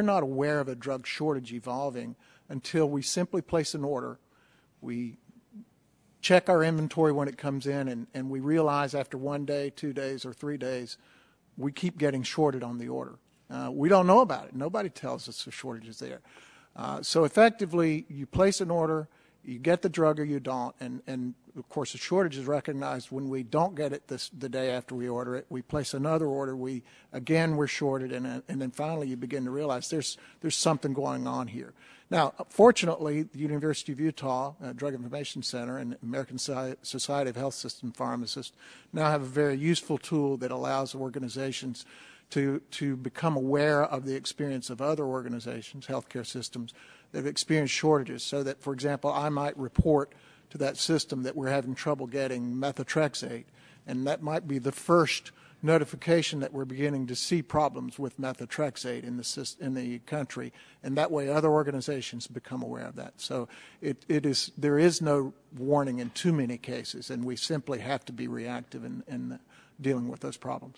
not aware of a drug shortage evolving until we simply place an order. We check our inventory when it comes in, and we realize after 1 day, 2 days, or 3 days, we keep getting shorted on the order. We don't know about it. Nobody tells us the shortage is there. So effectively, you place an order, you get the drug or you don't, and of course the shortage is recognized when we don't get it the day after we order it. We place another order, we're shorted, and then finally you begin to realize there's something going on here. Now, fortunately, the University of Utah Drug Information Center and American Society of Health System Pharmacists now have a very useful tool that allows organizations to become aware of the experience of other organizations, healthcare systems, that have experienced shortages, so that, for example, I might report to that system that we're having trouble getting methotrexate, and that might be the first notification that we're beginning to see problems with methotrexate in the country, and that way other organizations become aware of that. So there is no warning in too many cases, and we simply have to be reactive in dealing with those problems.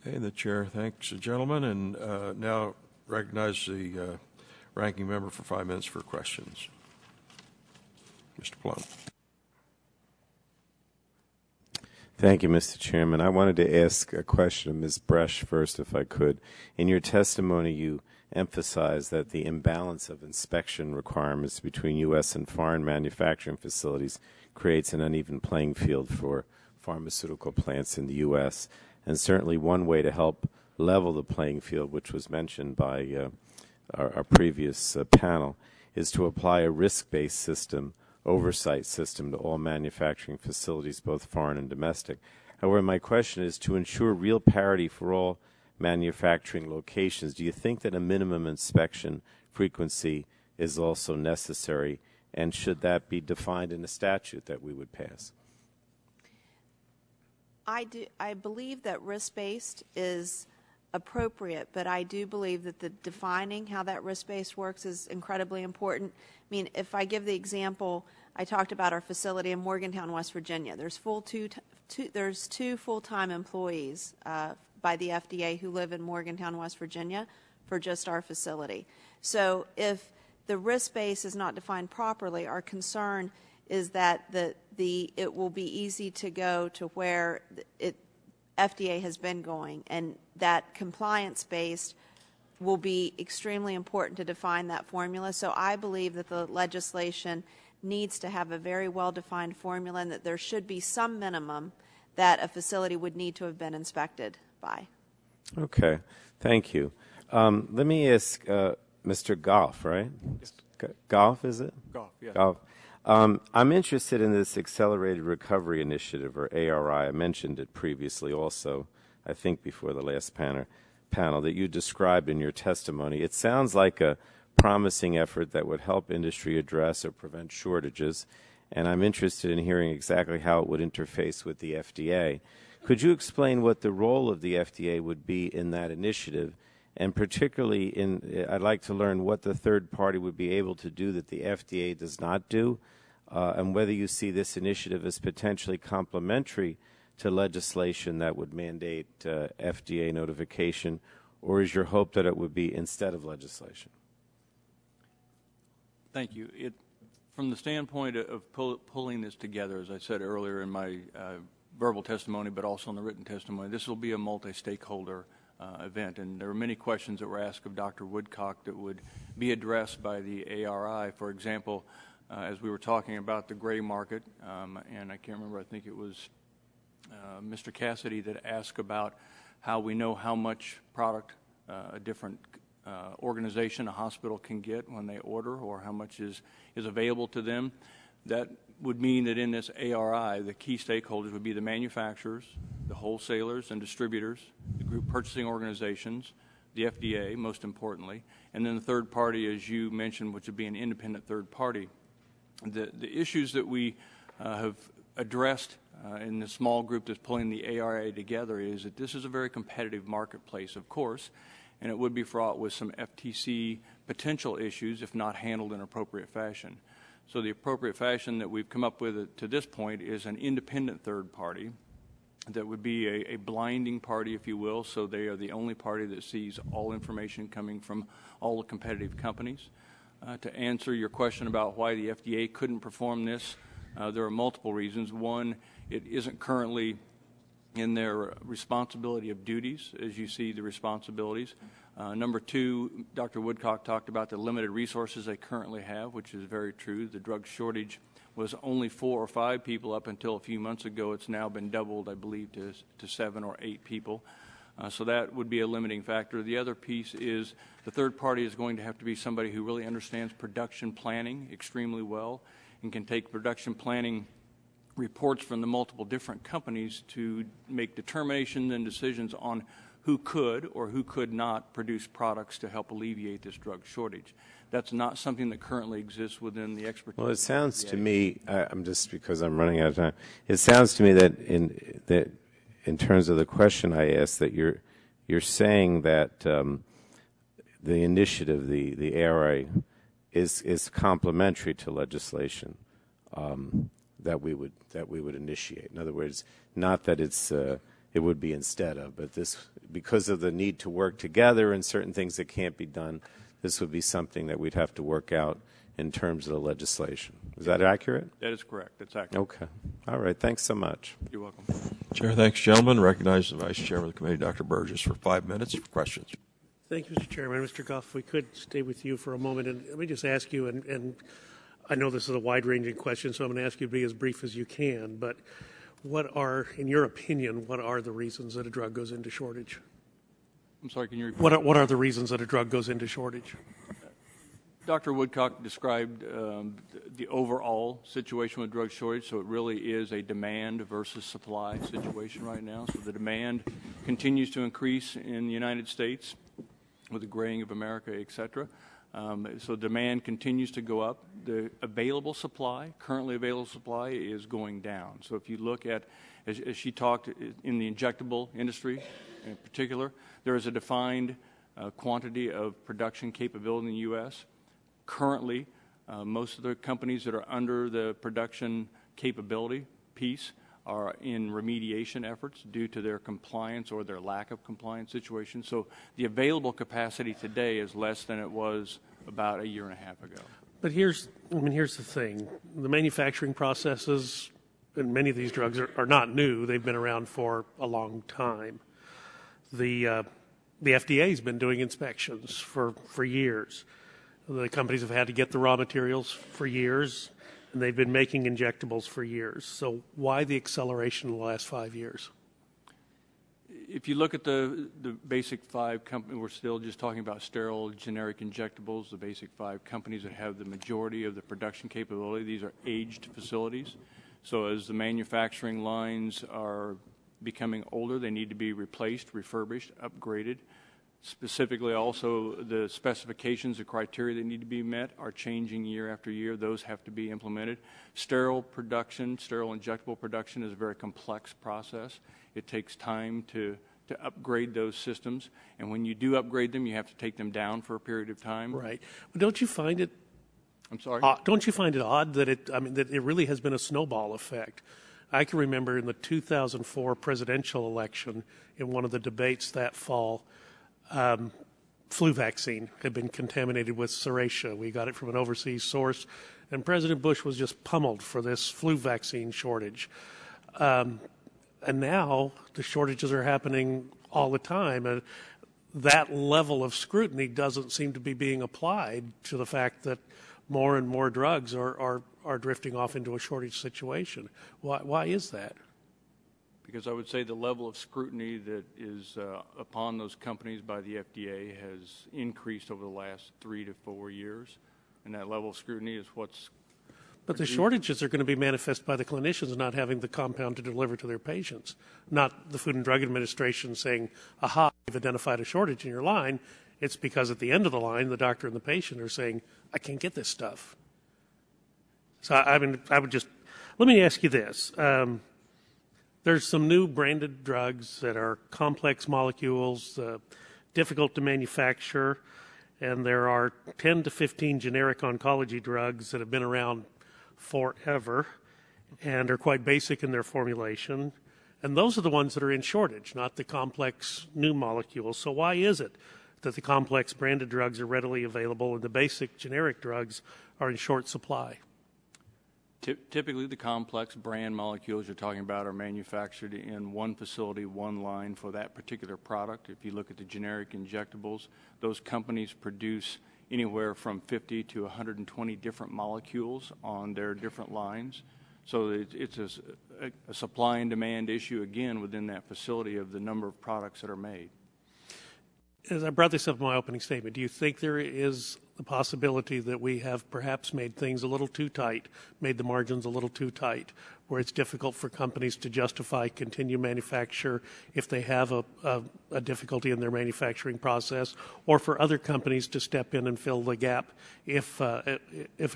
Okay, the chair thanks the gentleman, and now recognize the ranking member for 5 minutes for questions. Mr. Plone. Thank you, Mr. Chairman. I wanted to ask a question of Ms. Bresch first, if I could. In your testimony, you emphasized that the imbalance of inspection requirements between U.S. and foreign manufacturing facilities creates an uneven playing field for pharmaceutical plants in the U.S. And certainly one way to help level the playing field, which was mentioned by our previous panel, is to apply a risk-based system, oversight system, to all manufacturing facilities, both foreign and domestic. However, my question is, to ensure real parity for all manufacturing locations, do you think that a minimum inspection frequency is also necessary, and should that be defined in a statute that we would pass? I believe that risk-based is appropriate, but I do believe that the defining how that risk-based works is incredibly important. I mean, if I give the example, I talked about our facility in Morgantown, West Virginia. There's two full-time employees by the FDA who live in Morgantown, West Virginia, for just our facility. So if the risk base is not defined properly, our concern is that it will be easy to go to where FDA has been going, and that compliance-based will be extremely important to define that formula. So I believe that the legislation needs to have a very well-defined formula, and that there should be some minimum that a facility would need to have been inspected by. Okay, thank you. Let me ask Mr. Goff, right? Yes. Goff, is it? Goff, yeah. Goff. I'm interested in this Accelerated Recovery Initiative, or ARI. I mentioned it previously also, I think before the last panel, that you described in your testimony. It sounds like a promising effort that would help industry address or prevent shortages, and I'm interested in hearing exactly how it would interface with the FDA. Could you explain what the role of the FDA would be in that initiative, and particularly I'd like to learn what the third party would be able to do that the FDA does not do, and whether you see this initiative as potentially complementary to legislation that would mandate FDA notification, or is your hope that it would be instead of legislation? Thank you. From the standpoint of pulling this together, as I said earlier in my verbal testimony, but also in the written testimony, this will be a multi-stakeholder event, and there are many questions that were asked of Dr. Woodcock that would be addressed by the ARI. For example, as we were talking about the gray market, and I can't remember, I think it was Mr. Cassidy that asked about how we know how much product a different organization, a hospital, can get when they order, or how much is available to them. That would mean that in this ARI, the key stakeholders would be the manufacturers, the wholesalers and distributors, the group purchasing organizations, the FDA, most importantly, and then the third party, as you mentioned, which would be an independent third party. The issues that we have addressed in the small group that's pulling the ARI together is that this is a very competitive marketplace, of course, and it would be fraught with some FTC potential issues if not handled in appropriate fashion. So the appropriate fashion that we've come up with to this point is an independent third party that would be a blinding party, if you will, so they are the only party that sees all information coming from all the competitive companies. To answer your question about why the FDA couldn't perform this, there are multiple reasons. One, it isn't currently in their responsibility of duties, as you see the responsibilities. Number two, Dr. Woodcock talked about the limited resources they currently have, which is very true. The drug shortage was only 4 or 5 people up until a few months ago. It's now been doubled, I believe, to 7 or 8 people. So that would be a limiting factor. The other piece is the third party is going to have to be somebody who really understands production planning extremely well and can take production planning reports from the multiple different companies to make determinations and decisions on who could or who could not produce products to help alleviate this drug shortage. That's not something that currently exists within the expertise. Well, it sounds to me, I'm just because I'm running out of time, it sounds to me that in terms of the question I asked, that you're saying that the initiative, the ARI, is complementary to legislation that we would initiate. In other words, not that it's it would be instead of. But this, because of the need to work together and certain things that can't be done, this would be something that we'd have to work out in terms of the legislation. Is that accurate? That is correct. That's accurate. Okay. All right. Thanks so much. You're welcome. Chair, thanks, gentlemen. Recognize the Vice Chairman of the committee, Dr. Burgess, for 5 minutes for questions. Thank you, Mr. Chairman. Mr. Goff, if we could stay with you for a moment, and let me just ask you, and I know this is a wide-ranging question, so I'm going to ask you to be as brief as you can, but what are, in your opinion, what are the reasons that a drug goes into shortage? I'm sorry, can you repeat? What are the reasons that a drug goes into shortage? Dr. Woodcock described the overall situation with drug shortage, so it really is a demand versus supply situation right now. So the demand continues to increase in the United States with the graying of America, et cetera. So demand continues to go up. The available supply, currently available supply, is going down. So if you look at, as she talked, in the injectable industry in particular, there is a defined quantity of production capability in the U.S. Currently, most of the companies that are under the production capability piece are in remediation efforts due to their compliance or their lack of compliance situation. So the available capacity today is less than it was about a year and a half ago. But here's the thing. The manufacturing processes in many of these drugs are not new. They've been around for a long time. The FDA's been doing inspections for years. The companies have had to get the raw materials for years, and they've been making injectables for years. So why the acceleration in the last 5 years? If you look at the basic five companies, we're still just talking about sterile generic injectables, the basic five companies that have the majority of the production capability. These are aged facilities. So as the manufacturing lines are becoming older, they need to be replaced, refurbished, upgraded. Specifically, also, the specifications, the criteria that need to be met are changing year after year. Those have to be implemented. Sterile production, sterile injectable production is a very complex process. It takes time to upgrade those systems. And when you do upgrade them, you have to take them down for a period of time. Right. But don't you find it I'm sorry? Don't you find it odd that that it really has been a snowball effect? I can remember in the 2004 presidential election, in one of the debates that fall, flu vaccine had been contaminated with serratia. We got it from an overseas source, and President Bush was just pummeled for this flu vaccine shortage. And now the shortages are happening all the time. And that level of scrutiny doesn't seem to be being applied to the fact that more and more drugs are drifting off into a shortage situation. Why is that? Because I would say the level of scrutiny that is upon those companies by the FDA has increased over the last 3 to 4 years, and that level of scrutiny is what's... But the shortages are going to be manifest by the clinicians not having the compound to deliver to their patients, not the Food and Drug Administration saying, aha, you've identified a shortage in your line. It's because at the end of the line, the doctor and the patient are saying, I can't get this stuff. So, I would just... Let me ask you this. There's some new branded drugs that are complex molecules, difficult to manufacture, and there are 10 to 15 generic oncology drugs that have been around forever and are quite basic in their formulation. And those are the ones that are in shortage, not the complex new molecules. So why is it that the complex branded drugs are readily available and the basic generic drugs are in short supply? Typically, the complex brand molecules you're talking about are manufactured in one facility, one line for that particular product. If you look at the generic injectables, those companies produce anywhere from 50 to 120 different molecules on their different lines. So it's a supply and demand issue, again, within that facility of the number of products that are made. As I brought this up in my opening statement, do you think there is the possibility that we have perhaps made things a little too tight, made the margins a little too tight, where it's difficult for companies to justify continued manufacture if they have a difficulty in their manufacturing process, or for other companies to step in and fill the gap if a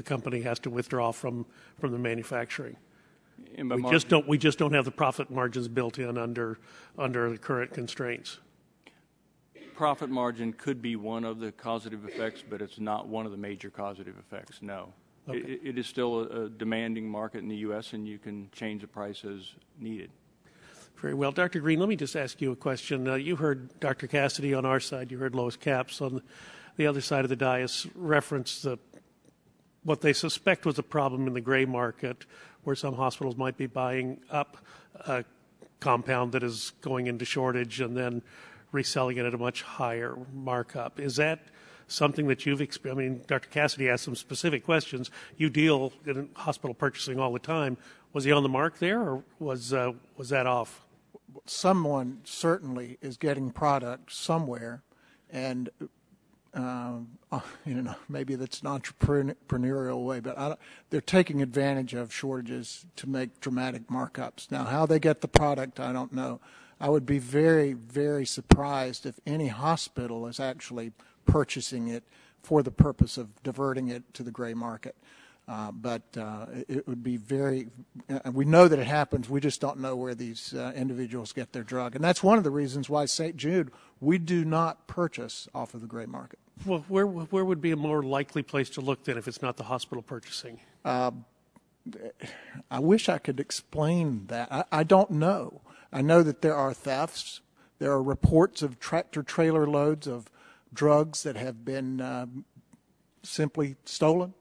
company has to withdraw from the manufacturing? We just don't have the profit margins built in under the current constraints. Profit margin could be one of the causative effects, but it's not one of the major causative effects, no. Okay. It is still a demanding market in the U.S., and you can change the price as needed. Very well. Dr. Green, let me just ask you a question. You heard Dr. Cassidy on our side. You heard Lois Capps on the other side of the dais reference what they suspect was a problem in the gray market, where some hospitals might be buying up a compound that is going into shortage and then reselling it at a much higher markup. Is that something that you've experienced? I mean, Dr. Cassidy asked some specific questions. You deal in hospital purchasing all the time. Was he on the mark there, or was that off? Someone certainly is getting product somewhere, and maybe that's an entrepreneurial way, but they're taking advantage of shortages to make dramatic markups. Now, how they get the product, I don't know. I would be very, very surprised if any hospital is actually purchasing it for the purpose of diverting it to the gray market. But it would be we know that it happens, we just don't know where these individuals get their drug. And that's one of the reasons why St. Jude, we do not purchase off of the gray market. Well, where would be a more likely place to look then if it's not the hospital purchasing? I wish I could explain that. I don't know. I know that there are thefts. There are reports of tractor-trailer loads of drugs that have been simply stolen.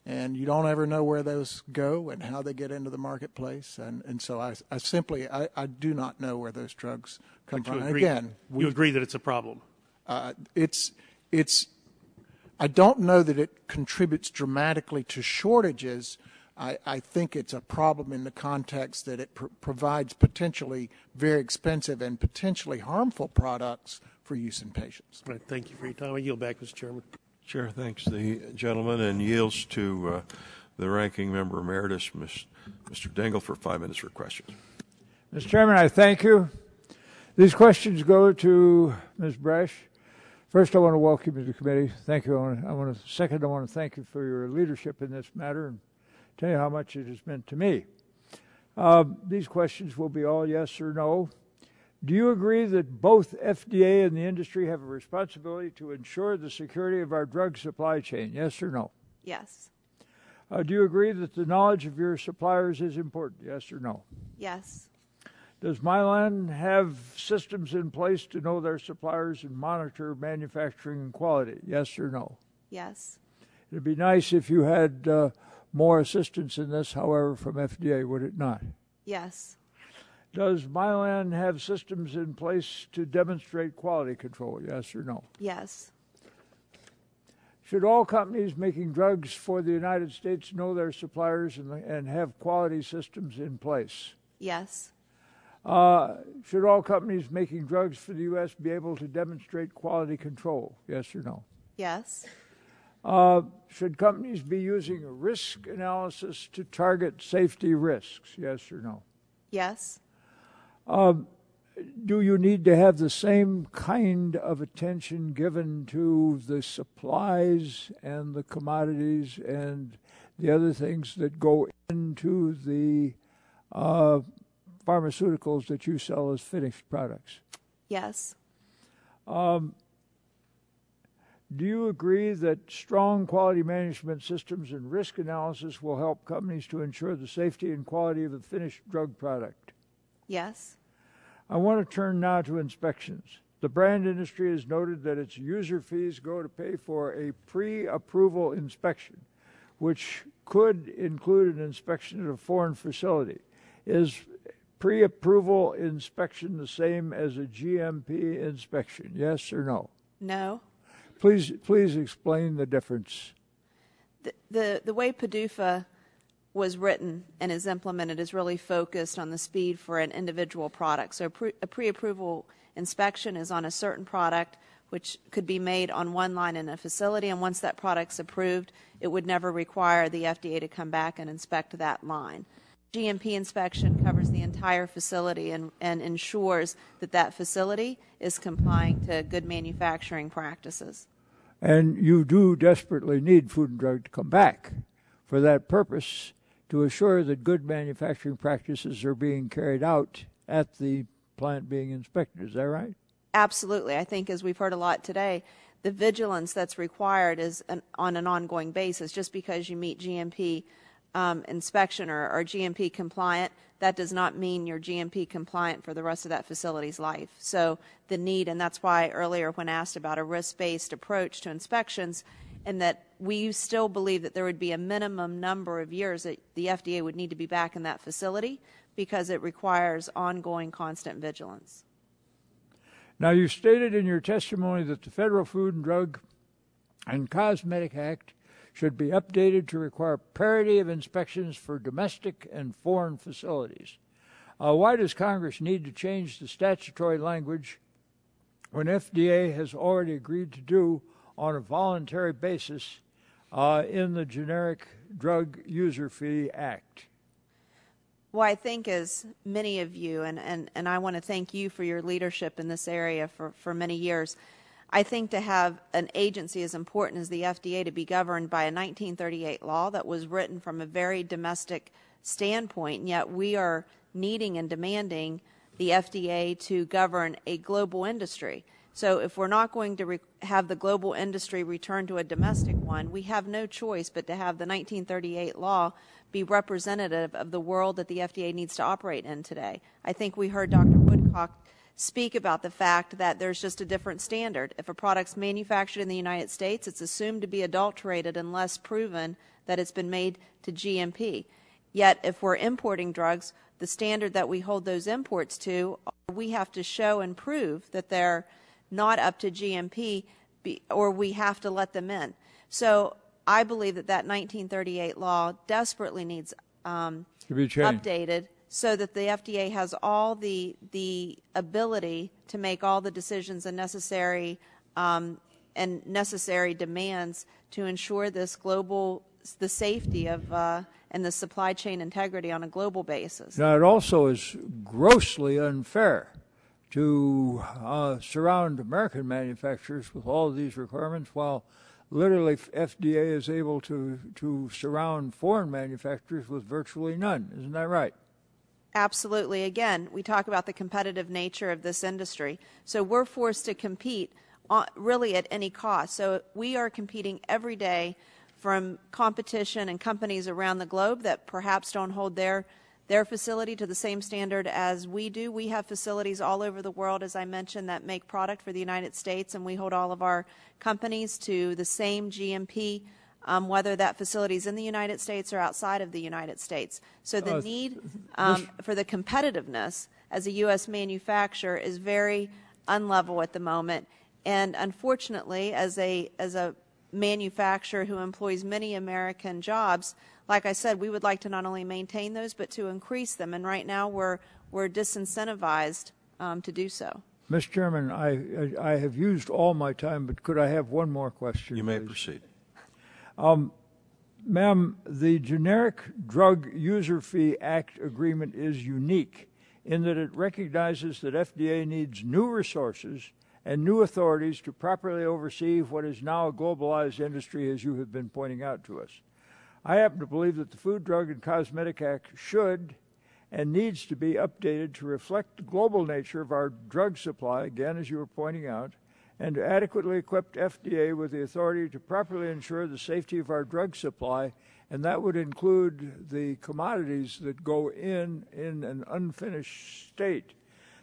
And you don't ever know where those go and how they get into the marketplace. And so I do not know where those drugs come from. And again, you agree that it's a problem? I don't know that it contributes dramatically to shortages. I think it's a problem in the context that it provides potentially very expensive and potentially harmful products for use in patients. Right. Thank you for your time. I yield back, Mr. Chairman. Chair thanks the gentleman and yields to the ranking member emeritus, Mr. Dingell, for 5 minutes for questions. Mr. Chairman, I thank you. These questions go to Ms. Brash. First, I want to welcome you to the committee. Thank you. I want to thank you for your leadership in this matter and tell you how much it has meant to me. These questions will be all yes or no. Do you agree that both FDA and the industry have a responsibility to ensure the security of our drug supply chain? Yes or no? Yes. Do you agree that the knowledge of your suppliers is important? Yes or no? Yes. Does Mylan have systems in place to know their suppliers and monitor manufacturing and quality? Yes or no? Yes. It'd be nice if you had more assistance in this, however, from FDA, would it not? Yes. Does Mylan have systems in place to demonstrate quality control? Yes or no? Yes. Should all companies making drugs for the United States know their suppliers and have quality systems in place? Yes. Should all companies making drugs for the U.S. be able to demonstrate quality control? Yes or no? Yes. Should companies be using a risk analysis to target safety risks? Yes or no? Yes. Do you need to have the same kind of attention given to the supplies and the commodities and the other things that go into the pharmaceuticals that you sell as finished products? Yes. Do you agree that strong quality management systems and risk analysis will help companies to ensure the safety and quality of the finished drug product? Yes. I want to turn now to inspections. The brand industry has noted that its user fees go to pay for a pre-approval inspection, which could include an inspection at a foreign facility. Is pre-approval inspection the same as a GMP inspection? Yes or no? No. Please explain the difference. The way PDUFA was written and is implemented is really focused on the speed for an individual product. So a pre-approval inspection is on a certain product which could be made on one line in a facility, and once that product's approved, it would never require the FDA to come back and inspect that line. GMP inspection covers the entire facility and ensures that that facility is complying to good manufacturing practices. And you do desperately need Food and Drug to come back for that purpose, to assure that good manufacturing practices are being carried out at the plant being inspected. Is that right? Absolutely. I think, as we've heard a lot today, the vigilance that's required is on an ongoing basis. Just because you meet GMP inspection or GMP compliant, that does not mean you're GMP compliant for the rest of that facility's life. So the need, and that's why earlier when asked about a risk-based approach to inspections, and that we still believe that there would be a minimum number of years that the FDA would need to be back in that facility because it requires ongoing constant vigilance. Now, you stated in your testimony that the Federal Food and Drug and Cosmetic Act should be updated to require parity of inspections for domestic and foreign facilities. Why does Congress need to change the statutory language when FDA has already agreed to do on a voluntary basis in the Generic Drug User Fee Act? Well, I think as many of you, and I want to thank you for your leadership in this area for many years, I think to have an agency as important as the FDA to be governed by a 1938 law that was written from a very domestic standpoint, and yet we are needing and demanding the FDA to govern a global industry. So if we're not going to have the global industry return to a domestic one, we have no choice but to have the 1938 law be representative of the world that the FDA needs to operate in today. I think we heard Dr. Woodcock speak about the fact that there's just a different standard. If a product's manufactured in the United States, it's assumed to be adulterated unless proven that it's been made to GMP. Yet if we're importing drugs, the standard that we hold those imports to, we have to show and prove that they're not up to GMP, or we have to let them in. So I believe that 1938 law desperately needs to be updated so that the FDA has all the ability to make all the decisions and necessary demands to ensure this the safety of and the supply chain integrity on a global basis. Now, it also is grossly unfair to surround American manufacturers with all of these requirements while literally FDA is able to surround foreign manufacturers with virtually none. Isn't that right? Absolutely. Again, we talk about the competitive nature of this industry. So we're forced to compete really at any cost. So we are competing every day from competition and companies around the globe that perhaps don't hold their facility to the same standard as we do. We have facilities all over the world, as I mentioned, that make product for the United States, and we hold all of our companies to the same GMP, whether that facility is in the United States or outside of the United States. So the need for the competitiveness as a U.S. manufacturer is very unlevel at the moment. And unfortunately, as a manufacturer who employs many American jobs, like I said, we would like to not only maintain those, but to increase them. And right now we're disincentivized to do so. Mr. Chairman, I have used all my time, but could I have one more question? You may proceed. Ma'am, the Generic Drug User Fee Act agreement is unique in that it recognizes that FDA needs new resources and new authorities to properly oversee what is now a globalized industry, as you have been pointing out to us. I happen to believe that the Food, Drug, and Cosmetic Act should and needs to be updated to reflect the global nature of our drug supply, again, as you were pointing out, and to adequately equip FDA with the authority to properly ensure the safety of our drug supply, and that would include the commodities that go in an unfinished state.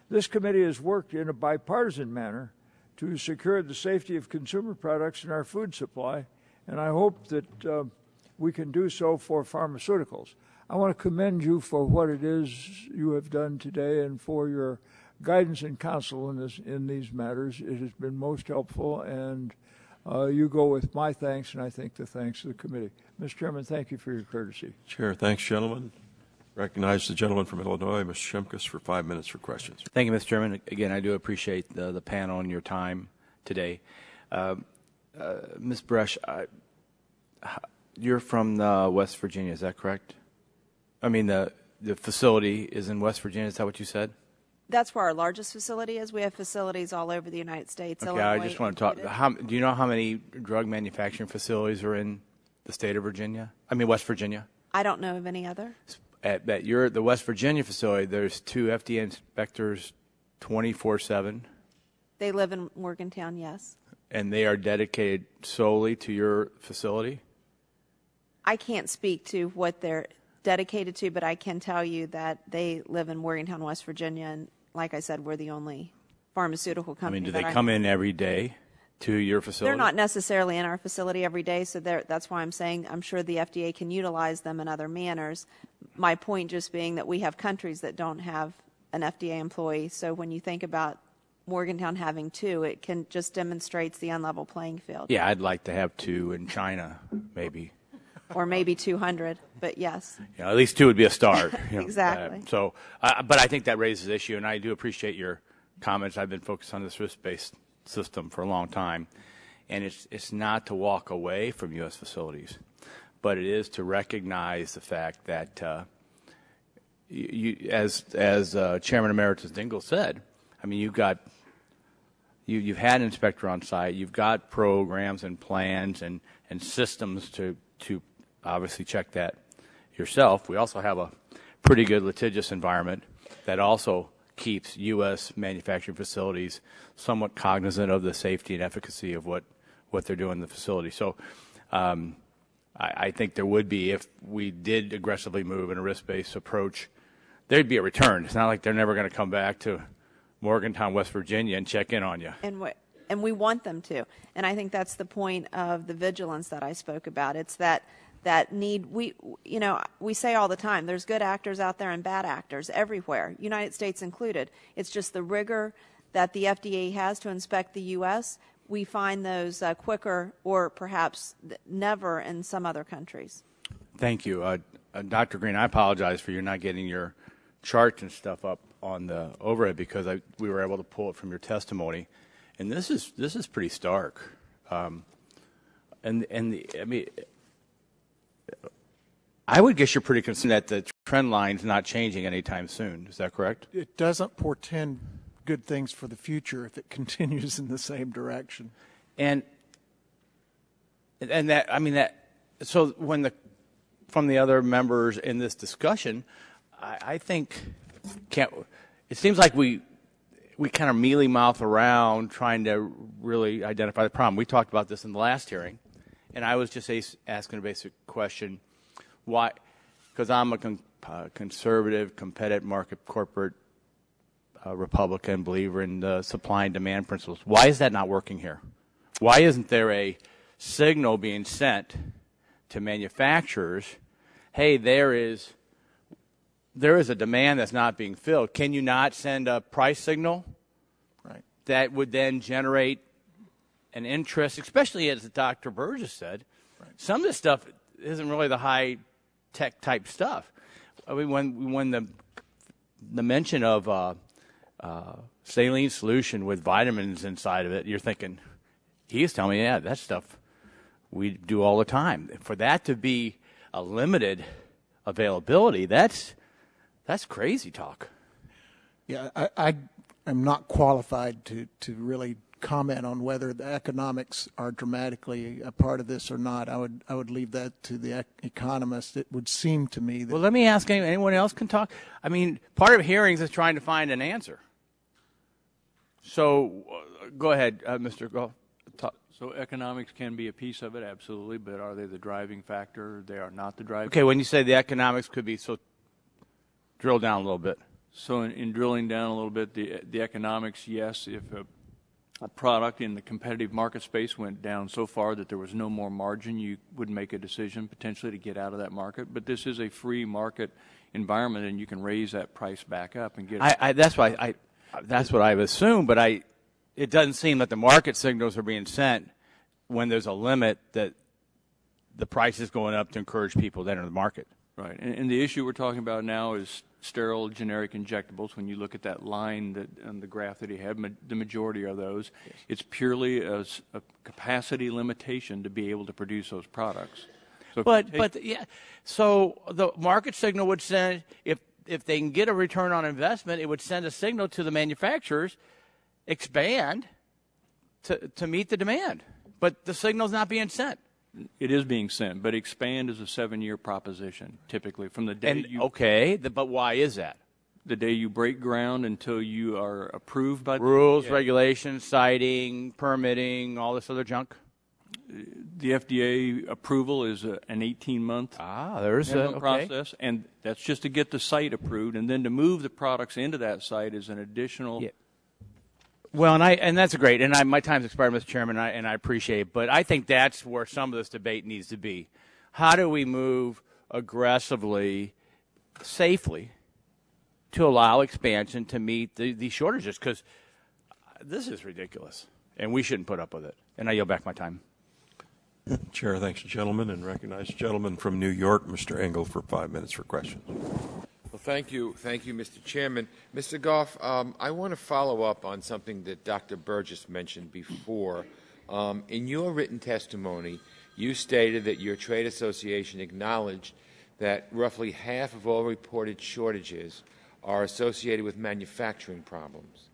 This committee has worked in a bipartisan manner to secure the safety of consumer products in our food supply, and I hope that we can do so for pharmaceuticals. I want to commend you for what it is you have done today and for your guidance and counsel in these matters. It has been most helpful, and you go with my thanks, and I think the thanks of the committee. Mr. Chairman, thank you for your courtesy. Chair, thanks, gentlemen. Recognize the gentleman from Illinois, Mr. Shimkus, for 5 minutes for questions. Thank you, Mr. Chairman. Again, I do appreciate the panel and your time today. Ms. Brush, you're from West Virginia, is that correct? I mean, the facility is in West Virginia, is that what you said? That's where our largest facility is. We have facilities all over the United States. Okay, Illinois I just want to talk. Do you know how many drug manufacturing facilities are in the state of Virginia? I mean, West Virginia? I don't know of any other. At the West Virginia facility, there's 2 FDA inspectors 24/7. They live in Morgantown, yes. And they are dedicated solely to your facility? I can't speak to what they're dedicated to, but I can tell you that they live in Morgantown, West Virginia, and like I said, we're the only pharmaceutical company. I mean, do they come in every day to your facility? They're not necessarily in our facility every day, so that's why I'm saying I'm sure the FDA can utilize them in other manners. My point just being that we have countries that don't have an FDA employee, so when you think about Morgantown having 2, it can just demonstrates the unlevel playing field. Yeah, I'd like to have 2 in China, maybe. Or maybe 200, but yes. You know, at least 2 would be a start. You know, Exactly. But I think that raises the issue, and I do appreciate your comments. I've been focused on this risk-based system for a long time, and it's not to walk away from U.S. facilities, but it is to recognize the fact that, as Chairman Emeritus Dingell said, I mean, you've had an inspector on site, you've got programs and plans and systems to obviously check that yourself. We also have a pretty good litigious environment that also keeps U.S. manufacturing facilities somewhat cognizant of the safety and efficacy of what they're doing in the facility. So I think there would be, if we did aggressively move in a risk-based approach, there'd be a return. It's not like they're never going to come back to Morgantown, West Virginia and check in on you. And we want them to. And I think that's the point of the vigilance that I spoke about. It's that need. We say all the time, there's good actors out there and bad actors everywhere, United States included. It's just the rigor that the FDA has to inspect the U.S. We find those quicker or perhaps never in some other countries. Thank you. Dr. Green, I apologize for you not getting your charts and stuff up on the overhead because we were able to pull it from your testimony. And this is pretty stark. I mean, I would guess you're pretty concerned that the trend line's not changing anytime soon. Is that correct? It doesn't portend good things for the future if it continues in the same direction. And that, I mean, that, so from the other members in this discussion, I think it seems like we kind of mealy mouth around trying to really identify the problem. We talked about this in the last hearing, and I was just asking a basic question. Why? Because I'm a conservative, competitive market corporate Republican, believer in the supply and demand principles. Why is that not working here? Why isn't there a signal being sent to manufacturers, hey, there is a demand that's not being filled. Can you not send a price signal? Right. That would then generate an interest, especially as Dr. Burgess said. Right. Some of this stuff isn't really the high-tech type stuff. I mean, when the mention of saline solution with vitamins inside of it, you're thinking, he's telling me, yeah, that stuff we do all the time. For that to be a limited availability, that's crazy talk. Yeah, I am not qualified to really comment on whether the economics are dramatically a part of this or not. I would leave that to the economists. It would seem to me that. Well, let me ask anyone else can talk. I mean, part of hearings is trying to find an answer. So, go ahead, Mr. Goff. So economics can be a piece of it, absolutely, but are they the driving factor? They are not the driving factor. Okay, when you say the economics could be, so drill down a little bit. So in drilling down a little bit, the economics, yes, if a product in the competitive market space went down so far that there was no more margin, you would make a decision potentially to get out of that market. But this is a free market environment, and you can raise that price back up and get it. That's what I've assumed, but it doesn't seem that the market signals are being sent when there's a limit that the price is going up to encourage people to enter the market. Right, and the issue we're talking about now is sterile generic injectables. When you look at that line that on the graph that he had, the majority are those. Yes. It's purely a capacity limitation to be able to produce those products. So so the market signal would send, if they can get a return on investment, it would send a signal to the manufacturers, expand to meet the demand. But the signal's not being sent. It is being sent, but expand is a 7-year proposition, typically, from the day but why is that? The day you break ground until you are approved by rules, regulations, siting, permitting, all this other junk? The FDA approval is an 18-month process, and that's just to get the site approved, and then to move the products into that site is an additional. Yeah. Well, and that's great. And my time's expired, Mr. Chairman, and I appreciate it. But I think that's where some of this debate needs to be. How do we move aggressively, safely, to allow expansion to meet these shortages? Because this is ridiculous, and we shouldn't put up with it. And I yield back my time. Chair, thanks, gentlemen, and recognize the gentleman from New York, Mr. Engel, for 5 minutes for questions. Well, thank you, Mr. Chairman. Mr. Goff, I want to follow up on something that Dr. Burgess mentioned before. In your written testimony, you stated that your trade association acknowledged that roughly half of all reported shortages are associated with manufacturing problems.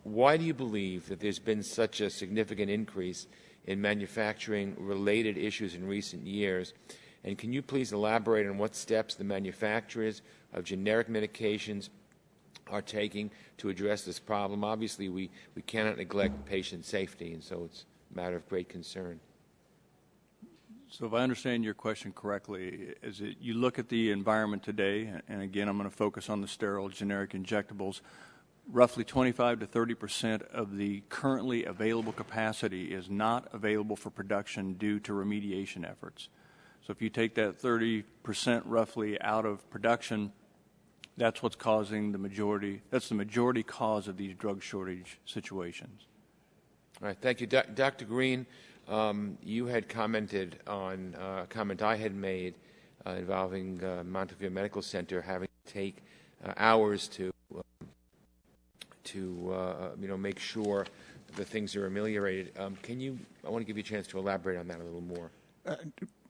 Why do you believe that there's been such a significant increase in manufacturing-related issues in recent years? And can you please elaborate on what steps the manufacturers of generic medications are taking to address this problem? Obviously, we cannot neglect patient safety, and so it's a matter of great concern. So if I understand your question correctly, is it you look at the environment today, and again, I'm going to focus on the sterile generic injectables, roughly 25 to 30% of the currently available capacity is not available for production due to remediation efforts. So if you take that 30% roughly out of production, that's what's causing the majority, that's the majority cause of these drug shortage situations. All right, thank you. Dr. Green, you had commented on a comment I had made involving Montevideo Medical Center having to take hours to make sure that things are ameliorated. I want to give you a chance to elaborate on that a little more.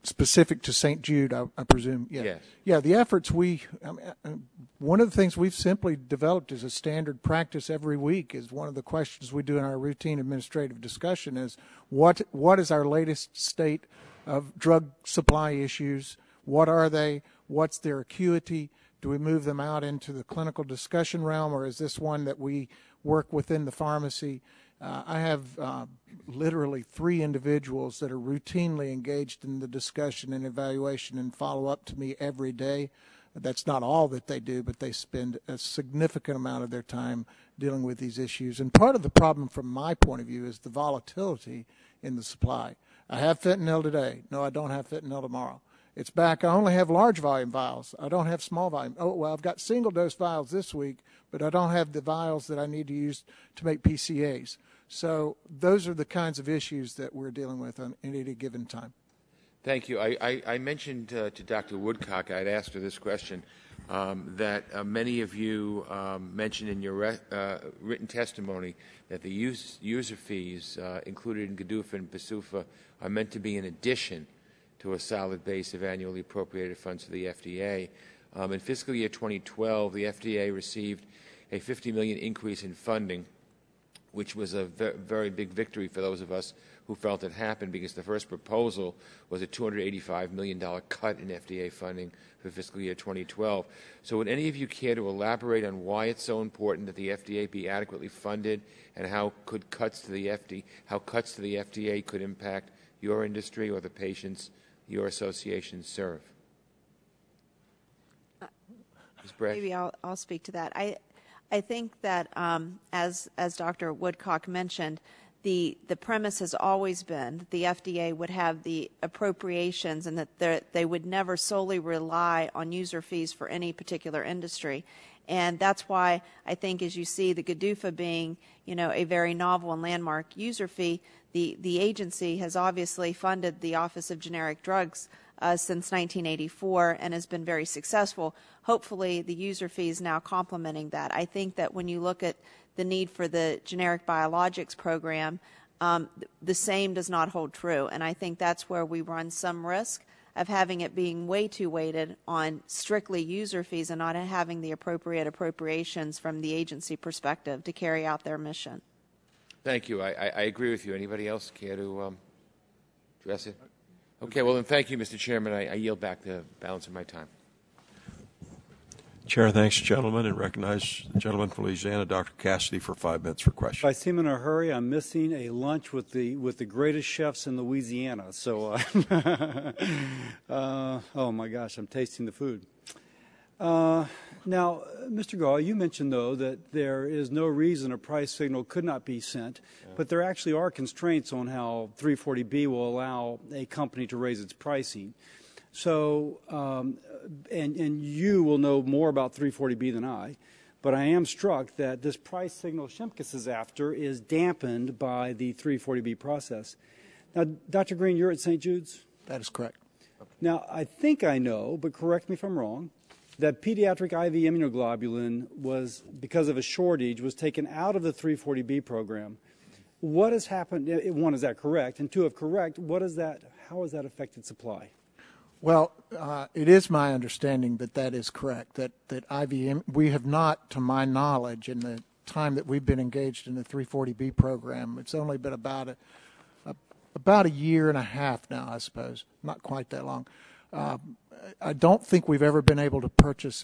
Specific to St. Jude, I presume. Yeah. Yes. Yeah, the efforts one of the things we've simply developed as a standard practice every week is one of the questions we do in our routine administrative discussion is what is our latest state of drug supply issues? What are they? What's their acuity? Do we move them out into the clinical discussion realm, or is this one that we work within the pharmacy? I have literally 3 individuals that are routinely engaged in the discussion and evaluation and follow up to me every day. That's not all that they do, but they spend a significant amount of their time dealing with these issues. And part of the problem from my point of view is the volatility in the supply. I have fentanyl today. No, I don't have fentanyl tomorrow. It's back. I only have large volume vials. I don't have small volume. Oh, well, I've got single dose vials this week, but I don't have the vials that I need to use to make PCAs. So those are the kinds of issues that we're dealing with at any given time. Thank you. I mentioned to Dr. Woodcock, I'd asked her this question, that many of you mentioned in your written testimony that the user fees included in GDUFA and BSUFA are meant to be in addition to a solid base of annually appropriated funds to the FDA. In fiscal year 2012, the FDA received a $50 million increase in funding, which was a very big victory for those of us who felt it happened, because the first proposal was a $285 million cut in FDA funding for fiscal year 2012. So would any of you care to elaborate on why it's so important that the FDA be adequately funded, and how cuts to the FDA could impact your industry or the patients your associations serve? Ms. Bresch? Maybe I'll speak to that. I think that as Dr. Woodcock mentioned, the premise has always been that the FDA would have the appropriations and that they would never solely rely on user fees for any particular industry. And that's why I think, as you see the GDUFA being, a very novel and landmark user fee, the agency has obviously funded the Office of Generic Drugs since 1984 and has been very successful. Hopefully the user fee is now complementing that. I think that when you look at the need for the generic biologics program, the same does not hold true. And I think that's where we run some risk of having it being way too weighted on strictly user fees and not having the appropriate appropriations from the agency perspective to carry out their mission. Thank you. I agree with you. Anybody else care to address it? Okay, well then thank you, Mr. Chairman. I yield back the balance of my time. Chair thanks the gentleman and recognize the gentleman from Louisiana, Dr. Cassidy, for 5 minutes for questions. If I seem in a hurry, I'm missing a lunch with the greatest chefs in Louisiana. So, oh my gosh, I'm tasting the food. Now, Mr. Gall, you mentioned, though, that there is no reason a price signal could not be sent, but there actually are constraints on how 340B will allow a company to raise its pricing. So, and you will know more about 340B than I, but I am struck that this price signal Shimkus is after is dampened by the 340B process. Now, Dr. Green, you're at St. Jude's? That is correct. Now, I think I know, but correct me if I'm wrong, that pediatric IV immunoglobulin was, because of a shortage, was taken out of the 340B program. What has happened? One, is that correct? And two, if correct, how has that affected supply? Well, it is my understanding that that is correct, that we have not, to my knowledge, in the time that we've been engaged in the 340B program, it's only been about a year and a half now, I suppose, not quite that long. I don't think we've ever been able to purchase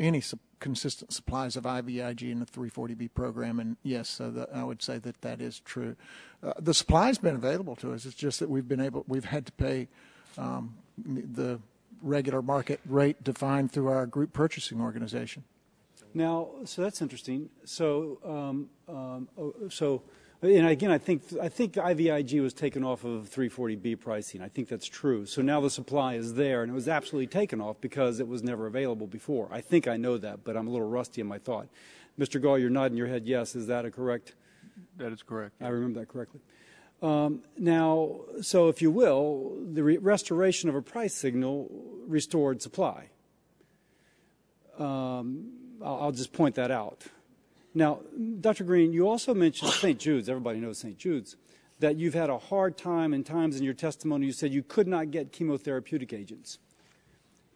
any consistent supplies of IVIG in the 340B program, and yes, so I would say that that is true. The supply's been available to us. It's just that we've had to pay the regular market rate defined through our group purchasing organization. Now, so that's interesting. So, and again, I think IVIG was taken off of 340B pricing. I think that's true. So now the supply is there, and it was absolutely taken off because it was never available before. I think I know that, but I'm a little rusty in my thought. Mr. Gall, you're nodding your head yes. Is that correct? That is correct. I remember that correctly. Now, so if you will, the restoration of a price signal restored supply. I'll just point that out. Now, Dr. Green, you also mentioned St. Jude's. Everybody knows St. Jude's. That you've had a hard time, and times in your testimony you said you could not get chemotherapeutic agents.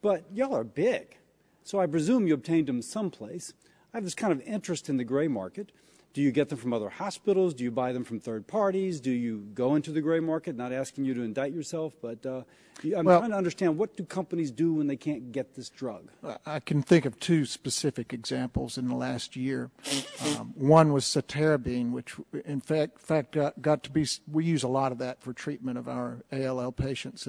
But y'all are big, so I presume you obtained them someplace. I have this kind of interest in the gray market. Do you get them from other hospitals? Do you buy them from third parties? Do you go into the gray market? Not asking you to indict yourself, but I'm trying to understand, what do companies do when they can't get this drug? I can think of two specific examples in the last year. One was Ceterabine, which in fact got to be, we use a lot of that for treatment of our ALL patients,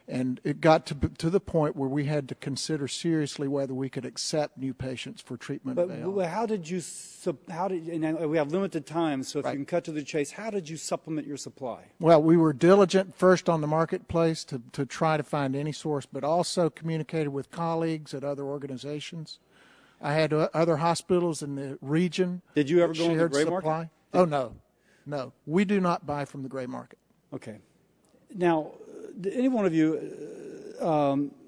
and it got to the point where we had to consider seriously whether we could accept new patients for treatment of ALL. But how did you, and we have limited time, so if you can cut to the chase, how did you supplement your supply? Well, we were diligent first on the marketplace to try to find any source, but also communicated with colleagues at other organizations. I had other hospitals in the region. Did you ever go in the gray market? Oh, no. We do not buy from the gray market. Okay. Now, any one of you,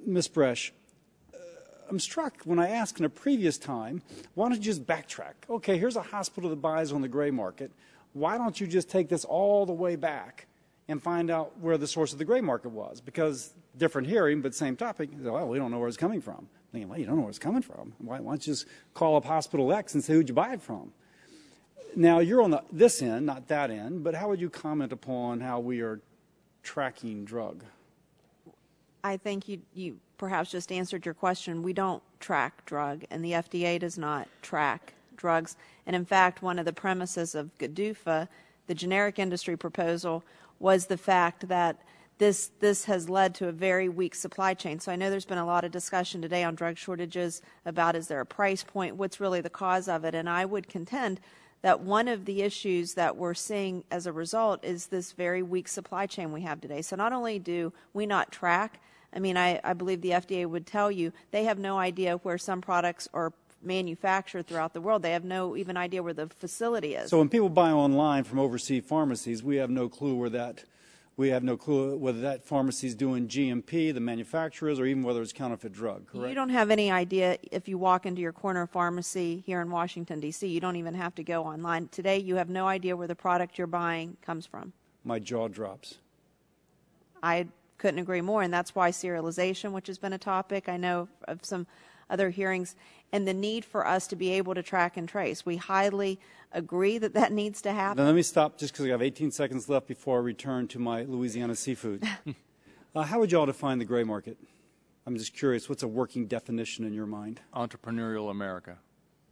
Ms. Bresch, I'm struck when I asked in a previous time, why don't you just backtrack? Okay, here's a hospital that buys on the gray market. Why don't you just take this all the way back and find out where the source of the gray market was? Because different hearing, but same topic. Well, we don't know where it's coming from. I'm thinking, well, you don't know where it's coming from. Why don't you just call up Hospital X and say, who'd you buy it from? Now, you're on this end, not that end, but how would you comment upon how we are tracking drug? I think you perhaps just answered your question. We don't track drug, and the FDA does not track drugs. And in fact, one of the premises of GDUFA, the generic industry proposal, was the fact that this has led to a very weak supply chain. So I know there's been a lot of discussion today on drug shortages about, is there a price point, what's really the cause of it, and I would contend that one of the issues that we're seeing as a result is this very weak supply chain we have today. So not only do we not track, I mean, I believe the FDA would tell you they have no idea where some products are manufactured throughout the world. They have no even idea where the facility is. So when people buy online from overseas pharmacies, we have no clue whether that pharmacy is doing GMP, the manufacturers, or even whether it's counterfeit drug, correct? You don't have any idea if you walk into your corner pharmacy here in Washington, D.C. You don't even have to go online. Today, you have no idea where the product you're buying comes from. My jaw drops. I couldn't agree more, and that's why serialization, which has been a topic, I know of some other hearings, and the need for us to be able to track and trace. We highly agree that that needs to happen. Now let me stop just because I have 18 seconds left before I return to my Louisiana seafood. How would you all define the gray market? I'm just curious, what's a working definition in your mind? Entrepreneurial America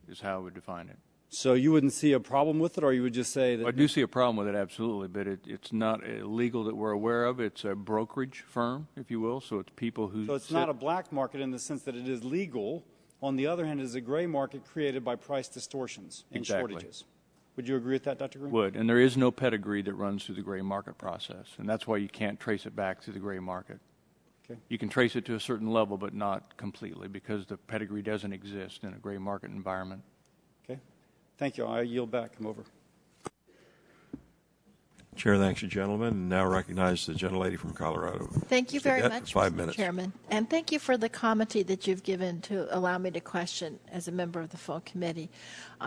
is how I would define it. So you wouldn't see a problem with it, or you would just say that... I do see a problem with it, absolutely, but it's not illegal that we're aware of. It's a brokerage firm, if you will, so it's people who... So it's not a black market in the sense that it is legal. On the other hand, it is a gray market created by price distortions and shortages. Would you agree with that, Dr. Green? Would, and there is no pedigree that runs through the gray market process, and that's why you can't trace it back through the gray market. Okay. You can trace it to a certain level, but not completely, because the pedigree doesn't exist in a gray market environment. Okay. Thank you. I yield back. Come over. Chair thanks you, gentlemen. And now recognize the gentlelady from Colorado. Thank you very much, for 5 Mr. minutes. Chairman. And thank you for the comity that you've given to allow me to question as a member of the full committee.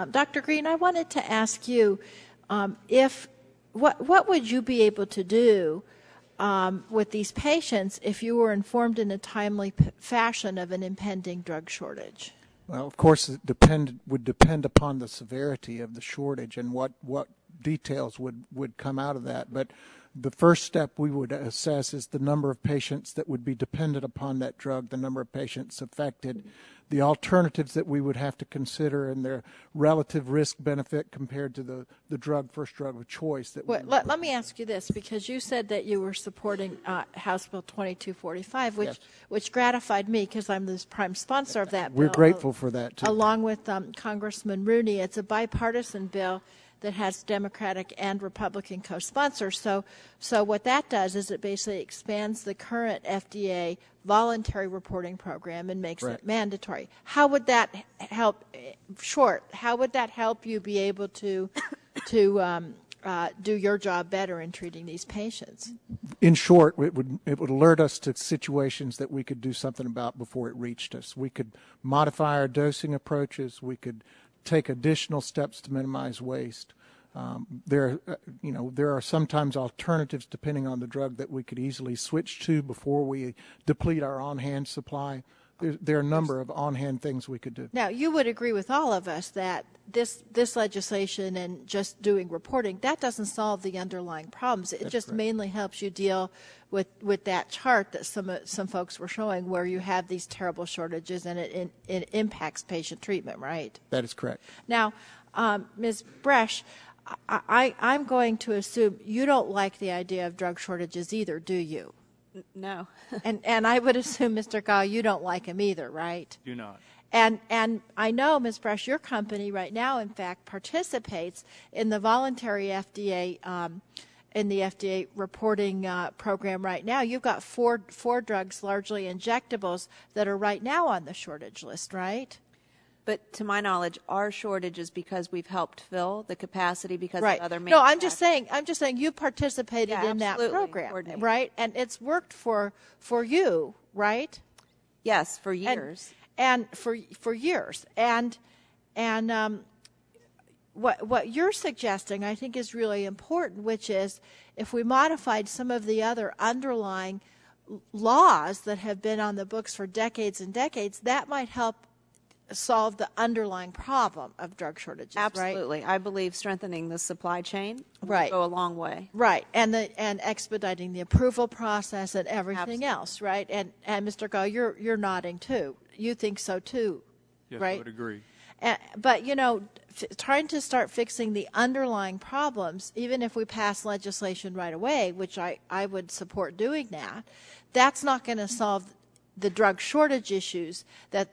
Dr. Green, I wanted to ask you what would you be able to do with these patients if you were informed in a timely fashion of an impending drug shortage? Well, of course, it would depend upon the severity of the shortage and what details would come out of that. But the first step we would assess is the number of patients that would be dependent upon that drug, the number of patients affected, the alternatives that we would have to consider, and their relative risk-benefit compared to the first drug of choice. Let me ask you this, because you said that you were supporting House Bill 2245, which gratified me because I'm the prime sponsor of that bill. We're grateful for that, too. Along with Congressman Rooney. It's a bipartisan bill that has Democratic and Republican co-sponsors. So what that does is it basically expands the current FDA voluntary reporting program and makes it mandatory. How would that help? How would that help you be able to do your job better in treating these patients? In short, it would alert us to situations that we could do something about before it reached us. We could modify our dosing approaches. We could take additional steps to minimize waste. There are sometimes alternatives depending on the drug that we could easily switch to before we deplete our on-hand supply. There are a number of on-hand things we could do. Now, you would agree with all of us that this legislation and just doing reporting, that doesn't solve the underlying problems. It just mainly helps you deal with that chart that some folks were showing where you have these terrible shortages and it impacts patient treatment, right? That is correct. Now, Ms. Bresch, I'm going to assume you don't like the idea of drug shortages either, do you? No. and I would assume, Mr. Gall, you don't like them either, right? Do not. And I know, Ms. Bresch, your company right now, in fact, participates in the voluntary FDA reporting program right now. You've got four drugs, largely injectables, that are right now on the shortage list, right? But to my knowledge, our shortage is because we've helped fill the capacity because of other No, I'm just saying you participated in that program, right? And it's worked for you, right? Yes, for years. And for years. And what you're suggesting, I think, is really important, which is if we modified some of the other underlying laws that have been on the books for decades and decades, that might help solve the underlying problem of drug shortages. Absolutely. Right? I believe strengthening the supply chain will go a long way. Right. And expediting the approval process and everything else, right? And Mr. Gall, you're nodding too. You think so too, yes, right? I would agree. But trying to start fixing the underlying problems, even if we pass legislation right away, which I would support doing that's not going to solve the drug shortage issues that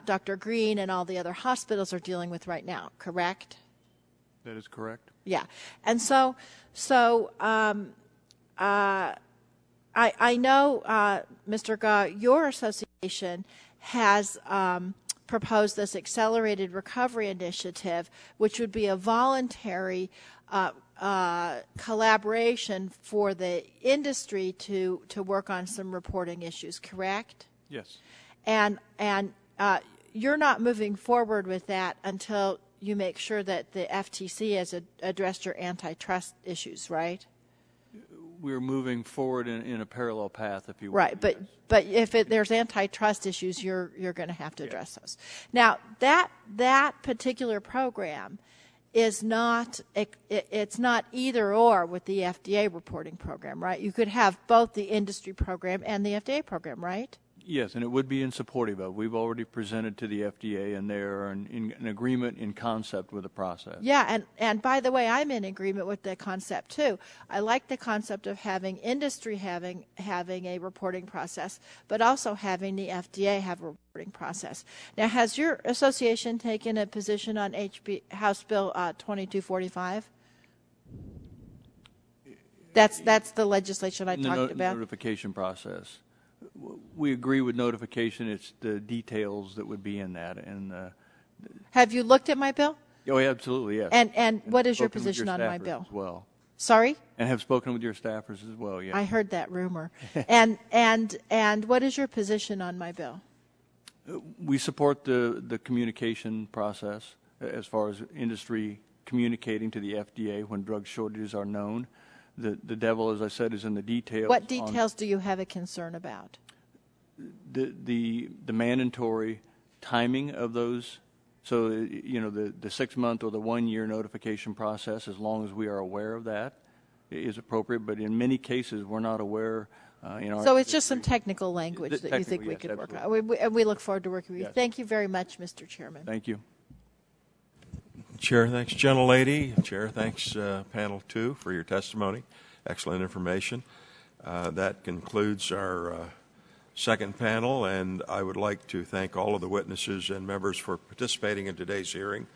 Dr. Green and all the other hospitals are dealing with right now, correct? That is correct. Yeah. And so I know, Mr. Gall, your association has proposed this accelerated recovery initiative, which would be a voluntary collaboration for the industry to work on some reporting issues, correct? Yes. And you're not moving forward with that until you make sure that the FTC has addressed your antitrust issues, right? We're moving forward in a parallel path, if you will. Right, but if there's antitrust issues, you're going to have to address those. Now, that particular program is not it's not either or with the FDA reporting program, right? You could have both the industry program and the FDA program, right? Yes, and it would be in supportive of. We've already presented to the FDA, and they're in agreement in concept with the process. Yeah, and by the way, I'm in agreement with the concept too. I like the concept of having industry having a reporting process, but also having the FDA have a reporting process. Now, has your association taken a position on House Bill 2245? That's the legislation I talked about. Notification process. We agree with notification. It's the details that would be in that. And have you looked at my bill? Oh, yeah, absolutely, yes. And what is your position on my bill? As well. Sorry? And have spoken with your staffers as well. Yes. I heard that rumor. and what is your position on my bill? We support the communication process as far as industry communicating to the FDA when drug shortages are known. The devil, as I said, is in the details. What details do you have a concern about? The mandatory timing of those. So, the 6-month or the 1-year notification process, as long as we are aware of that, is appropriate. But in many cases, we're not aware. So it's just some technical language that you think we could work on. We look forward to working with you. Yes. Thank you very much, Mr. Chairman. Thank you. Chair, thanks, gentlelady. Chair, thanks, panel 2, for your testimony. Excellent information. That concludes our second panel, and I would like to thank all of the witnesses and members for participating in today's hearing,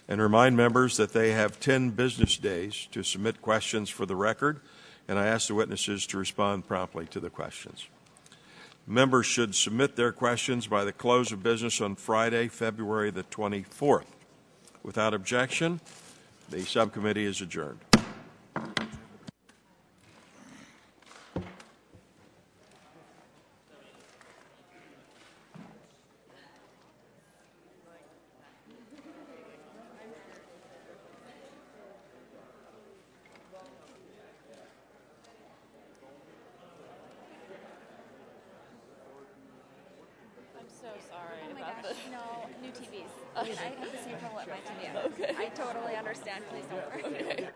and remind members that they have 10 business days to submit questions for the record, and I ask the witnesses to respond promptly to the questions. Members should submit their questions by the close of business on Friday, February the 24th. Without objection, the subcommittee is adjourned. I'm so sorry. Oh my gosh, no, new TVs. I have the same problem at my TV. Okay. I totally understand. Please don't worry. Okay.